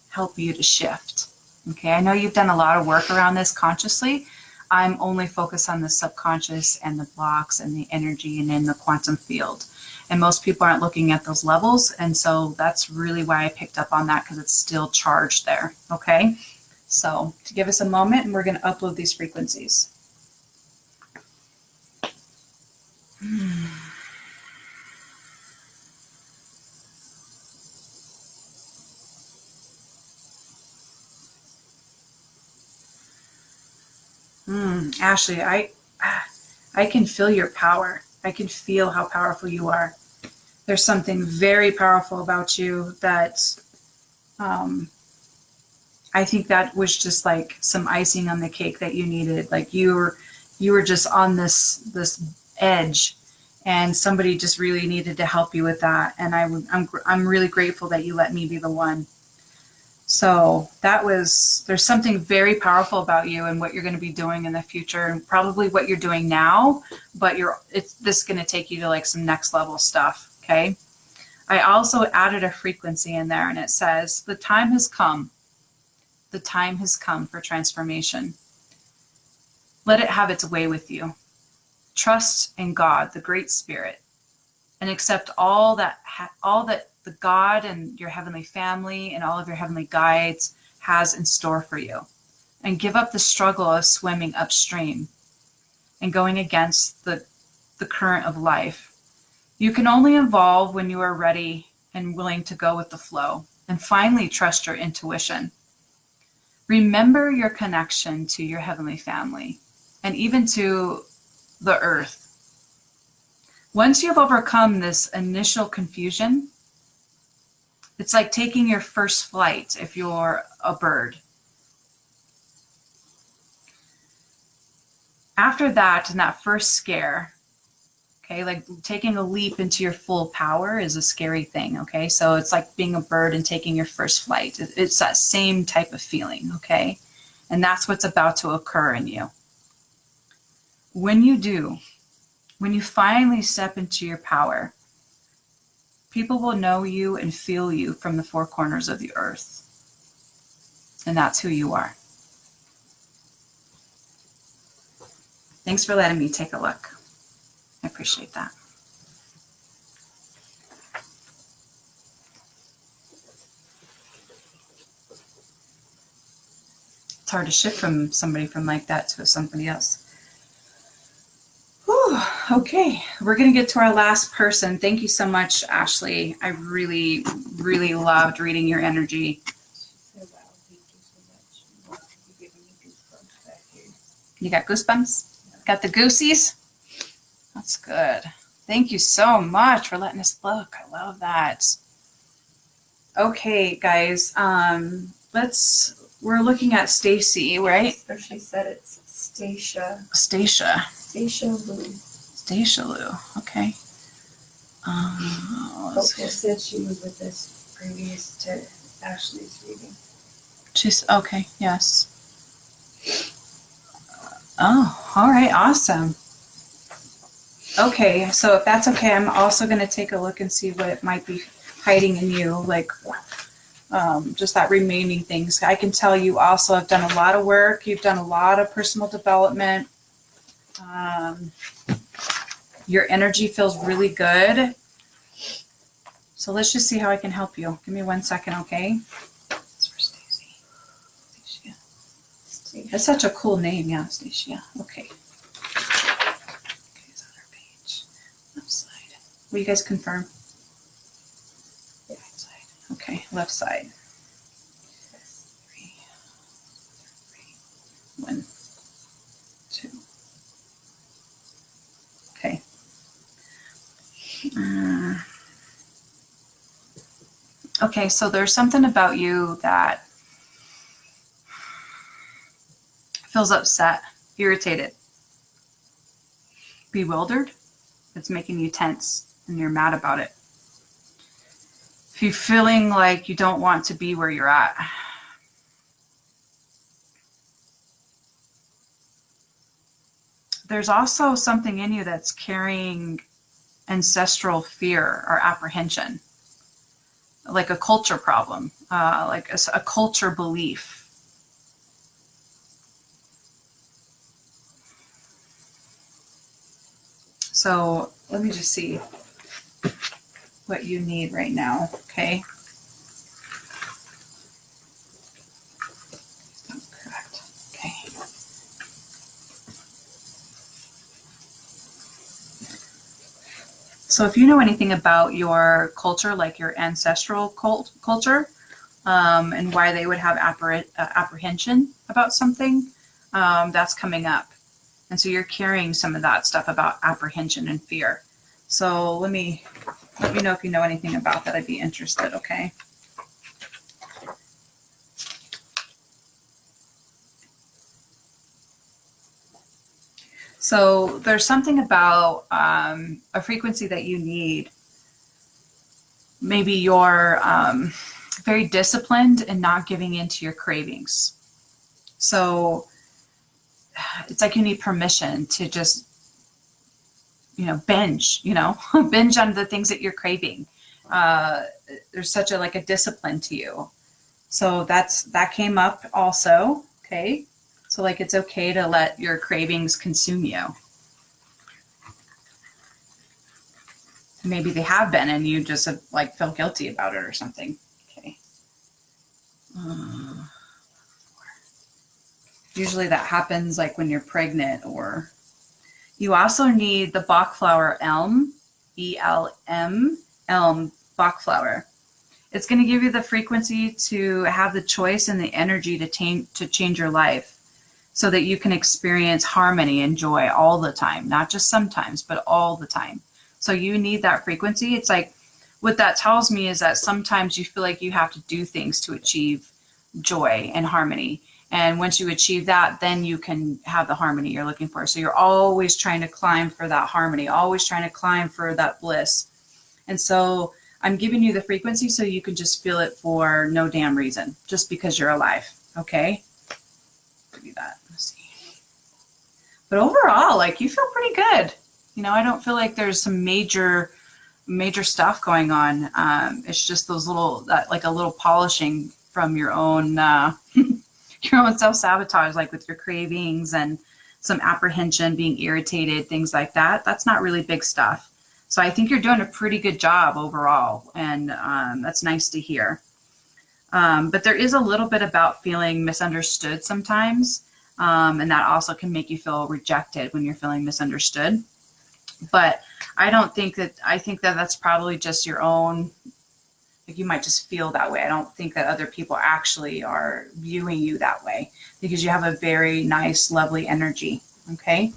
help you to shift. Okay, I know you've done a lot of work around this consciously. I'm only focused on the subconscious and the blocks and the energy and in the quantum field. And most people aren't looking at those levels. And so that's really why I picked up on that, because it's still charged there. Okay, so to give us a moment, and we're going to upload these frequencies. Ashley, I can feel your power. I can feel how powerful you are. There's something very powerful about you that I think that was just like some icing on the cake that you needed. Like you were just on this edge, and somebody just really needed to help you with that. And I'm really grateful that you let me be the one. So there's something very powerful about you and what you're going to be doing in the future, and probably what you're doing now, but this is going to take you to like some next level stuff. Okay. I also added a frequency in there, and it says, the time has come. The time has come for transformation. Let it have its way with you. Trust in God, the Great Spirit, and accept all that the God and your heavenly family and all of your heavenly guides has in store for you. And give up the struggle of swimming upstream and going against the current of life. You can only evolve when you are ready and willing to go with the flow. And finally, trust your intuition. Remember your connection to your heavenly family and even to the earth. Once you've overcome this initial confusion, it's like taking your first flight if you're a bird. After that, and that first scare, okay, like taking a leap into your full power is a scary thing, okay? So it's like being a bird and taking your first flight. It's that same type of feeling, okay? And that's what's about to occur in you. When you do, when you finally step into your power, people will know you and feel you from the four corners of the earth. And that's who you are. Thanks for letting me take a look. I appreciate that. It's hard to shift from somebody from like that to somebody else. Whew, okay, we're going to get to our last person. Thank you so much, Ashley. I really, really loved reading your energy. So wow, thank you so much. You're giving me goosebumps back here. You got goosebumps? Got the goosies? That's good. Thank you so much for letting us look. I love that. Okay, guys, we're looking at Stacy, right? Especially said it's Stacia. Stacia. Stacia Lou. Stacia Lou. Okay. Hopeful said she was with us previous to Ashley's reading. She's okay. Yes. Oh, all right. Awesome. Okay, so if that's okay, I'm also going to take a look and see what it might be hiding in you, like just that remaining things. I can tell you also have done a lot of work. You've done a lot of personal development. Your energy feels really good. So let's just see how I can help you. Give me 1 second, okay? It's for Stacy. Stacia. That's such a cool name, yeah, Stacia. Okay. Okay, it's on our page. Left side. Will you guys confirm? Right side. Okay, left side. 3, 1, 2. Okay. Okay, so there's something about you that feels upset, irritated, bewildered. It's making you tense and you're mad about it. If you're feeling like you don't want to be where you're at. There's also something in you that's carrying ancestral fear or apprehension, like a culture problem, like a culture belief. So let me just see what you need right now, okay? Correct. Okay. So if you know anything about your culture, like your ancestral culture, and why they would have apprehension about something, that's coming up. And so you're carrying some of that stuff about apprehension and fear. So let me let me know if you know anything about that. I'd be interested, okay? So there's something about a frequency that you need. Maybe you're very disciplined and not giving into your cravings. So it's like you need permission to just, binge, binge on the things that you're craving. There's such a discipline to you. So that came up also, okay? So it's okay to let your cravings consume you. Maybe they have been and you just feel guilty about it or something. Okay. Usually that happens when you're pregnant, or you also need the Bach flower elm, E-L-M, elm, Bach flower. It's going to give you the frequency to have the choice and the energy to change your life so that you can experience harmony and joy all the time, not just sometimes, but all the time. So you need that frequency. It's what that tells me is that sometimes you feel like you have to do things to achieve joy and harmony. And once you achieve that, then you can have the harmony you're looking for. So you're always trying to climb for that harmony, always trying to climb for that bliss. And so I'm giving you the frequency so you can just feel it for no damn reason, just because you're alive. Okay? Give you that. Let's see. But overall, you feel pretty good. I don't feel like there's some major stuff going on. It's just those a little polishing from your own your own self-sabotage, with your cravings and some apprehension, being irritated, things like that. That's not really big stuff. So I think you're doing a pretty good job overall, and that's nice to hear. But there is a little bit about feeling misunderstood sometimes, and that also can make you feel rejected when you're feeling misunderstood. But I think that that's probably just your own, you might just feel that way. I don't think that other people actually are viewing you that way, because you have a very nice, lovely energy. Okay.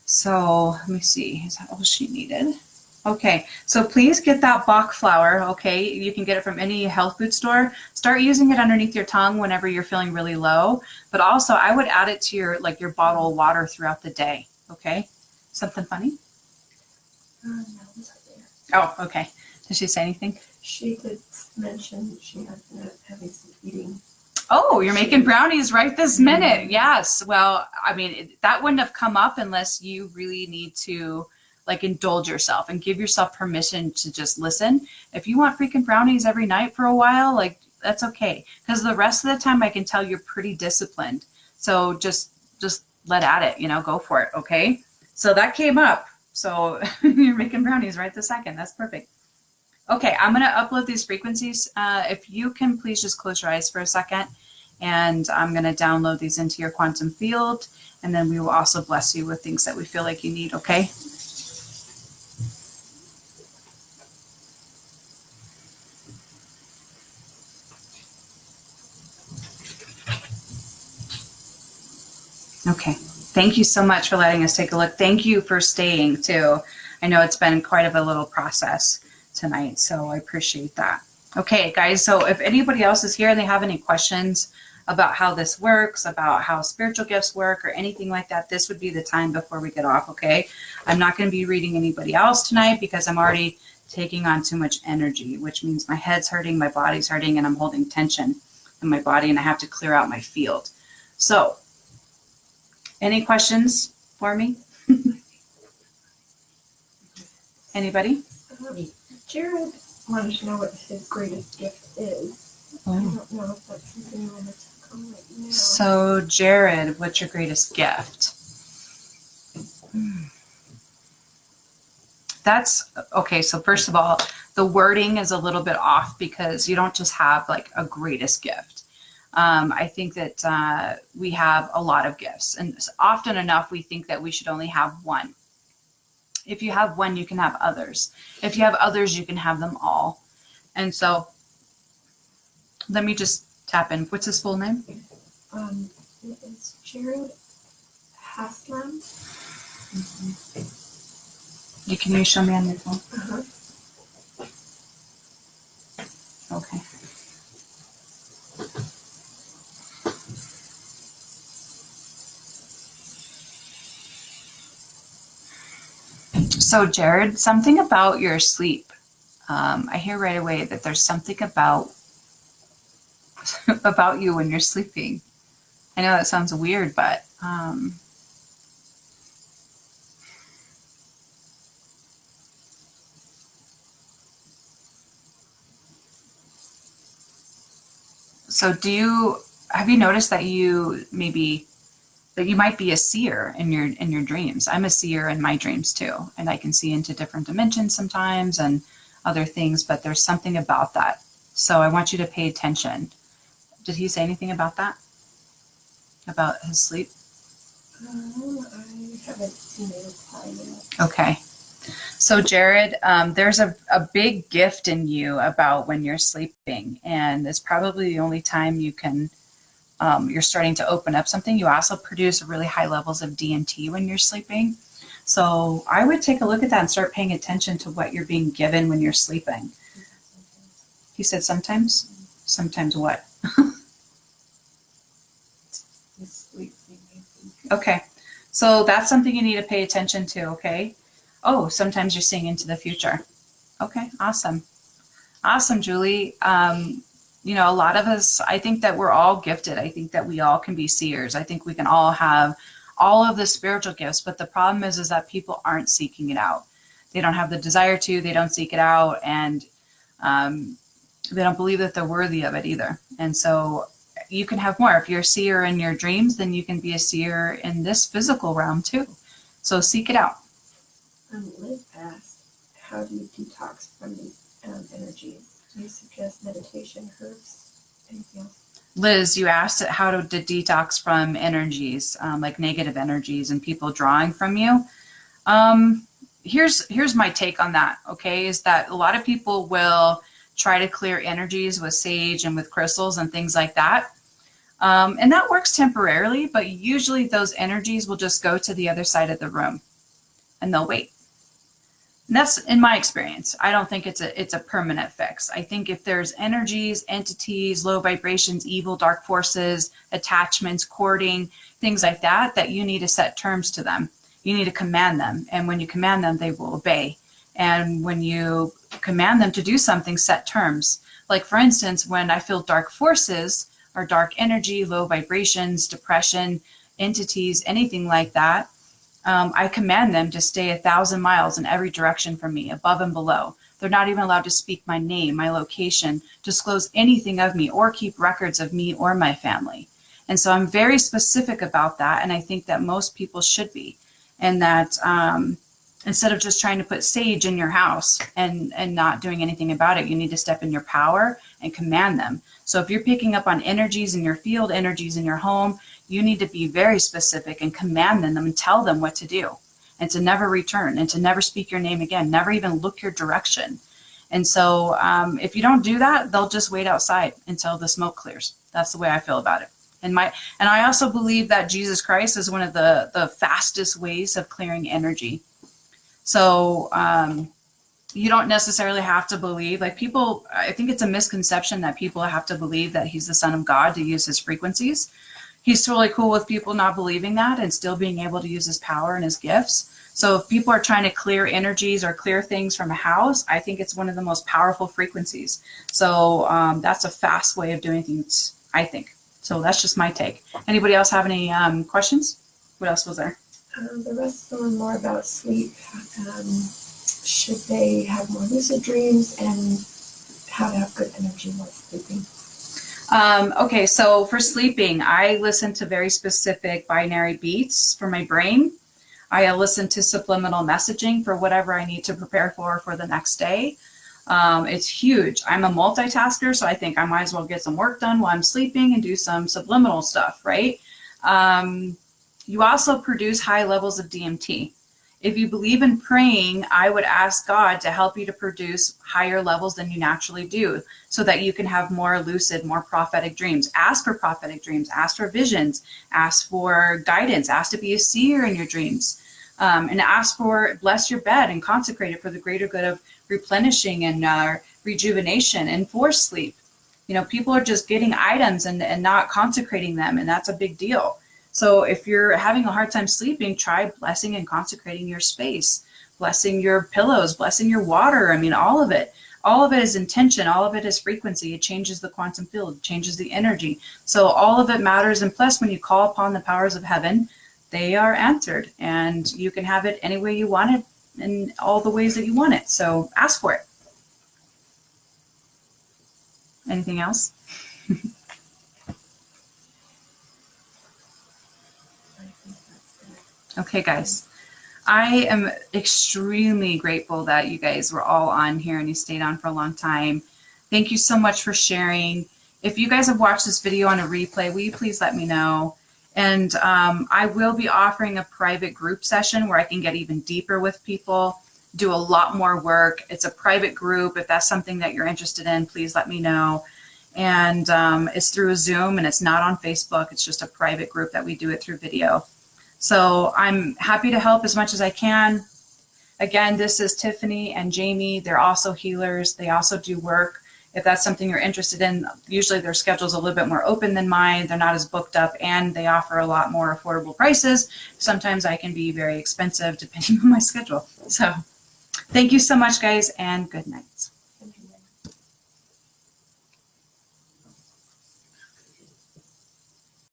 So let me see. Is that all she needed? Okay. So please get that Bach flower. Okay. You can get it from any health food store. Start using it underneath your tongue whenever you're feeling really low. But also I would add it to your bottle of water throughout the day. Okay. Something funny? No, it's up there. Oh, okay. Did she say anything? She did mention she had been having some eating. Oh, you're making brownies right this minute. Yes. Well, that wouldn't have come up unless you really need to like indulge yourself and give yourself permission to just listen. If you want freaking brownies every night for a while, like that's okay. Because the rest of the time I can tell you're pretty disciplined. So just let at it, you know, go for it. Okay. So that came up. So you're making brownies right this second. That's perfect. Okay. I'm going to upload these frequencies. If you can please just close your eyes for a second, and I'm going to download these into your quantum field. And then we will also bless you with things that we feel like you need. Okay. Okay. Thank you so much for letting us take a look. Thank you for staying too. I know it's been quite of a little process tonight, so I appreciate that. Okay, guys, so if anybody else is here and they have any questions about how this works, about how spiritual gifts work or anything like that, this would be the time before we get off, okay? I'm not going to be reading anybody else tonight because I'm already taking on too much energy, which means my head's hurting, my body's hurting, and I'm holding tension in my body, and I have to clear out my field. So, any questions for me? Anybody? Jared wanted to know what his greatest gift is. I don't know if that's something you want to talk on right now. So, Jared, what's your greatest gift? That's okay. So, first of all, the wording is a little bit off because you don't just have like a greatest gift. I think that we have a lot of gifts, and often enough we think that we should only have one. If you have one, you can have others. If you have others, you can have them all. And so let me just tap in. What's his full name? It's Jared Haslam. Can you show me on your phone? Okay. So, Jared, something about your sleep. I hear right away that there's something about you when you're sleeping. I know that sounds weird, but so have you noticed that you might be a seer in your dreams? I'm a seer in my dreams too, and I can see into different dimensions sometimes and other things, but there's something about that. So I want you to pay attention. Did he say anything about that? About his sleep? I haven't seen a reply yet. Okay. So Jared, there's a big gift in you about when you're sleeping, and it's probably the only time you can you're starting to open up something. You also produce really high levels of DMT when you're sleeping. So I would take a look at that and start paying attention to what you're being given when you're sleeping. He said sometimes? Sometimes what? Okay. So that's something you need to pay attention to, okay? Oh, sometimes you're seeing into the future. Okay, awesome. Awesome, Julie. A lot of us, I think that we're all gifted. I think that we all can be seers. I think we can all have all of the spiritual gifts, but the problem is that people aren't seeking it out. They don't have the desire to, they don't seek it out, and they don't believe that they're worthy of it either. And so you can have more. If you're a seer in your dreams, then you can be a seer in this physical realm too. So seek it out. Liz asked, how do you detox from these energies? Do you suggest meditation, herbs, anything else? Liz, you asked how to detox from energies, like negative energies and people drawing from you. Here's my take on that, okay, is that a lot of people will try to clear energies with sage and with crystals and things like that. And that works temporarily, but usually those energies will just go to the other side of the room and they'll wait. And that's in my experience. I don't think it's a permanent fix. I think if there's energies, entities, low vibrations, evil, dark forces, attachments, courting, things like that, that you need to set terms to them. You need to command them. And when you command them, they will obey. And when you command them to do something, set terms. Like for instance, when I feel dark forces or dark energy, low vibrations, depression, entities, anything like that, I command them to stay 1,000 miles in every direction from me, above and below. They're not even allowed to speak my name, my location, disclose anything of me, or keep records of me or my family. And so I'm very specific about that. And I think that most people should be. And that instead of just trying to put sage in your house and not doing anything about it, you need to step in your power and command them. So if you're picking up on energies in your field, energies in your home, you need to be very specific and command them and tell them what to do, and to never return, and to never speak your name again, never even look your direction. And so if you don't do that, they'll just wait outside until the smoke clears. That's the way I feel about it. And I also believe that Jesus Christ is one of the fastest ways of clearing energy. So you don't necessarily have to believe, like people, I think it's a misconception that people have to believe that he's the Son of God to use his frequencies. He's totally cool with people not believing that and still being able to use his power and his gifts. So if people are trying to clear energies or clear things from a house, I think it's one of the most powerful frequencies. So that's a fast way of doing things, I think. So that's just my take. Anybody else have any questions? What else was there? The rest of them are more about sleep. Should they have more lucid dreams, and how to have good energy while sleeping? Okay, so for sleeping, I listen to very specific binary beats for my brain. I listen to subliminal messaging for whatever I need to prepare for the next day. It's huge. I'm a multitasker, so I think I might as well get some work done while I'm sleeping and do some subliminal stuff, right? You also produce high levels of DMT. If you believe in praying, I would ask God to help you to produce higher levels than you naturally do, so that you can have more lucid, more prophetic dreams. Ask for prophetic dreams, ask for visions, ask for guidance, ask to be a seer in your dreams, and ask for, bless your bed and consecrate it for the greater good of replenishing and rejuvenation and for sleep. You know, people are just getting items and not consecrating them, and that's a big deal. So if you're having a hard time sleeping, try blessing and consecrating your space, blessing your pillows, blessing your water. I mean, all of it. All of it is intention. All of it is frequency. It changes the quantum field, changes the energy. So all of it matters. And plus, when you call upon the powers of heaven, they are answered. And you can have it any way you want it, in all the ways that you want it. So ask for it. Anything else? Okay, guys, I am extremely grateful that you guys were all on here and you stayed on for a long time. Thank you so much for sharing. If you guys have watched this video on a replay, will you please let me know? And I will be offering a private group session where I can get even deeper with people, do a lot more work. It's a private group. If that's something that you're interested in, please let me know. And it's through Zoom, and it's not on Facebook. It's just a private group that we do it through video. So I'm happy to help as much as I can. Again, this is Tiffany and Jamie. They're also healers. They also do work. If that's something you're interested in, usually their schedule's a little bit more open than mine. They're not as booked up, and they offer a lot more affordable prices. Sometimes I can be very expensive depending on my schedule. So thank you so much, guys, and good night.